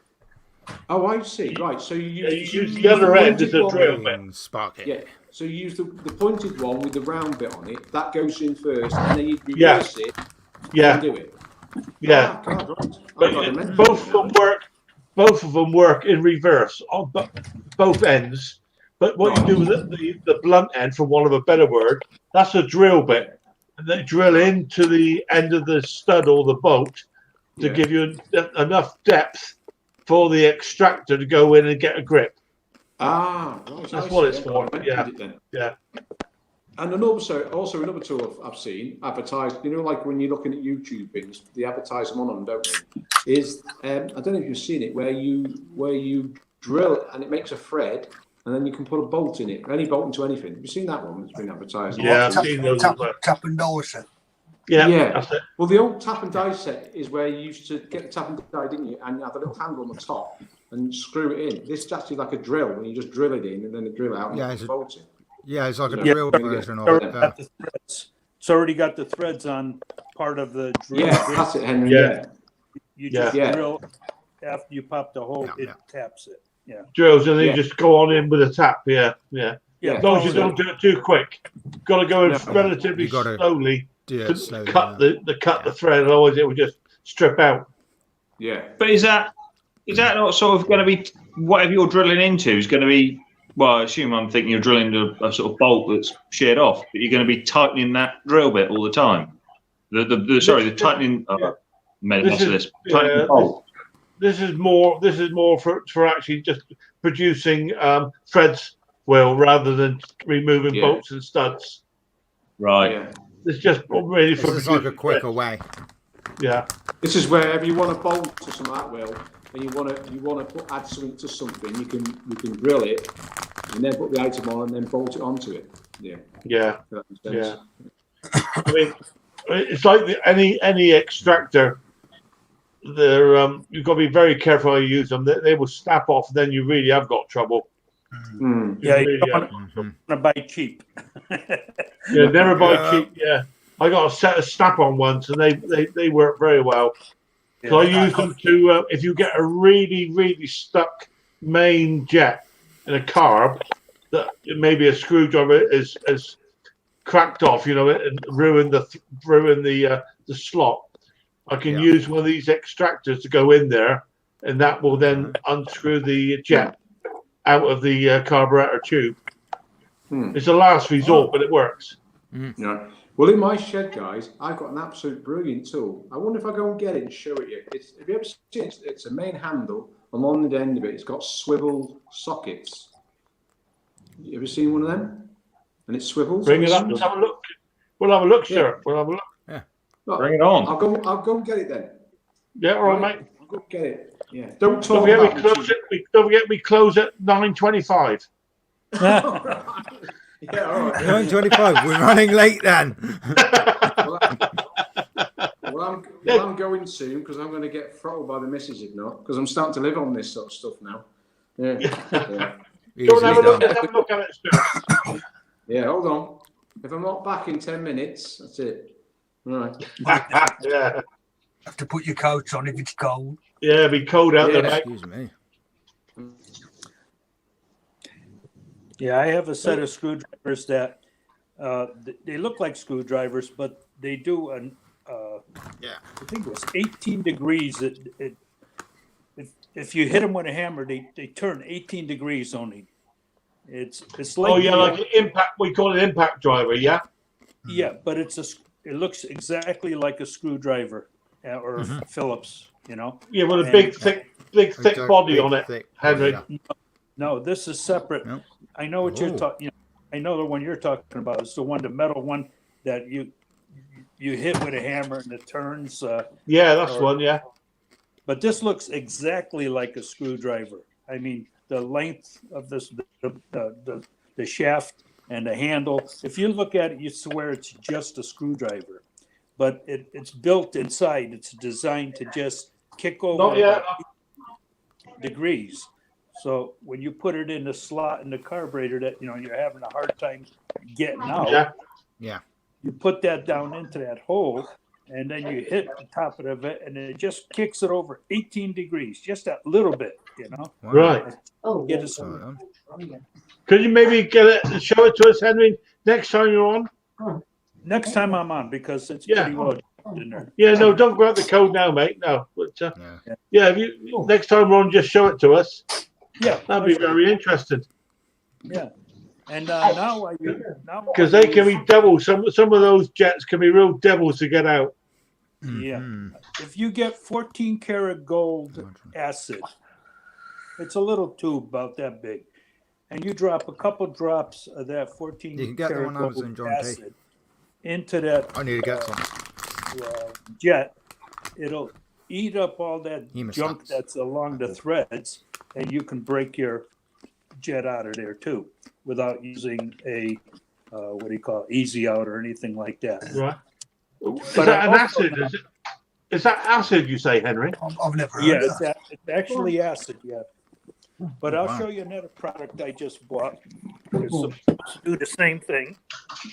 Oh, I see. Right. So you Yeah, use, you use the other end as a pointed drill one. bit. Spark it. Yeah. So you use the pointed one with the round bit on it. That goes in first, and then you Yeah. reverse it Yeah, and do it. yeah. Ah, God, right. But I'm glad I mentioned both of it them now. work. Both of them work in reverse on both ends. But what you do with the blunt end, for want of a better word, that's a drill bit, and they drill into the end of the stud or the bolt to Yeah. give you enough depth for the extractor to go in and get a grip. Ah, right. That's I what see. it's I'm for. glad I Yeah, mentioned it then. yeah, And also another tool I've seen advertised, you know, like when you're looking at YouTube things, they advertise them on them, don't they? Is I don't know if you've seen it, where you drill and it makes a thread, and then you can put a bolt in it, any bolt into anything. Have you seen that one that's been advertised? yeah. I've Tap, seen those as tap, well. tap and Dorset. Yeah, Yeah. that's it. Well, the old tap and die set is where you used to get the tap and die, didn't you? And you have a little handle on the top and screw it in. This is actually like a drill, when you just drill it in and then the drill out and Yeah, you it's put a- the bolt in. Yeah, it's like a Yeah. drilled Yeah. version of It's it. already got the threads. It's already got the threads on part of the drill. Yeah, that's it, Henry. Yeah. Yeah. You just Yeah. drill after you pop the hole, Yeah, it taps it. Yeah. Drills, and then Yeah. you just go on in with a tap. Yeah, yeah. Yeah. As long as you follow don't do it too quick. Got to go in No. relatively You gotta slowly do to it slowly. cut yeah. the thread, otherwise it will just strip out. Yeah. But is that not sort of going to be whatever you're drilling into is going to be? Well, I assume I'm thinking you're drilling into a sort of bolt that's sheared off, but you're going to be tightening that drill bit all the time. The tightening. Yeah. Made This lots of is- this. Tightening the bolt. This is more for actually just producing threads, Will, rather than removing Yeah. bolts and studs. Right. Yeah. It's just really This for is like a producing quicker threads. way. Yeah, This is wherever you want to bolt to something like that, Will, and you want to add something to something, you can drill it and then put the item on and then bolt it onto it. Yeah. yeah. If that makes sense. I mean, it's like any extractor. They're you've got to be very careful how you use them. They will snap off, then you really have got trouble. Mm. Yeah, you really don't have. want to buy cheap. Yeah, never buy Yeah. cheap. Yeah, I got a set of snap-on ones, and they work very well. So I use them to if you get a really stuck main jet in a carb that maybe a screwdriver is cracked off, you know, and ruined the slot. I can Yeah. use one of these extractors to go in there, and that will then unscrew the jet out of the carburetor tube. It's a last resort, but it works. Yeah. Well, in my shed, guys, I've got an absolute brilliant tool. I wonder if I go and get it and show it you. Have you ever seen it? It's a main handle, and on the end of it, it's got swivel sockets. You ever seen one of them? And it swivels. Bring it up. Let's have a look. We'll have a look, sir. We'll have a look. Look, Bring it on. I'll go and get it then. Yeah, all right, mate. I'll go get it. Yeah. Don't Don't talk forget about we close it. Don't forget we close at 9:25. Yeah, all right. 9:25. We're running late then. Well, I'm going soon because I'm going to get throttled by the missus if not, because I'm starting to live on this sort of stuff now. Yeah. Yeah. Don't have a look. Easily Let's have a look at it, sir. Yeah, hold on. If I'm not back in 10 minutes, that's it. All right. Yeah, Have to put your coat on if it's cold. yeah, it'd be cold out there, Yeah. mate. Excuse me. Yeah, I have a set of screwdrivers that they look like screwdrivers, but they do an I think it was 18 degrees. If you hit them with a hammer, they turn 18 degrees only. It's like Oh yeah, like an impact. We call it impact driver. Yeah. yeah, but it looks exactly like a screwdriver or Phillips. You know. Yeah, with a And- big thick body Big, on it, thick Henry. body, No, this is separate. Nope. I know what you're Oh. talking. You know, I know the one you're talking about. It's the metal one that you hit with a hammer and it turns. Yeah, that's Or- one. Yeah. But this looks exactly like a screwdriver. I mean, the length of this, the shaft and the handle. If you look at it, you swear it's just a screwdriver, but it's built inside. It's designed to just kick over Not yet. degrees. So when you put it in the slot in the carburetor that you're having a hard time getting out, Yeah. Yeah. you put that down into that hole, and then you hit the top of it, and it just kicks it over 18 degrees, just that little bit. you know. Wow. Right. Oh, Get yes. us- Could you maybe get it, show it to us, Henry, next time you're on? Next time I'm on, because it's Yeah. pretty well in there. Yeah, no, don't grab the code now, mate. No. But, Yeah. yeah, if you next time we're on, just show it to us. Yeah, That'd be very interesting yeah. And now I use because they can be devils. Some of those jets can be real devils to get out. Yeah. Mhm. If you get 14 karat gold acid, it's a little tube about that big, and you drop a couple drops of that 14 You can get them karat on gold Amazon, John T. acid into that I need to get some. jet, it'll eat up all that Hemostats. junk that's along the threads, and you can break your jet out of there too without using a what do you call it, easy out or anything like that. Right. Is But that an also- acid? Is that acid, you say, Henry? I've never heard Yeah, of that. it's actually acid, yeah. But I'll Wow. show you another product I just bought. It's supposed to do the same thing.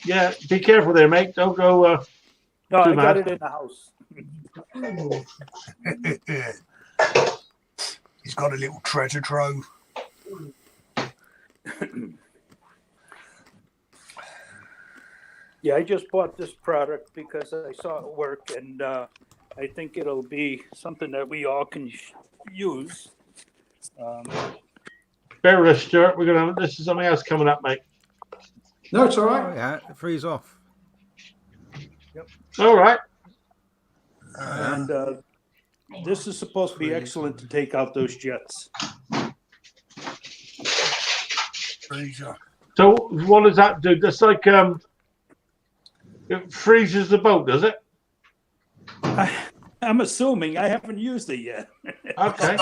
Yeah, be careful there, mate. Don't go. No, Too I got bad. it in the house. He's got a little treasure trove. Yeah, I just bought this product because I saw it work, and I think it'll be something that we all can use. Bear with us, Stuart. We're gonna. This is something else coming up, mate. No, it's all Oh, right. yeah, it frees off. All right. And this is supposed to be excellent to take out those jets. Freezer. So what does that do? That's like it freezes the boat, does it? I'm assuming I haven't used it yet. Okay.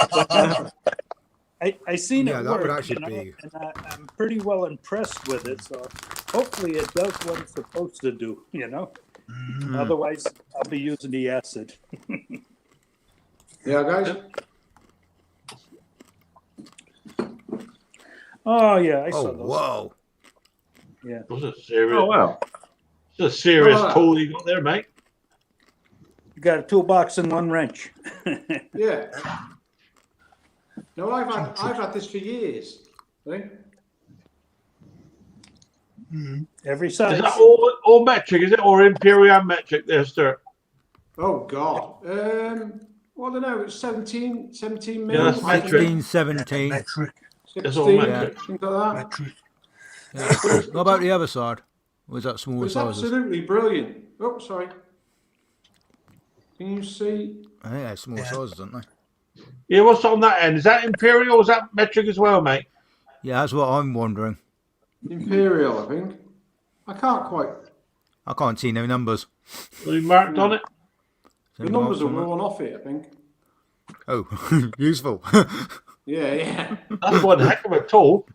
I seen Yeah, it that would work, actually you know, be- and I'm pretty well impressed with it. So hopefully it does what it's supposed to do. You know, Mm. otherwise I'll be using the acid. Yeah, guys. Oh yeah, I saw Oh, those. whoa. Yeah, That's a serious. Oh well. It's a serious All right. tool you got there, mate. you got a toolbox and one wrench. Yeah. No, I've had this for years. See? Every Is size. that all metric? Is it or imperial and metric there, Stuart? Oh God. Well, I don't know. It's 17 Yeah, mils. that's metric. 16, 17. Metric. It's all 16, metric. things like that. Metric. Yeah. What about the other side? Was that But smaller it's sizes? absolutely brilliant. Oh, sorry. Can you see? I think they're small Yeah. sizes, aren't they? Yeah, what's on that end? Is that imperial or is that metric as well, mate? Yeah, that's what I'm wondering. Imperial, I think. I can't quite. I can't see no numbers. Are you marked on it? The numbers are worn off it, I think. Oh, useful. Yeah, yeah. That's one heck of a tool.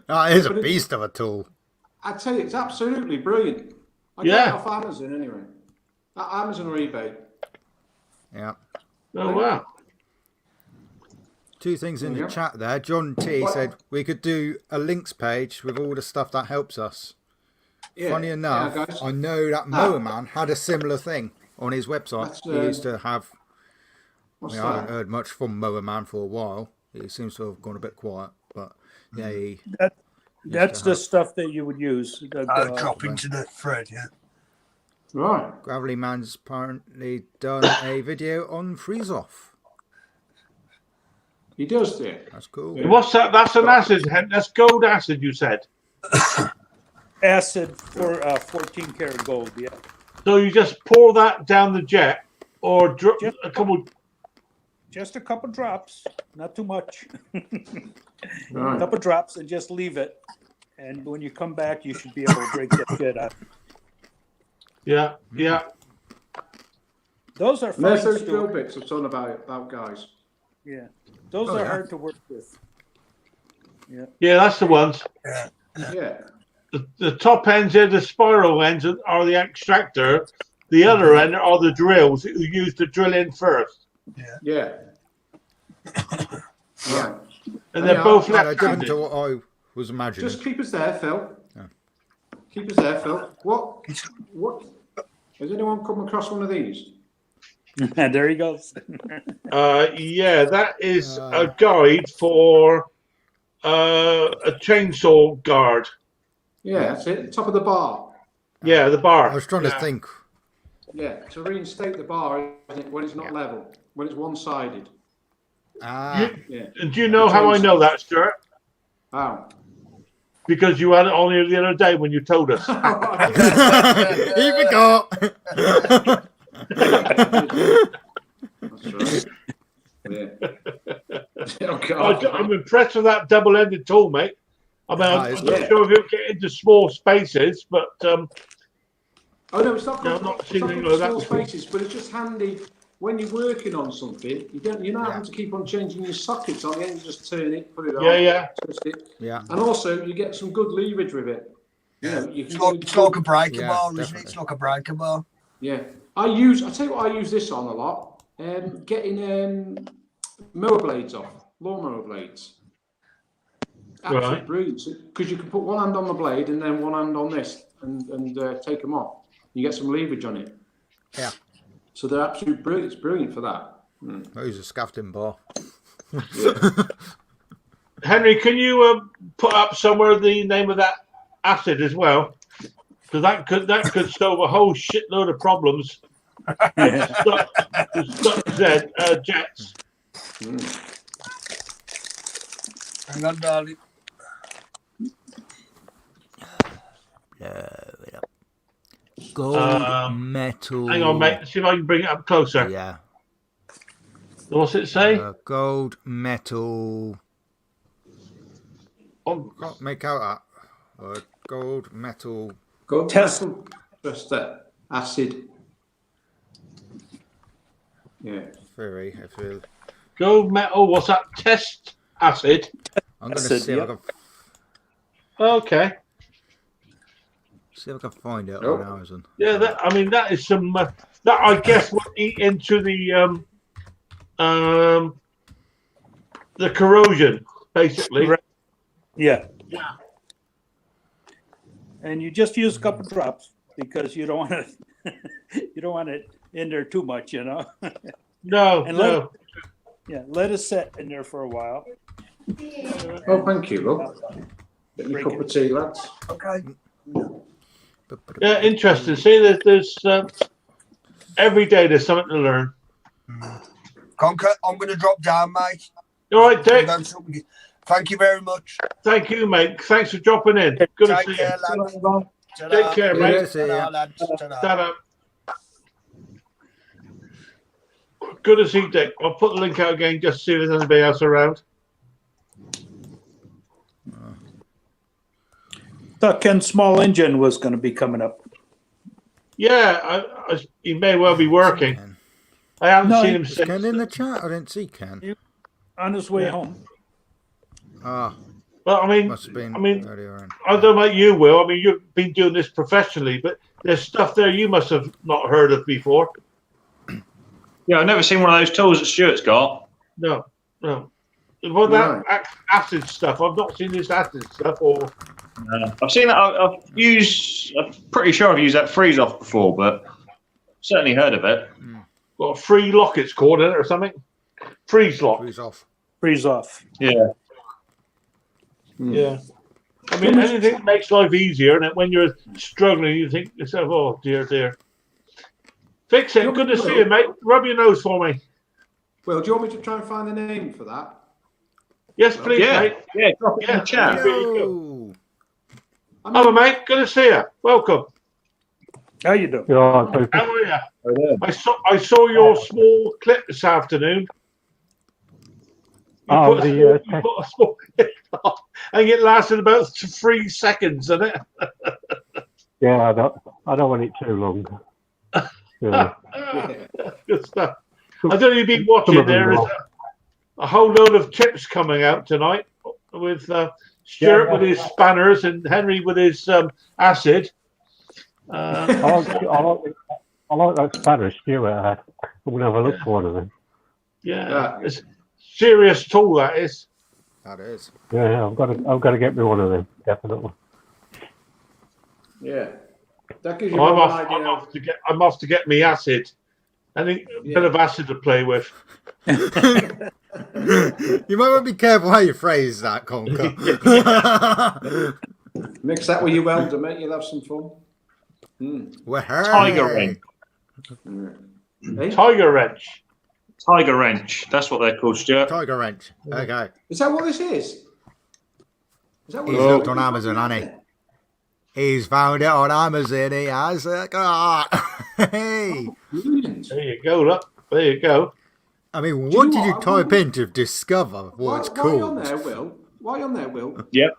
That is a But it- beast of a tool. I tell you, it's absolutely brilliant. I Yeah. got it off Amazon anyway. Amazon or eBay. Yeah. Oh wow. Two things in the Yeah. chat there. John T said we could do a links page with all the stuff that helps us. Yeah. Funny enough, Yeah, guys. I know that Mower Man had a similar thing on his website. That's, He used to have. What's I haven't that? heard much from Mower Man for a while. He seems to have gone a bit quiet, but yeah, he, That's the stuff that you would use. Drop into the thread, yeah. Right. Gravelly Man's apparently done a video on freeze off. He does, dear. That's cool. Yeah. What's that? That's an acid. That's gold acid, you said. acid for 14 karat gold. Yeah. So you just pour that down the jet, or Just- a couple. Just a couple drops, not too much. A Right. couple drops and just leave it. And when you come back, you should be able to break that shit out. Yeah, yeah. Those are And there's fine, those drill Stuart. bits I've done about guys. Yeah. Those Oh, are yeah. hard to work with. Yeah, that's the ones. Yeah. The top ends are the spiral ends are the extractor. The other end are the drills that you use to drill in first. Yeah. Right. And they're Yeah, both No, different left-handed. to what I was imagining. Just keep us there, Phil. Yeah. Keep us there, Phil. What? Has anyone come across one of these? There he goes. Yeah, that is a guide for a chainsaw guard. Yeah, that's it. Top of the bar. Yeah, the bar. I was trying to think. Yeah, to reinstate the bar isn't it, when it's not level, when it's one-sided. Ah, Yeah. And do you know how I know that, Stuart? How? Because you had it on here the other day when you told us. he forgot. That's right. Yeah. Oh, God. I'm impressed with that double-ended tool, mate. I mean, I'm not sure if you'll get into small spaces, but Oh no, it's not. Yeah, I've not seen it's anything not like that small before. spaces, but it's just handy when you're working on something. You're not having to keep on changing your sockets on the end. You just turn it, put it on. Yeah. Twist it. Yeah. And also, you get some good leverage with it. Yeah. You It's can like a breaker Yeah, bar, isn't definitely. it? It's like a breaker bar. Yeah, I tell you what, I use this on a lot. Getting mower blades off, lawnmower blades. Absolutely Right. brilliant, because you can put one hand on the blade and then one hand on this and take them off. You get some leverage on it. Yeah. So they're absolutely brilliant. It's brilliant for that. I use a scaffolding bar. Henry, can you put up somewhere the name of that acid as well? Because that could solve a whole shitload of problems. Stuck jets. Hang on, darling. Blow it up. Gold metal. Hang on, mate. See if I can bring it up closer. Yeah. What's it say? Gold metal. Oh, Can't make out that. Gold metal. Go Test. Just that acid. Yeah. Theory, I feel. gold metal. What's that? Test acid. I'm going to Acid, see if I yep. can Okay. see if I can find it Nope. on Amazon. Yeah, that is some that I guess would eat into the corrosion basically. Right. Yeah. And you just use a couple drops because you don't want to you don't want it in there too much, you know. No, And no. let it set in there for a while. Oh, thank you, love. Get me a cup of tea, lads. Okay. Yeah, interesting. See, there's every day there's something to learn. Conker, I'm going to drop down, mate. All right, Dick. Thank you very much. Thank you, mate. Thanks for dropping in. Good to Take see care, you. lads. Take care, Good mate. to see you. Ta-ra, lads. Ta-ra. Ta-da. Good to see you, Dick. I'll put the link out again just to see if there's anybody else around. Thought Ken's small engine was going to be coming up. Yeah, he may well be working. Ken. I haven't No, seen him Was since. Ken in the chat? I didn't see Ken. On his way Yeah. home. Ah, Well, I must have been earlier on. I don't know about you, Will. I mean, you've been doing this professionally, but there's stuff there you must have not heard of before. Yeah, I've never seen one of those tools that Stuart's got. No. Well, that acid stuff, I've not seen this acid stuff. Or I've seen that. I'm pretty sure I've used that freeze off before, but certainly heard of it. got a free lock, it's called, isn't it, or something? Freeze lock. Freeze off. Freeze off. Yeah. Yeah. I mean, anything that makes life easier, and when you're struggling, you think to yourself, oh, dear. Fix it. Good to see you, mate. Rub your nose for me. Well, do you want me to try and find the name for that? Yes, please, mate. Yeah, drop it in the chat. Yo! Hello, mate. Good to see you. Welcome. How you doing? How are you? I saw your small clip this afternoon. You put a small clip on, and it lasted about 3 seconds, didn't it? Yeah, I don't want it too long. Yeah. Good stuff. I don't know if you've been watching. There is a whole load of tips coming out tonight with Stuart with his spanners and Henry with his acid. I like that spanner Stuart had. I'm going to have a look for one of them. Yeah, it's a serious tool, that is. That is. Yeah, I've got to get me one of them, definitely. Yeah. That gives you I'm an off, idea. I'm off to get me acid. And a bit of acid to play with. You might want to be careful how you phrase that, Conker. Mix that with your welder, mate. You'll have some fun. Well, Tiger hey. wrench. Hey? Tiger wrench. Tiger wrench. That's what they're called, Stuart. Tiger wrench. Okay. Is that what this is? Is that what He's it is? looked on Amazon, hasn't he? He's found it on Amazon. He has. Hey. Brilliant. There you go, look. There you go. I mean, you what know did you what? type in to discover what it's While you're on called? there, Will. While you're on there, Will. Yep.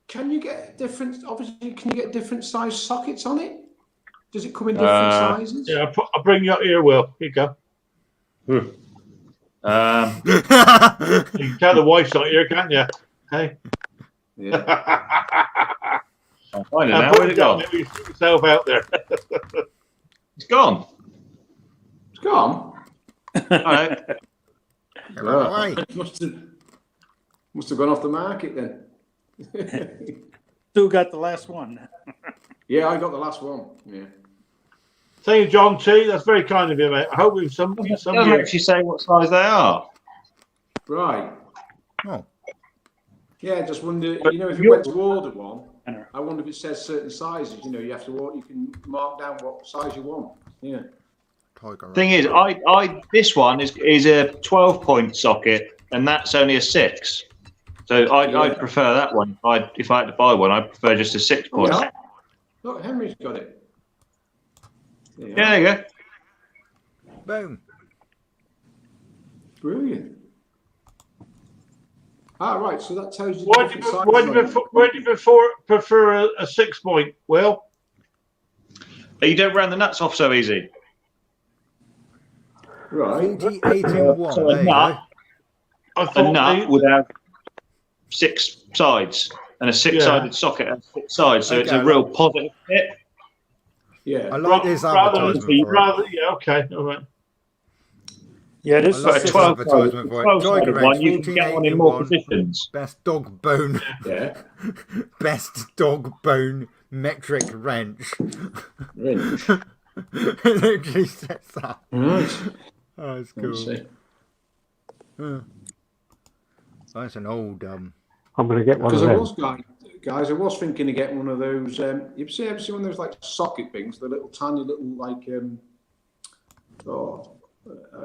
Can you get different? Obviously, can you get different size sockets on it? Does it come in different sizes? Yeah, I'll bring you up here, Will. Here you go. You can tell the wife's not here, can't you? Hey. Yeah. I'll find it now. Put Where'd it it go? down, maybe put yourself out there. It's gone. It's gone. All right. Away. Must have gone off the market then. Stu got the last one. Yeah, I got the last one. Yeah. Thank you, John T. That's very kind of you, mate. I hope we've some It doesn't actually say what size they are. Right. Oh. Yeah, just wonder. But You know, if you you're- went to order one, I wonder if it says certain sizes. You know, you have to order. You can mark down what size you want. Yeah. Tiger wrench. Thing is, this one is a 12-point socket, and that's only a 6. So I'd prefer that one. If I had to buy one, I'd prefer just a 6-point. Yeah. Look, Henry's got it. There you Yeah, are. there you go. Boom. Brilliant. Ah, right. So that tells you. Why do different you, sizes why do on you, it. prefer, why do you prefer a 6-point, Will? You don't round the nuts off so easy. Right. 48 in 1. So There a you nut, I a thought nut would have 6 sides, and a 6-sided socket has 6 sides. So it's a Okay. real positive fit. Yeah. I like this rather, advertisement for it. rather, yeah, okay, all right. Yeah, this I is like But a this 12 advertisement for it. 12-sided Tiger one, wrench, you can get 14 one in 8 more 1. positions. Best dog bone. Yeah. Best dog bone metric wrench. Really. It literally says that. Right. Oh, it's Let's cool. see. That's an old I'm going to get one of Because I them. was guys, I was thinking of getting one of those. You've seen ever seen one of those like socket things, the little tiny little like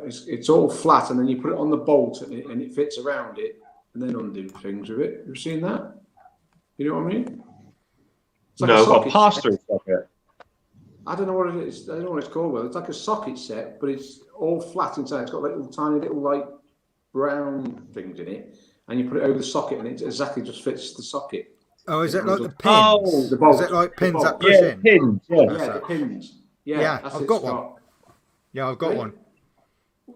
it's all flat, and then you put it on the bolt, and it fits around it, and then undo things with it. Have you seen that? You know what I mean? It's like No. a Got a socket pass-through set. socket. I don't know what it is. I don't know what it's called. Well, it's like a socket set, but it's all flat inside. It's got little tiny little like brown things in it, and you put it over the socket, and it exactly just fits the socket. Oh, is it like the pins? Oh, the bolt. Is it like The pins bolt. that push Yeah, in? pins. Yeah. That's Yeah, the it. pins. Yeah, Yeah, that's I've it, got one. Scott. Yeah, I've got Really? one.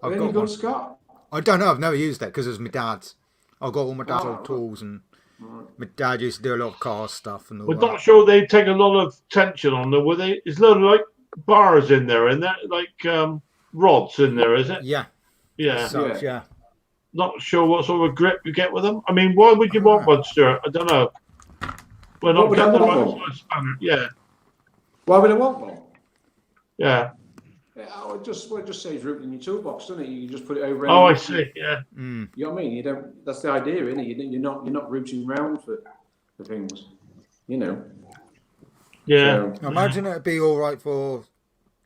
I've I've got got one. Scott. I don't know. I've never used it because it was my dad's. I've got all my dad's old tools, and my dad used to do a lot of car stuff and all We're that. not sure they take a lot of tension on them, were they? There's a lot of like bars in there, and that like rods in there, is it? Yeah. Yeah. Such, yeah. Not sure what sort of grip you get with them. I mean, why would you want one, Stuart? I don't know. We're What not would I getting the want right one? size spanner. Yeah, Why would I want one? yeah. Yeah, it just saves room in your toolbox, doesn't it? You can just put it over. Oh, I anything. see. Yeah. Mm. You know what I mean? You don't. That's the idea, isn't it? You're not rooting around for things. You know. Yeah. So, I imagine it'd be all right for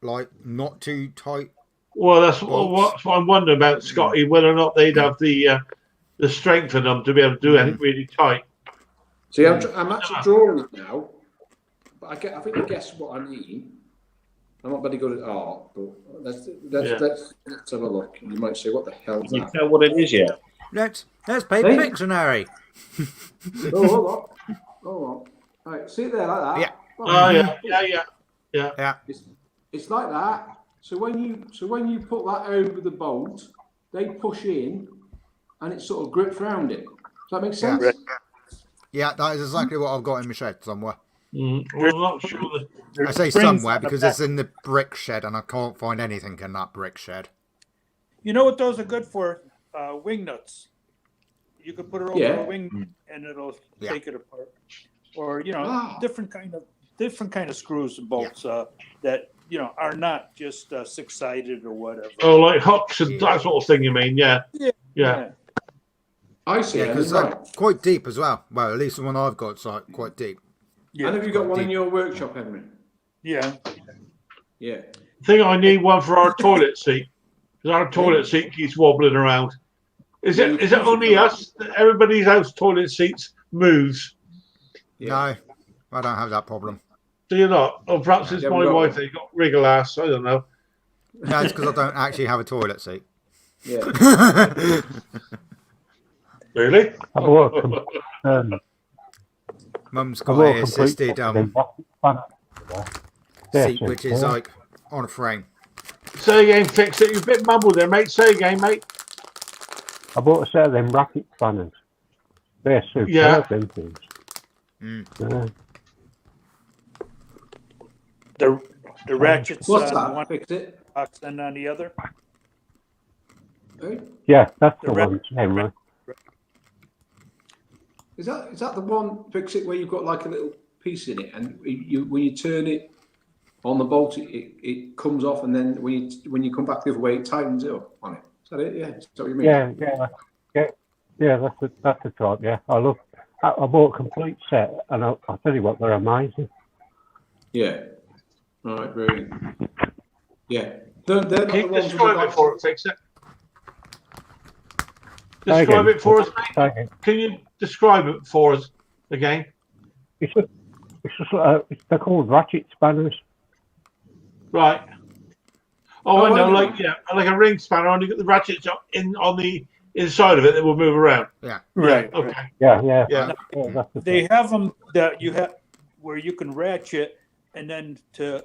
like not too tight. Well, that's Bolts. what I'm wondering about, Scotty, whether or not they'd have the strength in them to be able to do anything really tight. see, I'm actually drawing it now, but I think I guess what I mean. I'm not very good at art, but let's have a look. You might say, "What the hell is Can you that?" tell what it is yet? Let's play Hey. Pictionary. Oh, hold on. Right, see it there like that. Yeah. Oh, yeah. It's like that. So when you put that over the bolt, they push in, and it sort of grips around it. Does that make sense? Yeah, that is exactly what I've got in my shed somewhere. Well, I'm not sure. I say Springs somewhere on the because back. it's in the brick shed and I can't find anything in that brick shed. You know what those are good for? Wing nuts. You could put it over Yeah. a wing and it'll Yeah. take it apart. Or Ah. different kind of screws and bolts that you know, are not just six-sided or whatever. Oh, like hooks and that sort of thing. You mean? Yeah. Yeah. I see. Yeah, because right. they're quite deep as well. Well, at least the one I've got's like quite deep. Yeah. And have you got quite one in deep. your workshop, Henry? Yeah. Yeah. I think I need one for our toilet seat because our toilet seat keeps wobbling around. Is it only us? Everybody's house toilet seats moves. No, I don't have that problem. Do you not? Or perhaps it's Yeah, my we got wife. one. They got wriggle ass. I don't know. No, it's because I don't actually have a toilet seat. Yeah. Really? I bought Mum's I got bought a a complete assisted seat, which is like on a frame. Say again, fix it. You're a bit mumbled there, mate. Say again, mate. I bought a set of them bracket spanners. They're superb, Yeah. them things. Yeah. The ratchets What's on that? one Fix it. box and on the other. Hey? Yeah, that's The the red- one, Henry. Is that the one? Fix it where you've got like a little piece in it, and when you turn it on the bolt, it comes off, and then when you come back the other way, it tightens it up on it. Is that it? Yeah. Is that what you mean? Yeah. That's the type. Yeah, I bought a complete set, and I'll tell you what, they're amazing. Yeah. All right, brilliant. Yeah. They're not Can the you ones describe with it for us, fix it? Say Describe again. it for us, mate. Say again. Can you describe it for us again? It's just they're called ratchet spanners. Right. Oh, I know, I know. like a ring spanner, only got the ratchets on the inside of it that will move around. Yeah. Right. Okay. Yeah. Yeah. That's the They have them that you have where you can ratchet, and then to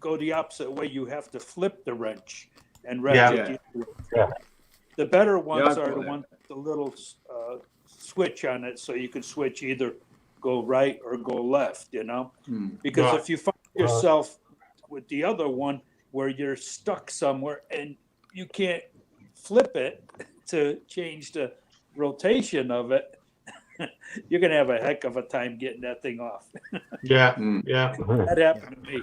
go the opposite way, you have to flip the wrench and ratchet. Yeah. The better ones I've are got the that. ones with the little switch on it, so you can switch either go right or go left. You know, because Right. if you find yourself with the other one where you're stuck somewhere and you can't flip it to change the rotation of it, you're gonna have a heck of a time getting that thing off. Yeah. Yeah. That happened to me.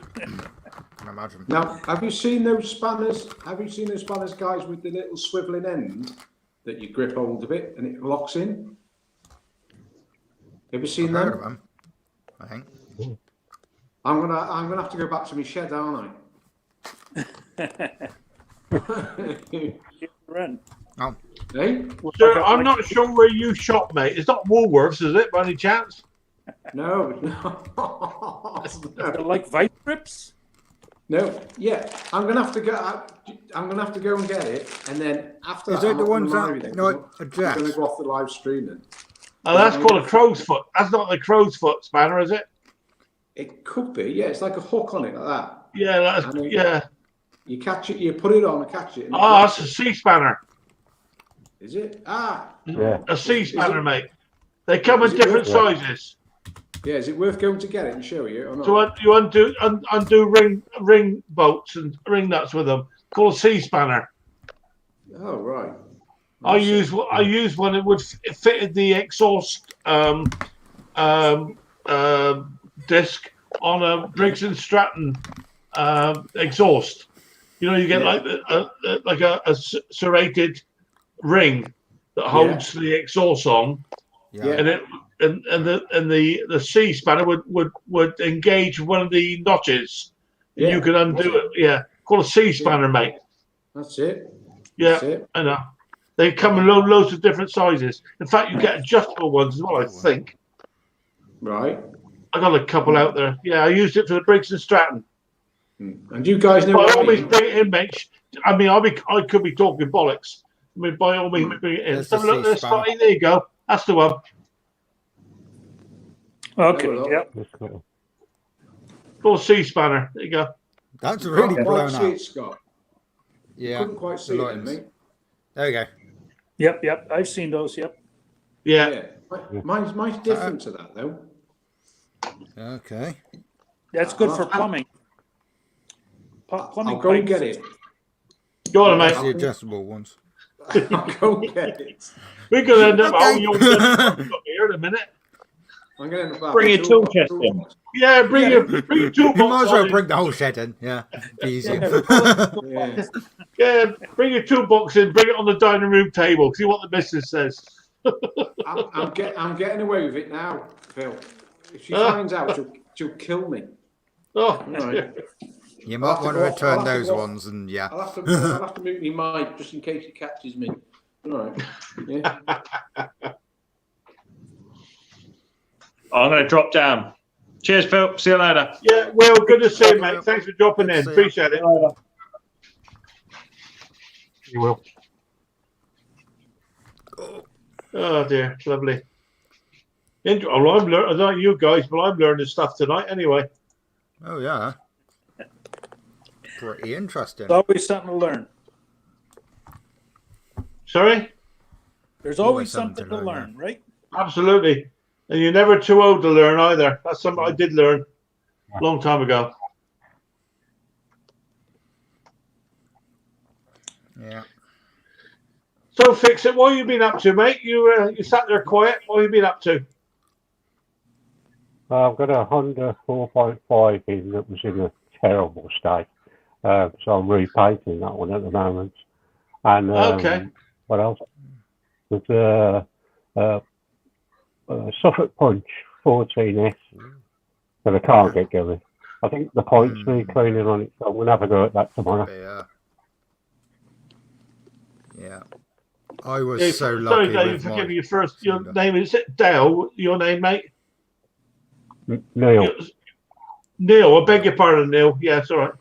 Can imagine. Now, have you seen those spanners? Have you seen those spanners, guys, with the little swiveling end that you grip hold of it and it locks in? Have you seen I've heard of them? them, I think. I'm gonna have to go back to my shed, aren't I? Run. Oh, Hey? Sir, I'm not sure where you shop, mate. It's not Woolworths, is it, by any chance? No, They're like vice grips. no. Yeah, I'm gonna have to go. I'm gonna have to go and get it, and then after Is that, it I'm the not ones gonna that, marry them, like, 'cause I'm adjust? gonna go off the live stream then. Oh, that's called a crow's foot. That's not the crow's foot spanner, is it? It could be. Yeah, it's like a hook on it like that. Yeah, that's I mean- yeah. You catch it. You put it on and catch it. And it Oh, locks that's a it. C spanner. Is it? Ah, Yeah. A C Is spanner, it- mate. They come is in it different worth- sizes. yeah. Is it worth going to get it and show you or not? So you undo ring bolts and ring nuts with them. Called a C spanner. Oh right. I use one that would fit the exhaust disc on a Briggs and Stratton exhaust. You know, you get like a serrated ring that holds the exhaust on, yeah. Yeah. and it and the C spanner would engage one of the notches, and Yeah. you can undo it. Yeah, called a C spanner, mate. That's it. Yeah, That's it. I know. They come in loads of different sizes. In fact, you get adjustable ones as well, I think. Right. I got a couple out there. Yeah, I used it for the Briggs and Stratton. And you guys know By what all I means, mean? bring it in, mate. I mean, I could be talking bollocks. I mean, by all means, bring it in. There's Have a the look at this, C-spanner. Spotty. There you go. That's the one. Okay. Hello. Yep. That's cool. Called C spanner. There you go. That's really Can't quite blown see out. it, Scott. Yeah. Couldn't quite see the it, lines. mate. There you go. Yep. I've seen those. Yep. Yeah. Mine's different to that though. Okay. That's good for plumbing. Plumbing I'll go and pipes. get it. Go on, That's mate. the adjustable ones. I'll go and get it. We're going to end up. Okay. Oh, you're here in a minute. I'm going to Bring your tool chest in. Yeah, bring your toolbox. You might as well on bring the whole shed in. Yeah, be easier. Yeah. Yeah, bring your toolbox in. Bring it on the dining room table. See what the missus says. I'm getting away with it now, Phil. If she Ah. finds out, she'll kill me. Oh, All right. You I'll might have to want to go- return I'll have to those go- ones, and yeah. I'll have to mute my mic just in case he catches me. All right. Yeah. I'm going to drop down. Cheers, Phil. See you later. yeah, Will, good to see you, mate. Thanks for dropping Good to in. see you. Appreciate it. You will. Oh dear, lovely. Well, I'm learning. I don't know you guys, but I'm learning stuff tonight anyway. Oh yeah. Pretty interesting. There's always something to learn. Sorry? There's always something to learn, right? Absolutely. And you're never too old to learn either. That's something I did learn a long time ago. Yeah. So, Fix It, what have you been up to, mate? You sat there quiet. What have you been up to? I've got a Honda 4.5 in that was in a terrible state. So I'm repainting that one at the moment. And Okay. what else? There's a Suffolk Punch 14S that I can't get going. I think the points need cleaning on it, so I'm going to have a go at that tomorrow. Yeah. Yeah. I was Yeah, so sorry, lucky Dave, with forgive me. my... Your name is it Dale? Your name, mate? Neil. Neil. I beg your pardon, Neil. Yeah, it's all right.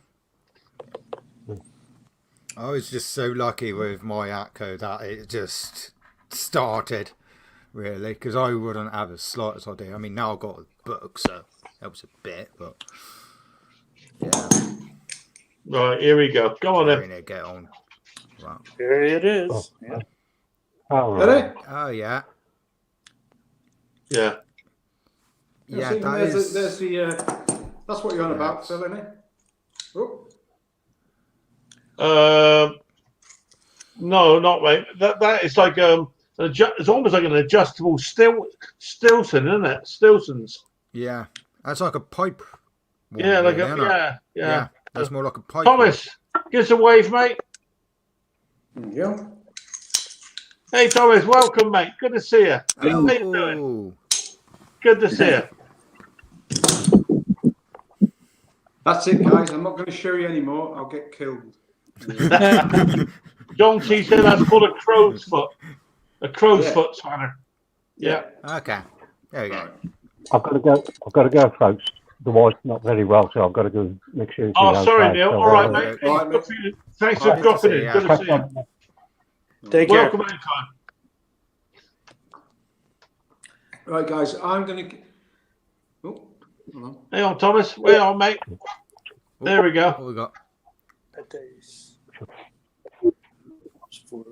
I was just so lucky with my Atco that it just started, really, because I wouldn't have the slightest idea. I mean, now I've got a book, so helps a bit, but yeah. Right, here we go. Go on then. To get on. Right. There it is. Yeah. Oh, Is right. it? Oh yeah. Yeah. Yeah, See, that there's is. there's the that's what you're on about, Phil, isn't it? Oh. No, not mate. That is like it's almost like an adjustable Stilson, isn't it? Stilson's. Yeah, that's like a pipe. one, Yeah, like really, isn't it? yeah. That's more like a pipe. Thomas, give us a wave, mate. Yeah. Hey, Thomas, welcome, mate. Good to see you. How you doing? Oh, Good to see you. That's it, guys. I'm not going to show you anymore. I'll get killed. John T said that's called a crow's foot. A crow's foot spanner. Yeah. okay. There you go. I've got to go, folks. The wife's not very well, so I've got to go make sure she's Oh, sorry, okay. Neil. So, All right, mate. All right, mate. Thanks for dropping in. Good to see you. Take care. Welcome anytime. Right, guys. I'm going to. Oh, hold on. Hang on, Thomas. Where are, mate? There we go. What we got? Days for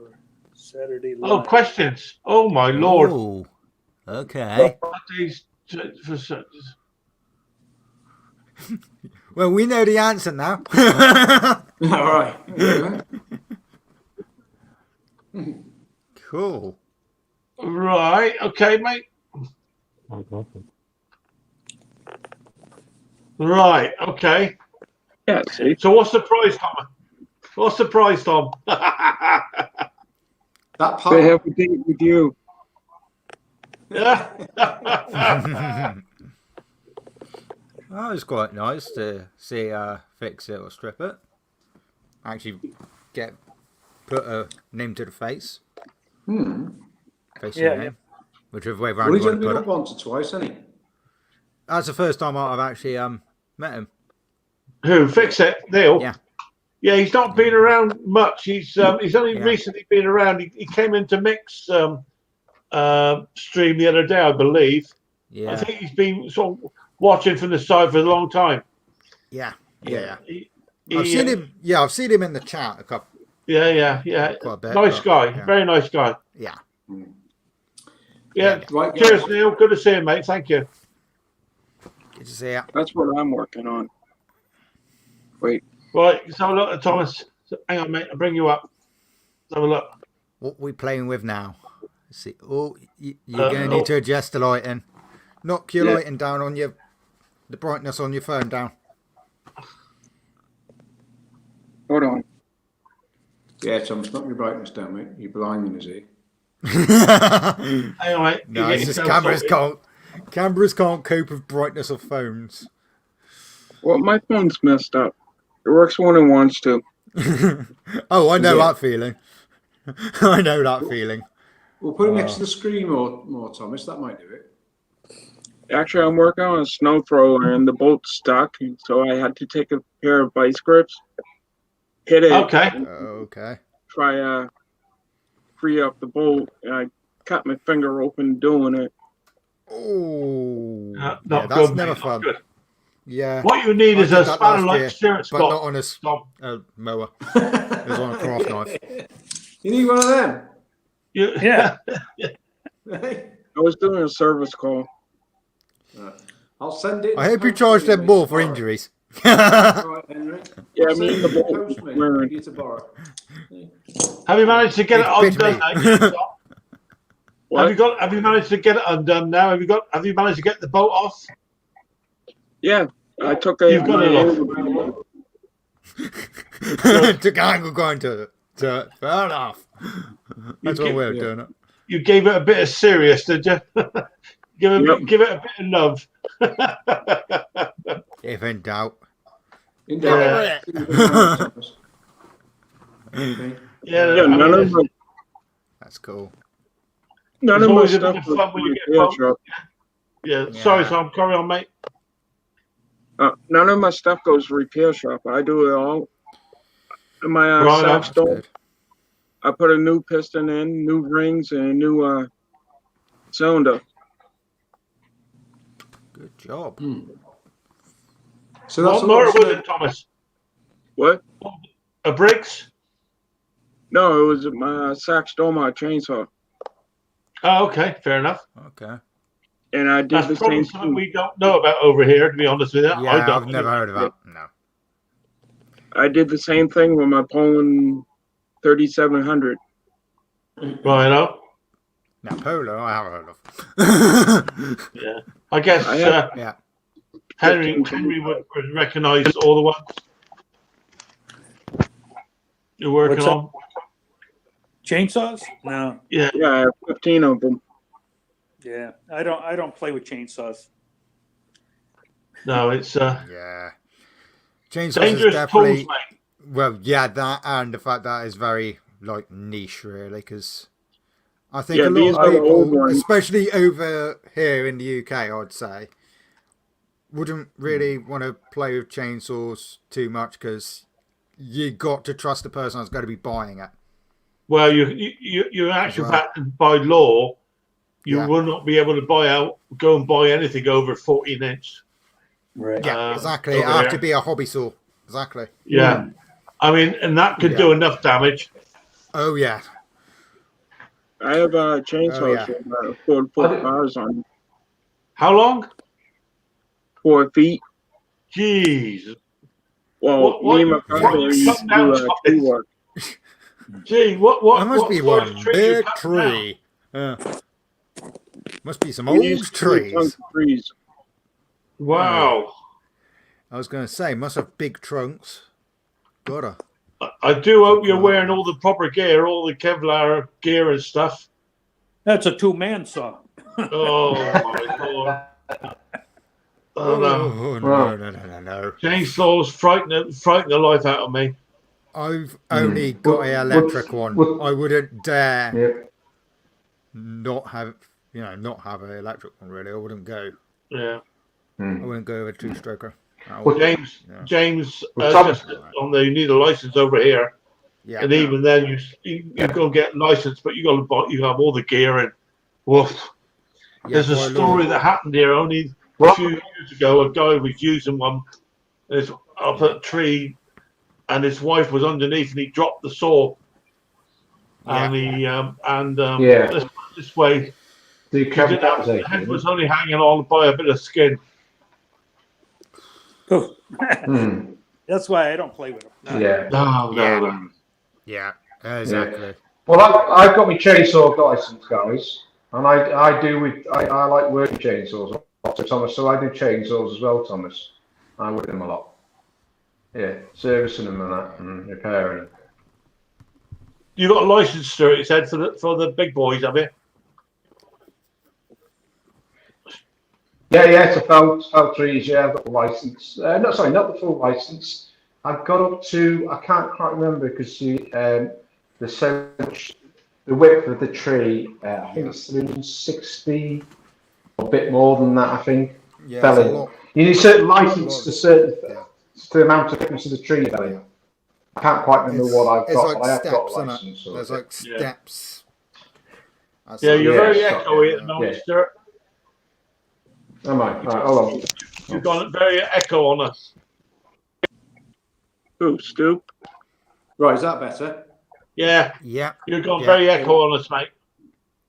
Saturday. Oh, live. questions. Oh, my Lord. Oh, okay. Well, we know the answer now. All right. Cool. Right. Okay, mate. Right. Okay. Yeah, see. So what's the prize, Tom? What's the prize, Tom? That They part. have a date with you. Yeah. That was quite nice to see Fix It or Strip It. Actually put a name to the face. Face Yeah, your name. Whichever way Well, around he's you only want been to up put it. once or twice, hasn't he? That's the first time I've actually met him. Who? Fix It? Neil? Yeah. Yeah, he's not been around much. He's only Yeah. recently been around. He came into Mick's stream the other day, I believe. Yeah. I think he's been sort of watching from the side for a long time. Yeah. I've seen him. Yeah, I've seen him in the chat a couple. Yeah. Quite a bit, Nice but, guy. yeah. Very nice guy. Yeah. Yeah. Right, Cheers, guys. Neil. Good to see you, mate. Thank you. Good to see you. That's what I'm working on. Wait. Right. Let's have a look at Thomas. Hang on, mate. I'll bring you up. Let's have a look. What are we playing with now? Let's see. Oh, you're going to need to adjust the lighting. knock your Yeah. lighting down on the brightness on your phone down. Hold on. Yeah, Tom, stop your brightness down, mate. You're blinding us here. Anyway, you No, get it's just yourself sorted. cameras can't cope with brightness of phones. Well, my phone's messed up. It works when it wants to. Oh, I know Yeah. that feeling. I know that feeling. We'll put it next to the screen more, Thomas. That might do it. Actually, I'm working on a snow thrower and the bolt's stuck, so I had to take a pair of vice grips, hit it, Okay. Okay. try free up the bolt, and I cut my finger open doing it. Oh, Not yeah, that's good, never mate, not fun. good. Yeah, What you need I is did a that spanner last like year, Stuart's but got. not on a Tom. mower. It was on a craft knife. You need one of them. Yeah. Hey. I was doing a service call. I'll send it. I hope you post charge for you, them mate, more to for borrow. injuries. All right, Henry. Yeah, I'll me send and the it to bolt post, mate, were- for you to borrow. Have you managed to get it It's bit undone? me. now, Tom? What? Have you managed to get it undone now? Have you managed to get the bolt off? Yeah, I took a. You've got it off. Took angle going to fair enough. That's one way of doing it. You gave it a bit of serious, did you? give Yep. it a bit of love. If in doubt. In Yeah. Thomas. Okay. Yeah, Yeah, I mean, That's cool. None it's of my always a stuff bit of was fun when you get repair bolt. shop. Yeah. Yeah. Sorry, Tom. Carry on, mate. None of my stuff goes repair shop. I do it all. In my Right, sax That's door, good. I put a new piston in, new rings, and a new cylinder. Good job. So that's What motor all. was it, Thomas? What? A Briggs? No, it was my sax door, my chainsaw, Oh, okay. Fair enough. Okay. and I did That's the probably same something thing. we don't know about over here, to be honest with you. I Yeah, don't. I've never heard of that. No. I did the same thing with my Poland 3700. Right, oh. Now, Polo, I have heard of. Yeah. I guess I have- Yeah. Henry would recognise all the ones you're working What's that? on. Chainsaws? No. Yeah, I have 15 of them. Yeah. I don't play with chainsaws. No, it's Yeah. Chainsaws is dangerous definitely. tools, mate. Well, yeah, that and the fact that is very like niche, really, because I think Yeah, a these lot are of the old people, ones. especially over here in the UK, I'd say, wouldn't really want to play with chainsaws too much because you got to trust the person that's going to be buying it. Well, you in actual Well. fact, by law, you Yeah. will not be able to go and buy anything over 14 inch. Right. Yeah, exactly. It over have there. to be a hobby saw. Exactly. Yeah. I mean, and that could do enough damage. Oh yeah. I have chainsaws Oh, yeah. with 4-foot bars on How long? 4 feet. Jeez. Well, What me and my you brother used cut to down do top tree is- work. Gee, what That must what be sort of one tree you big cut down? tree. Must be some We old used to do tons trees. of trees. Wow. I was going to say, must have big trunks. Gotta. I do hope you're wearing all the proper gear, all the Kevlar gear and stuff. That's a two-man saw. Oh my lord. Oh no. No. Chainsaws frighten the life out of me. I've only got an electric one. I wouldn't dare not have an electric one, really. I wouldn't go. Yeah. I wouldn't go with a two-stroker. James just on the you need a license over here. Yeah. And even then you go get licensed, but you have all the gear and woof. There's a story that happened here only a few years ago. A guy was using one up a tree, and his wife was underneath, and he dropped the saw. And he this way. The The head was only hanging on by a bit of skin. That's why I don't play with them. Yeah. No. Yeah, exactly. Well, I've got my chainsaw license, guys, and I like working chainsaws. So Thomas, so I do chainsaws as well, Thomas. I work them a lot. Yeah, servicing them and that, and repairing them. You got a license, Stuart? You said for the big boys, have you? Yeah, it's a fell trees. Yeah, I've got the license. No, sorry, not the full license. I've got up to, I can't quite remember because the width of the tree, I think it's 360, or a bit more than that, I think. Yeah, felling. it's a lot. You need a certain license to Yeah. the amount of thickness of the tree felling. Yeah. I can't quite remember what I've It's got, like but I have got steps, a isn't license. it? There's like steps. That's Yeah, like- you're very stop, echoey at the moment, yeah. Stuart. Am I? Right, hold on. You've got very echo on us. Oh, Stoop. Right, is that better? Yeah. Yeah. You've got Yeah. very echo on us, mate.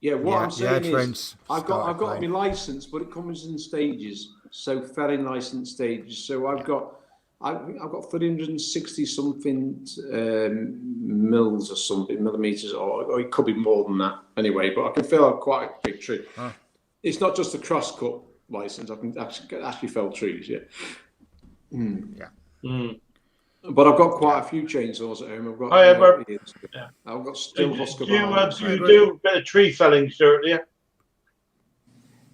Yeah, what I'm saying is, Trent's I've got started my license, but it comes in stages. So felling license stages. So I've got 360 something mils or something millimeters, or it could be more than that. Anyway, but I can fell quite a big tree. Huh. It's not just a cross-cut license. I can actually fell trees. Yeah. Yeah. Mm. But I've got quite a few chainsaws at home. I've got. I've got still Do you Husqvarna. do a bit of tree felling, Stuart? Do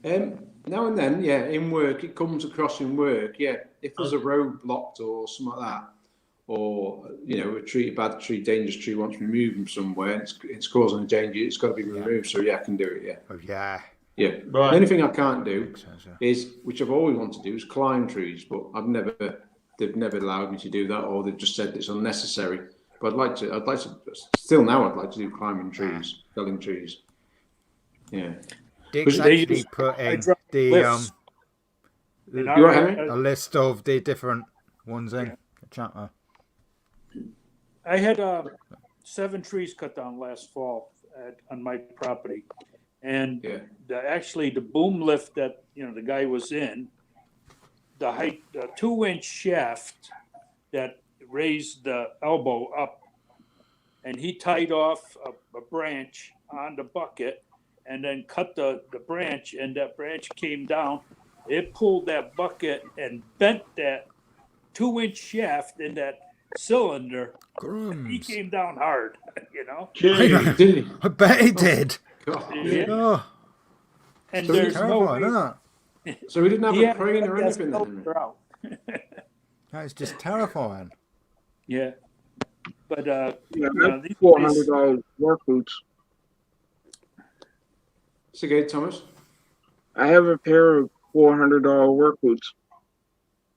you? Now and then, yeah, in work, it comes across in work, yeah. If there's a road blocked or something like that, or, you know, a bad tree, dangerous tree wants removed from somewhere, and it's causing a danger, it's got to be removed, so yeah, I can do it, yeah. Oh, yeah. Yeah. Right. The only thing I can't do is, which I've always wanted to do, is climb trees, but they've never allowed me to do that, or they've just said it's unnecessary. But I'd like to, still now I'd like to do climbing trees, felling trees. Yeah. Dick's actually put in a list of the different ones in the chapter. I had 7 trees cut down last fall on my property, and actually the boom lift that the guy was in, the height, the 2-inch shaft that raised the elbow up, and he tied off a branch on the bucket and then cut the branch, and that branch came down. It pulled that bucket and bent that 2-inch shaft in that cylinder. He came down hard, I bet he did. Yeah. Oh. And So there's terrifying, no isn't it? So we didn't have Yeah, a crane or that's anything then? cylinder out. That is just terrifying. Yeah. But Yeah, these $400 work boots. It's okay, Thomas. I have a pair of $400 work boots.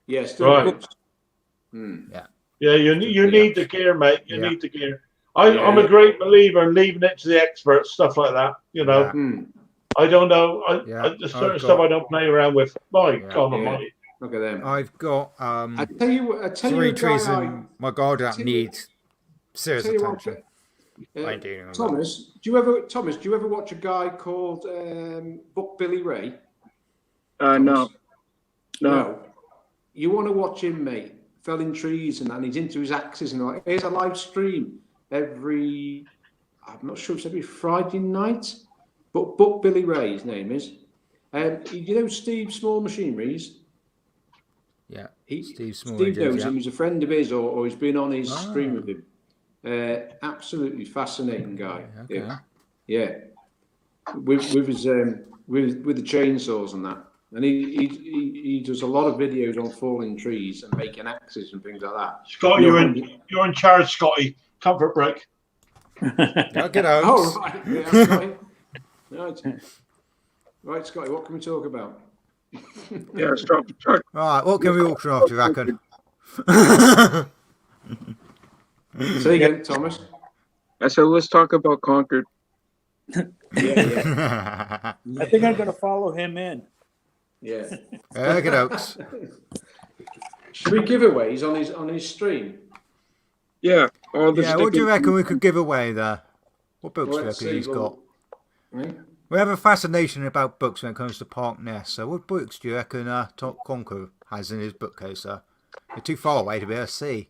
Yeah, still Right. good. Yeah. Yeah, you need the gear, mate. You Yeah. need the gear. I'm a great believer in leaving it to the experts, stuff like that. I don't know. The sort of stuff I don't play around with. My God Almighty. Look at them. I've got I tell you, 3 trees in my garden that need serious tell you what, attention. I ain't dealing with that. Thomas, do you ever watch a guy called Buck Billy Ray? No. You want to watch him, mate? Felling trees and he's into his axes and all that. Here's a live stream I'm not sure if it's every Friday night, but Buck Billy Ray, his name is. You know Steve Small Machineries? Yeah. Steve Small. Steve knows him. He's a friend of his, or he's been on his stream with him. Absolutely fascinating guy. Okay. Yeah. With his with the chainsaws and that, and he does a lot of videos on falling trees and making axes and things like that. Scotty, you're in charge, Scotty. Comfort break. Get out. Oh, right. Yeah, Scotty. Right, Scotty. What can we talk about? Yeah, stop the truck. Right, what can we auction off, do you reckon? Say again, Thomas. I said, let's talk about Conker. Yeah. I think I'm going to follow him in. Yeah. Get out. Should we giveaways on his stream? Yeah. All the Yeah, what do you reckon we could give away there? What books do you Let's reckon he's see, got? Hmm? We have a fascination about books when it comes to Park Nest. So what books do you reckon Conker has in his bookcase? They're too far away to be able to see.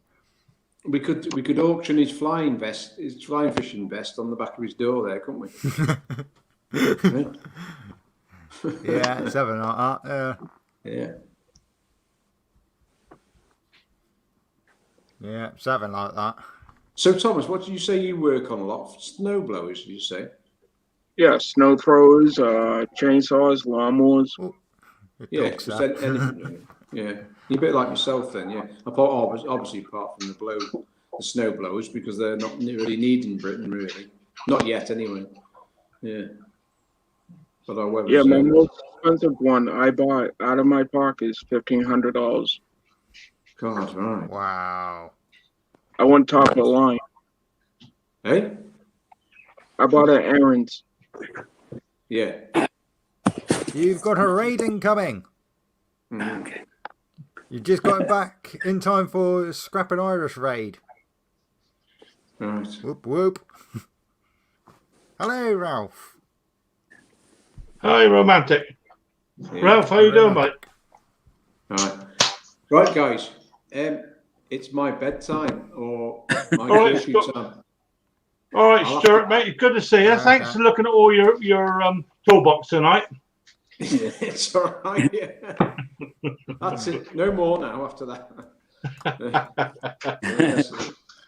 We could auction his flying fishing vest on the back of his door there, couldn't we? Yeah, something like that. Yeah. Yeah, something like that. So, Thomas, what did you say you work on a lot? Snow blowers, did you say? Yeah, snow throwers, chainsaws, lawnmowers. Oh, Yeah, because anything. Yeah, you're a bit like myself then. Yeah, apart obviously apart from the snow blowers, because they're not really needed in Britain, really. Not yet, anyway. Yeah. But I was. Yeah, my most expensive one I bought out of my pocket is $1,500. God, right. Wow. I went top of the line. Hey? I bought it at Aaron's. Yeah. You've got a raid incoming. Okay. You just got back in time for Scrapping Irish raid. Right. Whoop whoop. Hello, Ralph. Hi, Romantic. Yeah. Ralph, how you doing, mate? Right, guys. It's my bedtime or my All right, curfew time. All right, Stuart, mate. Good to see you. Thanks for looking at all your toolbox tonight. It's all right. Yeah. That's it. No more now after that.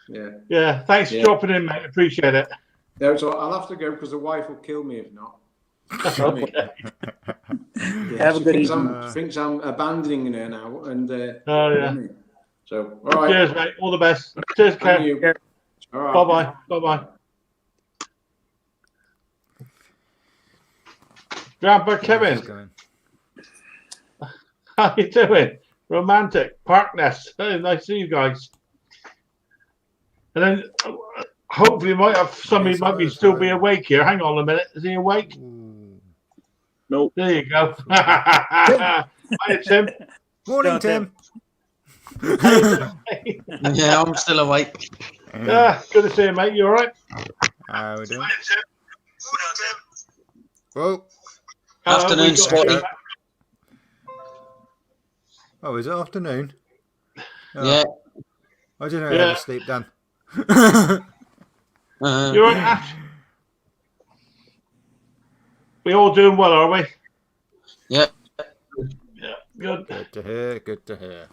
Yeah. Yeah. Thanks for dropping in, mate. Appreciate it. No, so I'll have to go because the wife will kill me if not. Okay. Have a good evening. Thinks I'm abandoning her now, and Oh yeah. So all right. Cheers, mate. All the best. Cheers, Kev. Thank you. All right. Bye bye. Bye bye. Grandpa Kevin, how you doing? Romantic Park Nest. Hey, nice to see you guys. And then hopefully might have somebody might be still be awake here. Hang on a minute. Is he awake? Nope. There you go. Hi, Tim. Morning, Tim. Yeah, I'm still awake. Yeah, good to see you, mate. You all right? How we doing? Whoa. Afternoon, Scotty. Oh, is it afternoon? Oh. Yeah. I didn't know I had to sleep then. You're right, Ash? We all doing well, are we? Yeah. Yeah, good. Good to hear, good to hear.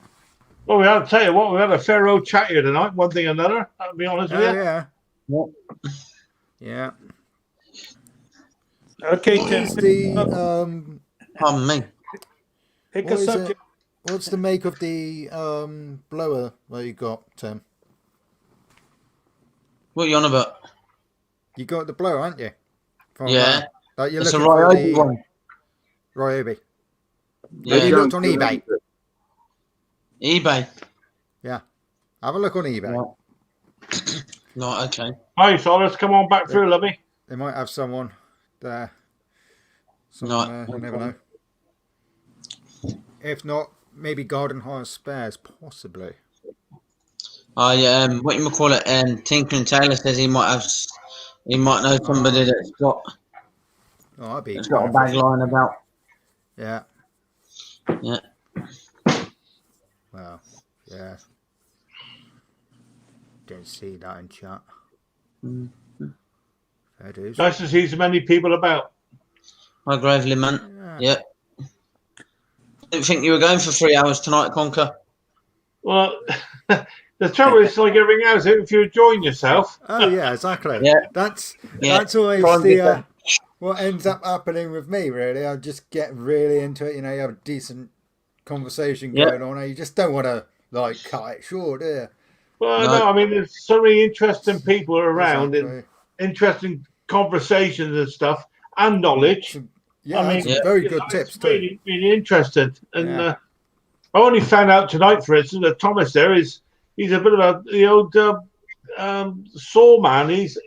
Well, we had to tell you what, we had a fair old chat here tonight, one thing or another, I'll be honest with you. Yeah. Yeah. Yeah. Okay, What Tim. is the Pardon me. Pick what a is it? subject. What's the make of the blower that you got, Tim? What are you on about? You got the blower, haven't you? Yeah. Like you're It's a looking for Ryobi the one. Ryobi. Yeah. Have you looked on eBay? eBay. Yeah. Have a look on eBay. Yeah. No, okay. Hi, so let's come on back through, lovey. They might have someone there. No, You never know. If not, maybe Garden Hire Spares, possibly. What you call it? Tinker and Taylor says he might know somebody that's got Oh, that'd be a bag lying about. Yeah. Yeah. Well, yeah. Didn't see that in chat. Fair dues. Nice to see so many people about. Hi, Gravely, man. Yeah. Didn't think you were going for 3 hours tonight, Conker. Well, the trouble is, like everything else, if you enjoying yourself. Oh yeah, exactly. Yeah. That's Try always and get the what ends up happening with me. Really, I just get really into it. You know, you have a decent conversation going on, and you just don't want to like cut it short, do you? Well, no, I mean, there's so many interesting people around and interesting conversations and stuff and knowledge. Yeah, I mean, very good tips too. Really, really interested. And I only found out tonight, for instance, that Thomas there he's a bit of the old saw man. He's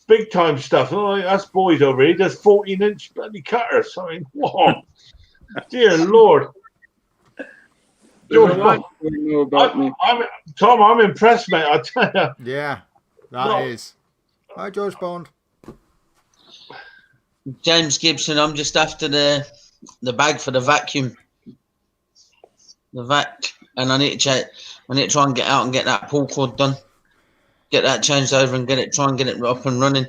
big time stuff. Oh, us boys over here, he does 14-inch bloody cutters. I mean, what? Dear Lord. There's a lot you know about me. Tom, I'm impressed, mate. I tell you. Yeah, that is. Hi, George Bond. James Gibson, I'm just after the bag for the vacuum. The vac, and I need to try and get out and get that pull cord done. Get that changed over and try and get it up and running.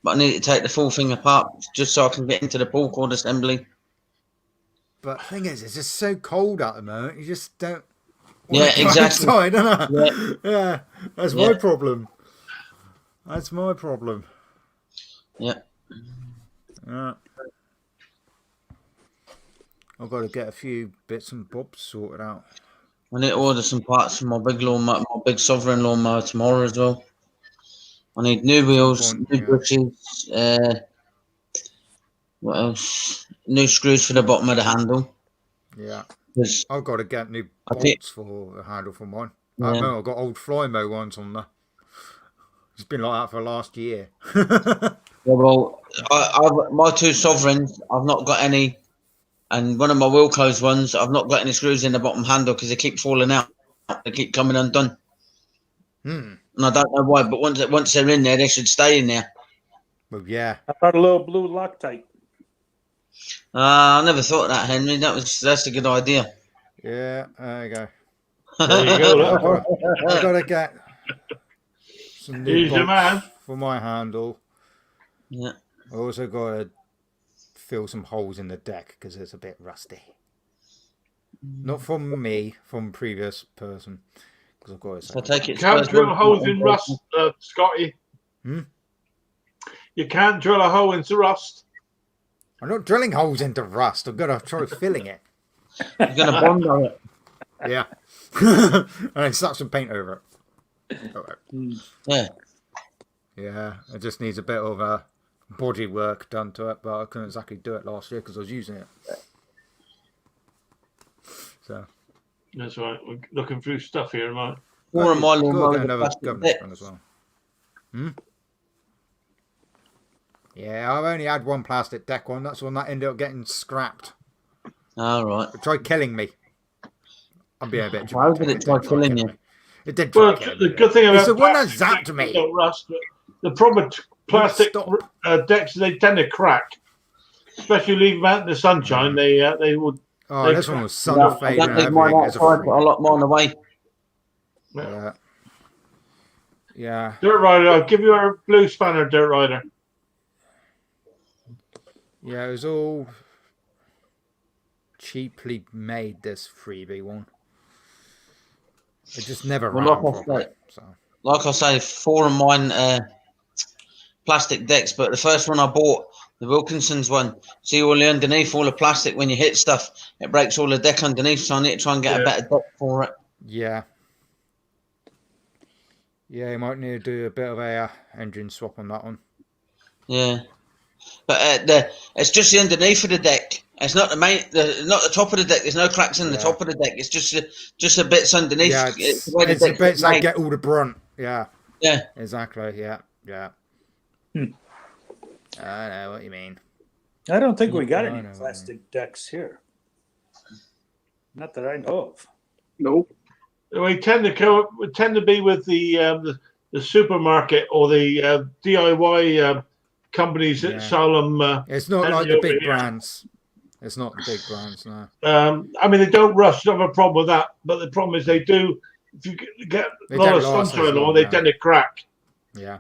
but I need to take the full thing apart just so I can get into the pull cord assembly. But the thing is, it's just so cold at the moment. You just don't. Yeah, exactly. Outside, don't Yeah. Yeah, that's my problem. That's my problem. Yeah. Yeah. I've got to get a few bits and bobs sorted out. I need to order some parts for my big lawnmower, my big sovereign lawnmower tomorrow as well. I need new wheels, new brushes. What else? New screws for the bottom of the handle. Yeah. 'Cause I've got to get new I think- bolts for the handle for mine. Yeah. I know I've got old Flymo ones on there. It's been like that for last year. Yeah, well, my two sovereigns, I've not got any, and one of my wheel close ones, I've not got any screws in the bottom handle because they keep falling out. They keep coming undone. Hmm. And I don't know why, but once they're in there, they should stay in there. Well, yeah. I thought a little blue Loctite. I never thought of that, Henry. That's a good idea. Yeah, there you go. There you go. I've got to get some new He's a man. bolts for my handle. Yeah. I also got to fill some holes in the deck because it's a bit rusty. Not from me, from previous person. Because I've got to I take it. Can't drill holes in rust, Scotty. Hmm? You can't drill a hole into rust. I'm not drilling holes into rust. I've got to try filling it. You're going to bond on it. Yeah. And then slap some paint over it. Yeah. Yeah, it just needs a bit of body work done to it, but I couldn't exactly do it last year because I was using it. So. That's right. We're looking through stuff here, mate. Or my Got to lawnmower. get another governance one as well. Hmm? Yeah, I've only had one plastic deck one. That's the one that ended up getting scrapped. All right. It tried killing me. I'm being a bit Why dramatic. did it try killing you? It did try Well, killing the me. good thing about It's the one that plastic zapped decks, me. they don't rust, but the problem with plastic decks, they tend to crack. Especially leave them out in the sunshine, they would. Oh, they this one crack. was sun fading I don't and leave mine everything. It's a outside, but I freak. lock mine away. Yeah. Yeah. Dirt Rider, I'll give you a blue spanner, Dirt Rider. Yeah, it was all cheaply made, this freebie one. It just never ran properly. So. Like I say, 4 of mine plastic decks, but the first one I bought, the Wilkinson's one, see all the underneath, all the plastic, when you hit stuff, it breaks all the deck underneath, so I need to try and get a better deck for it. Yeah. Yeah, you might need to do a bit of a engine swap on that one. Yeah. But it's just the underneath of the deck. It's not the main, not the top of the deck. There's no cracks in the top of the deck. It's just the bits underneath. Yeah, it's the bits that get all the brunt. Yeah. Yeah. Exactly. Yeah. Yeah. I know what you mean. I don't think we got I any know. plastic decks here. Not that I know of. Nope. We tend to be with the supermarket or the DIY companies that sell them. It's not like the big brands. It's not the big brands, no. I mean, they don't rust. Don't have a problem with that. But the problem is they do. If you get They a lot don't of last sunshine as long, on, they no. tend to crack. Yeah.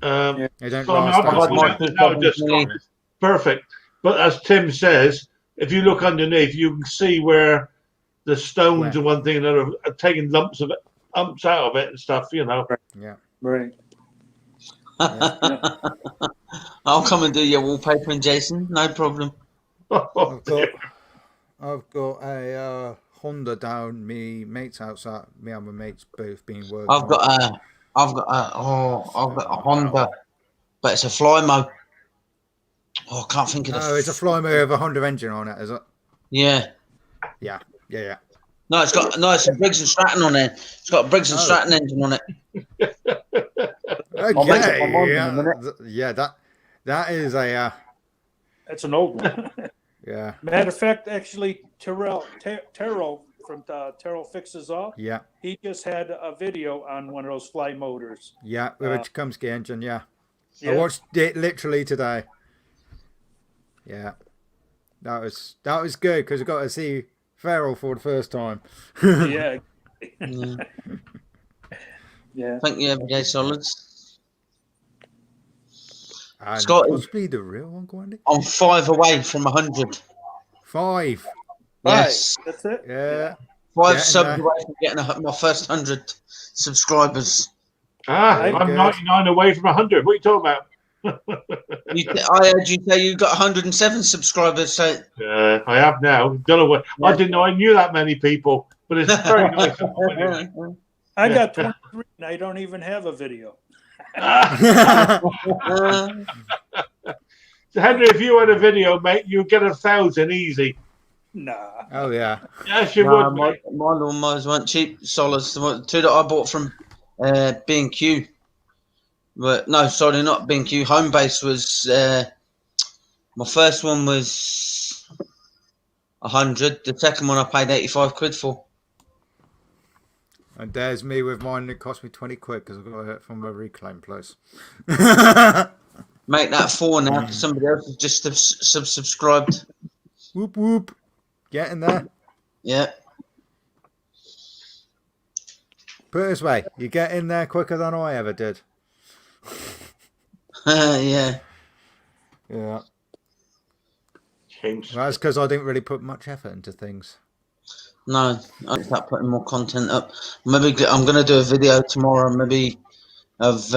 They don't so, I mean, last I've as got long. one now just perfect. But as Tim says, if you look underneath, you can see where the stones and one thing that are taking lumps out of it and stuff. You know. Yeah. Right. I'll come and do your wallpapering, Jason. No problem. I've got a Honda down me mate's house. Me and my mates both been working. I've got a Honda, but it's a Flymo. Oh, I can't think of the. Oh, it's a Flymo with a Honda engine on it, is it? Yeah. Yeah. No, it's a Briggs and Stratton on there. It's got a Briggs and Stratton engine on it. Okay. Yeah, that is a. That's an old one. Yeah. Matter of fact, actually, Terrell from Terrell Fixes Off. Yeah. He just had a video on one of those fly motors. Yeah, with a Chomsky engine. Yeah. I Yeah. watched it literally today. Yeah. That was good because I got to see Farrell for the first time. Yeah. Yeah. Thank you, Everyday Solids. And Scotty. possibly the real one, Gwendy? I'm 5 away from 100. 5. Yes. That's it. Yeah. 5 Getting subs there. away from getting my first 100 subscribers. Very I'm good. 99 away from 100. What are you talking about? I heard you say you got 107 subscribers. So I have now. Don't know what. I didn't know I knew that many people, but it's very nice. I got 23 and I don't even have a video. So Henry, if you had a video, mate, you'd get 1,000 easy. Nah. Oh, yeah. Yes, you no, would. my Mate. lawnmowers weren't cheap. Solids, the 2 that I bought from B&Q. But no, sorry, not B&Q. Homebase was my first one was 100. The second one I paid 85 quid for. And there's me with mine that cost me 20 quid because I got it from a reclaim place. Make that 4 now because somebody else has just subscribed. Whoop whoop. Getting there. Yeah. Put it this way, you get in there quicker than I ever did. Yeah. Yeah. Change. Well, that's because I didn't really put much effort into things. No, I start putting more content up. Maybe I'm going to do a video tomorrow, maybe of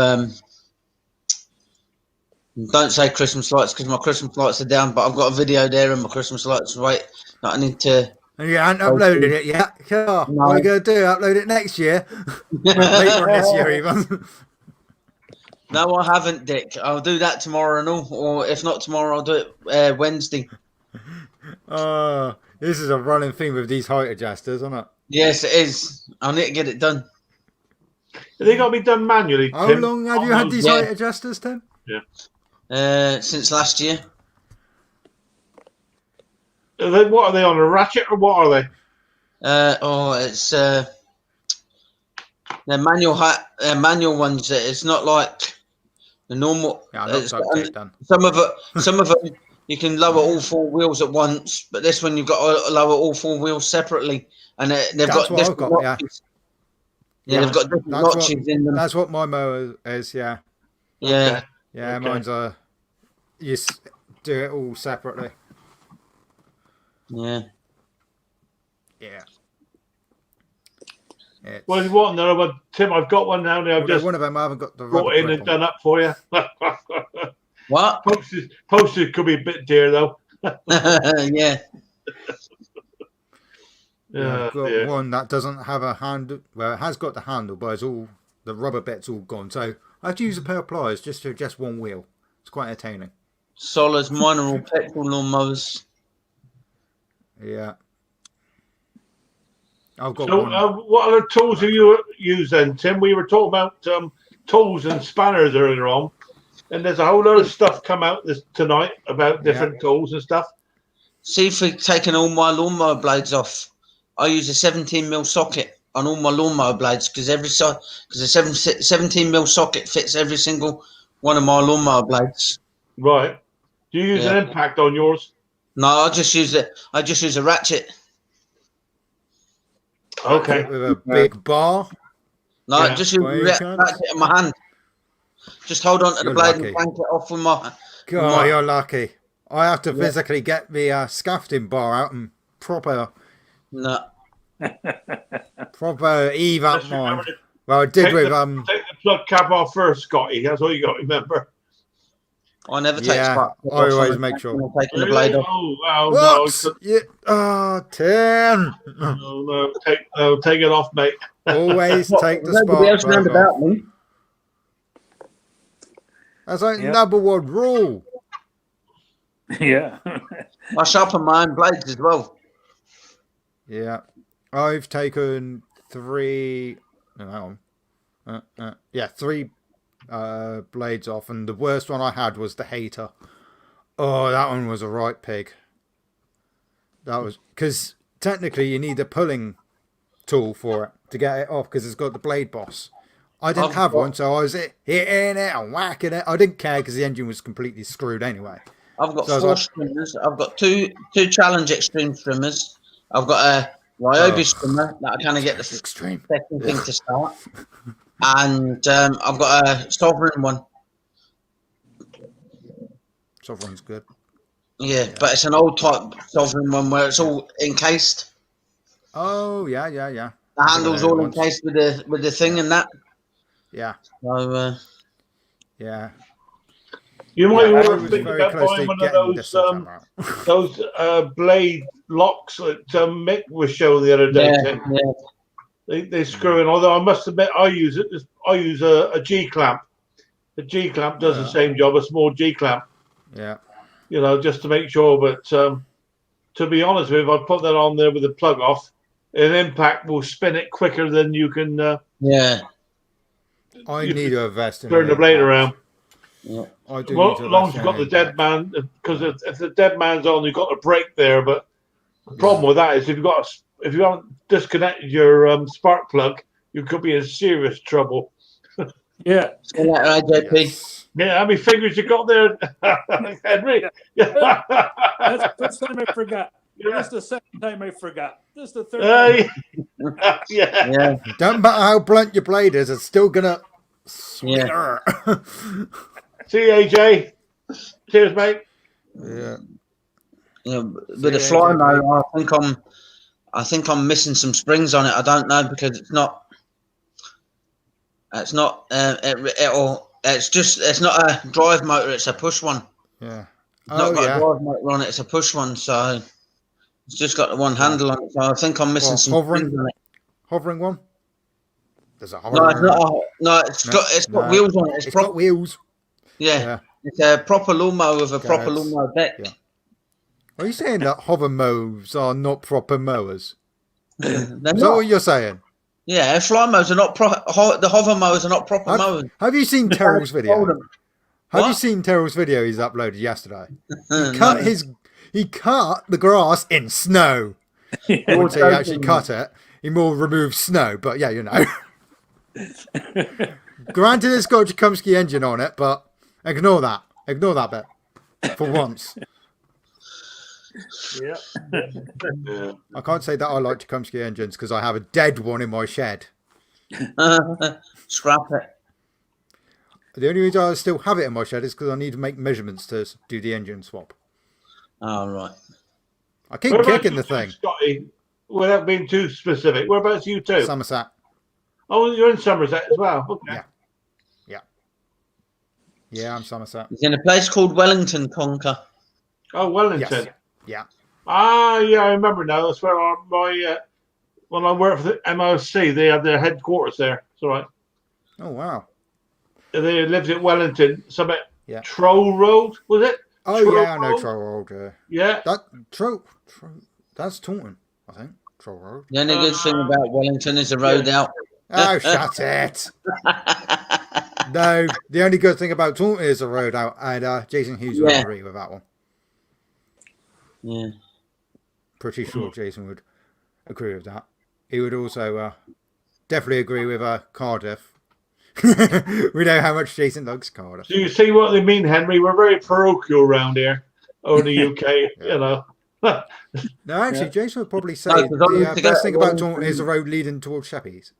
don't say Christmas lights because my Christmas lights are down, but I've got a video there and my Christmas lights. Wait, that I need to. And you haven't uploaded it yet? Oh, No. what are you going to do? Upload it next year? Later on this year, even. No, I haven't, Dick. I'll do that tomorrow and all, or if not tomorrow, I'll do it Wednesday. This is a running theme with these height adjusters, isn't it? Yes, it is. I need to get it done. They got to be done manually. How Tim. long have you had these height adjusters, Tim? Yeah. Since last year. What are they on, a ratchet or what are they? It's they're manual ones. It's not like the normal. Yeah, I know it's done. Some of them you can lower all 4 wheels at once, but this one you've got to lower all 4 wheels separately, and they've got different notches. Yeah, they've got different notches in them. That's what my mower is. Yeah. Yeah. Yeah, mine's you do it all separately. Yeah. Yeah. Well, you want another one, Tim? I've got one now. I've just one of them I haven't got the brought in and done up for you. What? Postage could be a bit dear though. Yeah. I've got one that doesn't have a handle. Well, it has got the handle, but it's all the rubber bit's all gone. So I have to use a pair of pliers just to adjust one wheel. It's quite entertaining. Solids, mine are all petrol lawnmowers. Yeah. I've got So, one. what other tools do you use then, Tim? We were talking about tools and spanners earlier on, and there's a whole lot of stuff come out tonight about different tools and stuff. See, for taking all my lawnmower blades off, I use a 17mm socket on all my lawnmower blades because a 17mm socket fits every single one of my lawnmower blades. Right. Do you use an impact on yours? No, I just use a ratchet. Okay. With a big bar. No, I just use a ratchet in my hand. Just hold on to the blade and crank it off with my. God, you're lucky. I have to physically get the scaffolding bar out and proper Eve up mine. Well, I did with take the plug cap off first, Scotty. That's what you got to remember. I never take spark. I always make sure. Taking the blade off. Oh, wow, Whoops! no. Tim! No, take it off, mate. Always take the spark plug off. Me. That's like number one rule. Yeah. I sharpen my own blades as well. Yeah. I've taken 3... No, hang on. 3 blades off, and the worst one I had was the hater. Oh, that one was a right pig. That was... Because technically you need a pulling tool for it to get it off, because it's got the blade boss. I didn't have one, so I was hitting it and whacking it. I didn't care because the engine was completely screwed anyway. I've got 4 strimmers. I've got two Challenge Extreme strimmers. I've got a Ryobi strimmer that I kind of get the second thing to start. And I've got a Sovereign one. Sovereign's good. Yeah, but it's an old type Sovereign one where it's all encased. Oh yeah. The handle's all encased with the thing and that. Yeah. So yeah. You might I want was to think very about close buying to one of getting this camera. those blade locks that Mick was showing the other day. yeah, Tim. yeah. They screw in. Although I must admit, I use a G clamp. The G clamp does the same job, a small G clamp. Yeah. You know, just to make sure. But to be honest with you, if I put that on there with the plug off, an impact will spin it quicker than you can. Yeah. I need to invest in turn the blade around. Yeah. I do Well, need as to long as invest you've in got the an dead impact. man, because if the dead man's on, you've got a brake there. But the problem with that is if you haven't disconnected your spark plug, you could be in serious trouble. Yeah. See you later, AJP. Yes. Yeah, how many fingers you got there, Henry? That's the first time I forgot. This is the second time I forgot. This is the third time. Yeah. Yeah. Don't matter how blunt your blade is, it's still gonna. Yeah. See you, AJ. Cheers, mate. Yeah. Yeah, with the fly motor, I think I'm missing some springs on it. I don't know because it's not. It's not. It's not a drive motor. It's a push one. Yeah. It's not got yeah. a drive motor on it. It's a push one. So it's just got the one handle on it. So I think I'm missing some springs on it. Hovering one. There's a No, it's not. No, it's got wheels on it. It's got wheels. Yeah. It's a proper lawnmower with a proper Guys. lawnmower deck. Yeah. Are you saying that hover mows are not proper mowers? Is that what you're saying? Yeah, fly mowers are not the hover mowers are not proper mowers. Have you seen Terrell's video? Have you What? seen Terrell's video he's uploaded yesterday? He cut the grass in snow. I wouldn't say he actually cut it. He more removed snow, but yeah, you know. Granted, it's got a Tchaikovsky engine on it, but ignore that. Ignore that bit for once. Yeah. I can't say that I like Tchaikovsky engines because I have a dead one in my shed. Scrap it. The only reason I still have it in my shed is because I need to make measurements to do the engine swap. Oh, right. I keep kicking the thing. Scotty, without being too specific, whereabouts are you too? Somerset. Oh, you're in Somerset as well. Okay. Yeah. Yeah, I'm Somerset. It's in a place called Wellington, Conker. Oh, Wellington. Yes. Yeah. Ah, yeah, I remember now. That's where when I worked for the MOC, they had their headquarters there. It's all right. Oh, wow. They lived in Wellington. Something Yeah. Troll Road, was it? Oh, Troll yeah, I know Road? Troll Road. Yeah. That's Taunton, I think. Troll Road. The only good thing about Wellington is the road out. Oh, shut it. No, the only good thing about Taunton is the road out, and Jason Hughes would agree with that one. Yeah. Pretty sure Jason would agree with that. He would also definitely agree with Cardiff. We know how much Jason likes Cardiff. Do you see what they mean, Henry? We're very parochial around here, over in the UK, you know. No, actually, Jason would probably say No, the best thing about Taunton is the road leading towards Sheppies.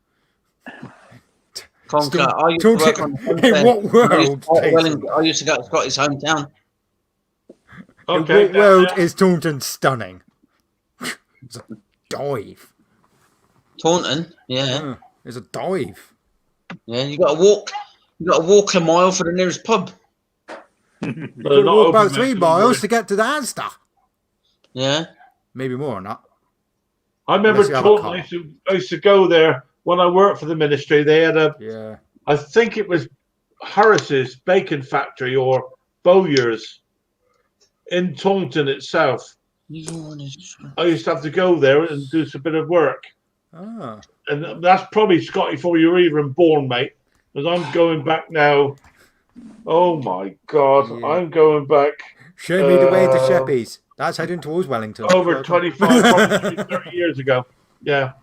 Conker. I used to work on the In what world, Jason? I used to go to Scotty's hometown. Okay. In what world is Taunton stunning? It's a dive. Taunton, yeah. It's a dive. Yeah, you got to walk. You got to walk a mile for the nearest pub. You got to walk about 3 miles to get to the Asda. Yeah. Maybe more than that. I remember Unless you have a Taunton. I used to go there when I worked for the ministry. They had I think it was Harris's Bacon Factory or Bowyer's in Taunton itself. I used to have to go there and do some bit of work. Ah. And that's probably, Scotty, before you were even born, mate. Because I'm going back now. Oh, my God. Yeah. I'm going back. Show me the way to Sheppies. That's heading towards Wellington. Over 25, probably 30 years ago. Yeah.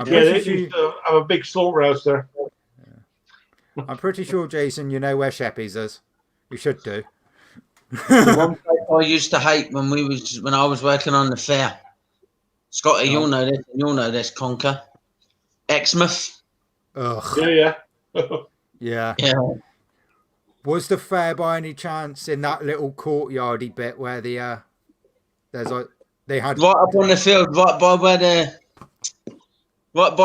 They used to have a big slaughterhouse there. Yeah. I'm pretty sure, Jason, you know where Sheppies is. You should do. The one place I used to hate when I was working on the fair. Scotty, you'll know this. You'll know this, Conker. Exmouth. Ugh. Yeah. Yeah. Yeah. Was the fair by any chance in that little courtyardy bit where the there's like they had Right up on the field, right by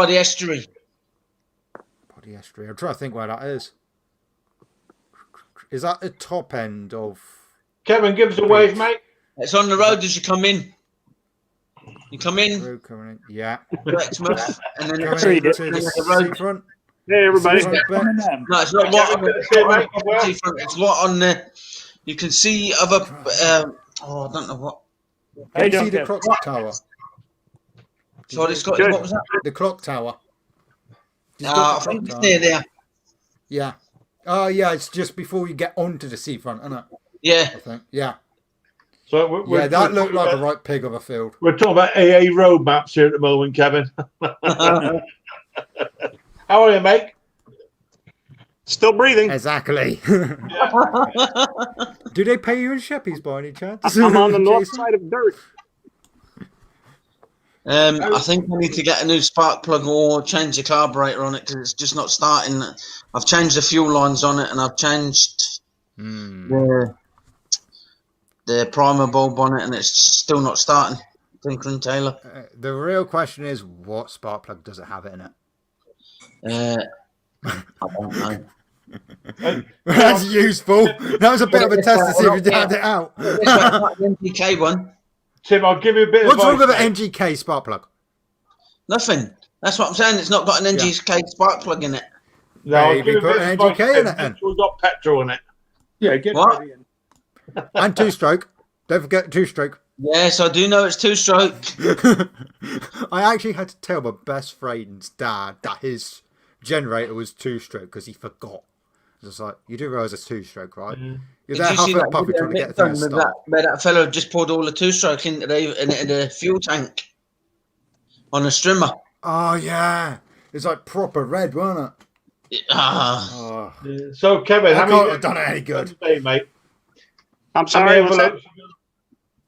the estuary. body estuary? I'm trying to think where that is. Is that the top end of? Kevin, give us a wave, mate. It's on the road as you come in. You come in, Road coming in. Yeah. Exmouth, and then Coming it's into the road. seafront. Hey, everybody. Seafront bit. No, it's not right on the seafront. It's right on the. You can see other. I don't know what. Can you see the clock tower? Sorry, Scott. Good. What was that? The clock tower. I think it's near there. Yeah. Oh, yeah. It's just before you get onto the seafront, isn't it? Yeah. I think. Yeah. So That looked like a right pig of a field. We're talking about AA road maps here at the moment, Kevin. How are you, mate? Still breathing. Exactly. Do they pay you in Sheppies by any chance? I'm on the north Jason? side of dirt. I think I need to get a new spark plug or change the carburetor on it because it's just not starting. I've changed the fuel lines on it and I've changed the primer bulb on it and it's still not starting. Tinker and Taylor. The real question is, what spark plug does it have in it? I don't know. That's useful. That was a bit of a test to see if you had it out. It's like an NGK one. Tim, I'll give you a bit What's of wrong with advice, an NGK spark plug? Nothing. That's what I'm saying. It's not got an NGK spark plug in it. No, I'll Maybe give you a put bit an of advice, NGK in Tim. it then. Make sure we've got petrol in it. Yeah, get What? ready. And two-stroke. Don't forget two-stroke. Yes, I do know it's two-stroke. I actually had to tell my best friend's dad that his generator was two-stroke because he forgot. It's like, you do realise it's two-stroke, right? Mm. You're Did there you half see a that puppy video trying to get Nick the thing done to with start. where that fella just poured all the two-stroke into the fuel tank on a strimmer? Oh, yeah. It's like proper red, wasn't it? Ah. Oh. So, Kevin, I how can't many have done it any good. today, mate? I'm sorry. What's that?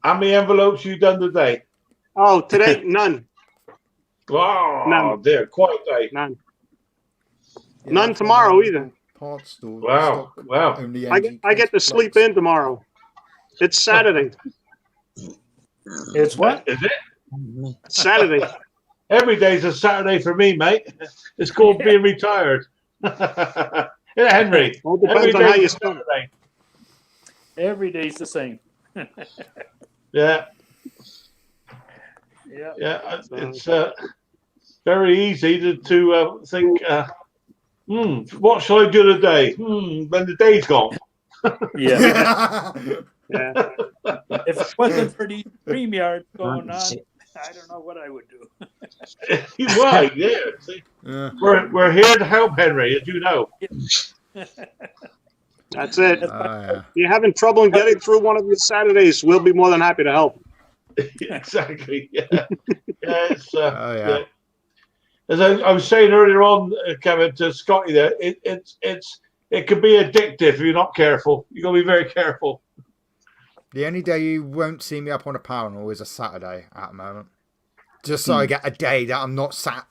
How many envelopes you done today? Oh, today none. Wow, None. dear, quiet day. None. Yeah, None that's tomorrow why either. Parts store Wow, stock wow. only I get NGK to sleep plugs. in tomorrow. It's Saturday. It's what? Is it? Saturday. Every day's a Saturday for me, mate. It's called being retired. Yeah, Henry. All Every depends on how day's you a spend it. Saturday. Every day's the same. Yeah, Yeah. yeah. It's very easy to think, what shall I do today? When the day's gone. Yeah. Yeah. If it wasn't for these stream yards going on, I don't know what I would do. You're right, yeah. See, Yeah. we're here to help, Henry, as you know. That's it. Yeah. If you're having trouble in getting through one of your Saturdays, we'll be more than happy to help. Exactly. Yeah. Yeah. It's, Oh, yeah. As I was saying earlier on, Kevin, to Scotty, there, it could be addictive if you're not careful. You got to be very careful. The only day you won't see me up on a panel is a Saturday at the moment. Just so I get a day that I'm not sat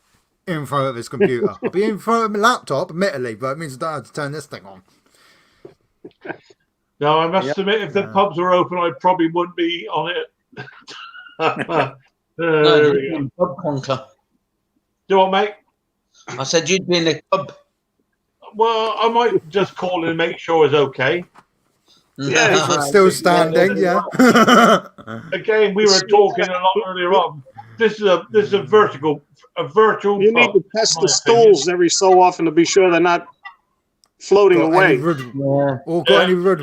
in front of this computer. I'll be in front of my laptop, admittedly, but it means I don't have to turn this thing on. No, I must admit, if the pubs were open, I probably wouldn't be on it. There we go. Pub Conker. Do what, mate? I said you'd be in the pub. Well, I might just call in and make sure it's okay. Yeah. It's still standing, yeah. Again, we were talking a lot earlier on. This is a virtual You need pub, to test in the my stools every so often to be sure they're not floating Got away. any any root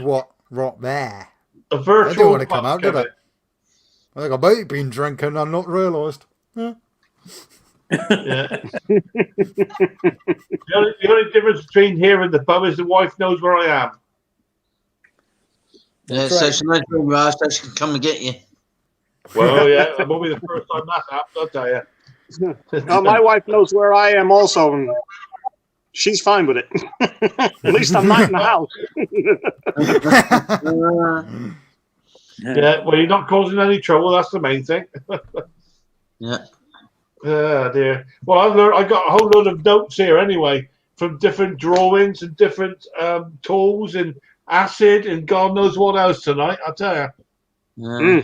rot there? A They virtual don't want to pub, come out, do Kevin. they? I think I might have been drinking and not realised. Yeah. Yeah. The only difference between here and the pub is the wife knows where I am. Yeah, so she knows where you are, so she can come and get you. Well, yeah, that won't be the first time that happens, I'll tell you. Well, my wife knows where I am also, and she's fine with it. At least I'm not in the house. Yeah, well, you're not causing any trouble. That's the main thing. Yeah. Oh, dear. Well, I got a whole load of notes here anyway from different drawings and different tools and acid and God knows what else tonight. I tell you. Yeah.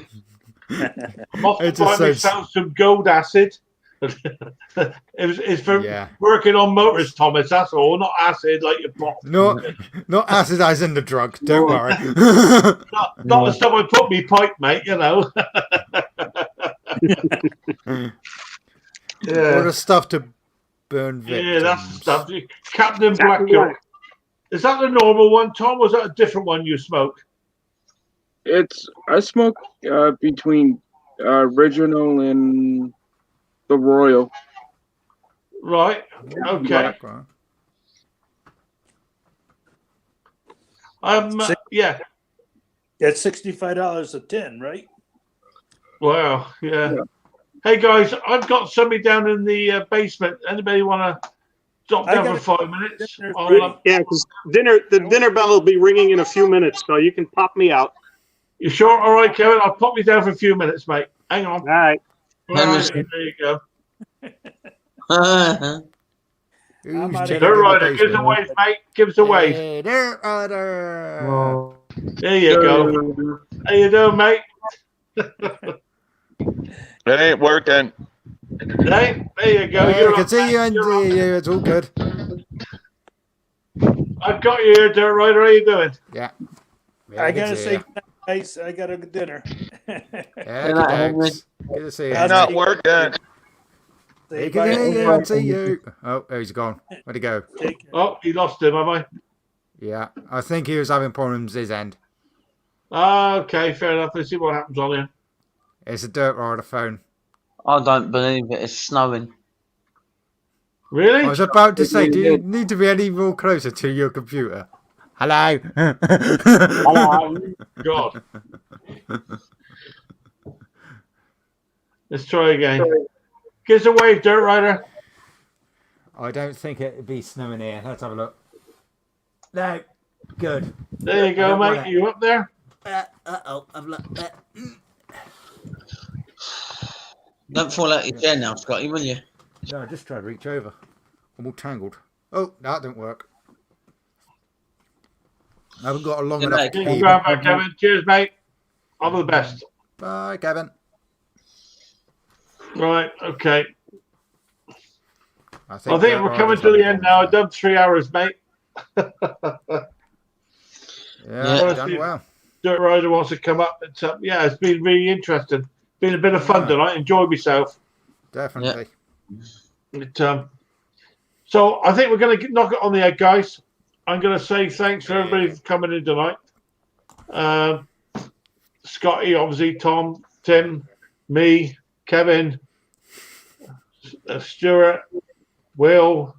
I'm off to It just buy says- myself some gold acid. it's for Yeah. working on motors, Thomas. That's all, not acid like your pop. Not acid as in the drug. Don't worry. Not the stuff I put me pipe, mate. You know. Or Yeah, the stuff to burn victims. yeah, that's the stuff. Captain Exactly Black. right. Is that the normal one, Tom? Or is that a different one you smoke? I smoke between original and the Royal. Right. Okay. Right. Yeah. That's $65 a tin, right? Wow. Yeah. Hey guys, I've got somebody down in the basement. Anybody want to drop I down got for 5 minutes? dinner's I'll, ready. Yeah, because the dinner bell will be ringing in a few minutes, so you can pop me out. you sure? All right, Kevin. I'll pop you down for a few minutes, mate. Hang on. All right. All right, there you go. Who's I'm out of checking Dirt in the Rider, give us a basement? wave, mate. Give us a wave. Hey, Dirt Rider. There you go. How you doing, mate? It ain't working. Hey, there you go. I You're can up, see mate. you and You're up. you. It's all good. I've got you here, Dirt Rider. How you doing? Yeah. I good gotta to say, see guys, I got a good dinner. you. Yeah, good thanks. Good to see you. It's not working. Say Hey, bye. good to see you and see you. Oh, he's gone. Where'd he go? Take care. Oh, you lost him, have I? Yeah, I think he was having problems his end. Okay, fair enough. Let's see what happens on here. It's a Dirt Rider phone. I don't believe it. It's snowing. Really? I was about to say, do you need to be any more closer to your computer? Hello. God. Let's try again. Give us a wave, Dirt Rider. I don't think it'd be snowing here. Let's have a look. No. Good. There you I go, don't want mate. it. You up there? Uh-oh. I've looked. Don't fall out your chair now, Scotty, will you? No, I just tried to reach over. I'm all tangled. Oh, that didn't work. I haven't got a long Good enough night. Keep cable. going back, Kevin. Cheers, mate. All the best. Bye, Kevin. Right, okay. I I think think we're coming to the end now. I've done 3 hours, mate. Yeah, Yeah. done well. Dirt Rider wants to come up. Yeah, it's been really interesting. Been a bit of fun tonight. Enjoyed myself. Definitely. So I think we're going to knock it on the head, guys. I'm going to say thanks for everybody for coming in tonight. Scotty, obviously, Tom, Tim, me, Kevin, Stuart, Will,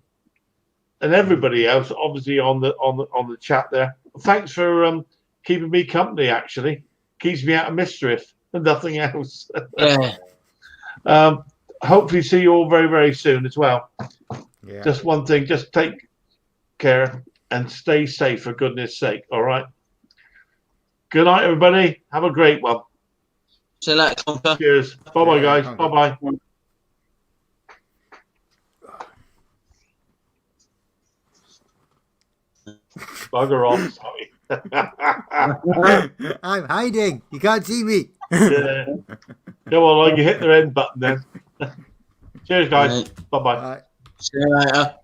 and everybody else, obviously on the chat there. Thanks for keeping me company. Actually, keeps me out of mischief and nothing else. Yeah. Hopefully, see you all very, very soon as well. Yeah. Just one thing, just take care and stay safe for goodness sake. All right. Good night, everybody. Have a great one. See you later, Conker. Cheers. Bye bye, Yeah, guys. Conker. Bye bye. Bugger off. Sorry. I'm hiding. You can't see me. Yeah. Come on, you hit the end button then. Cheers, guys. Right. Bye bye. Bye. See you later.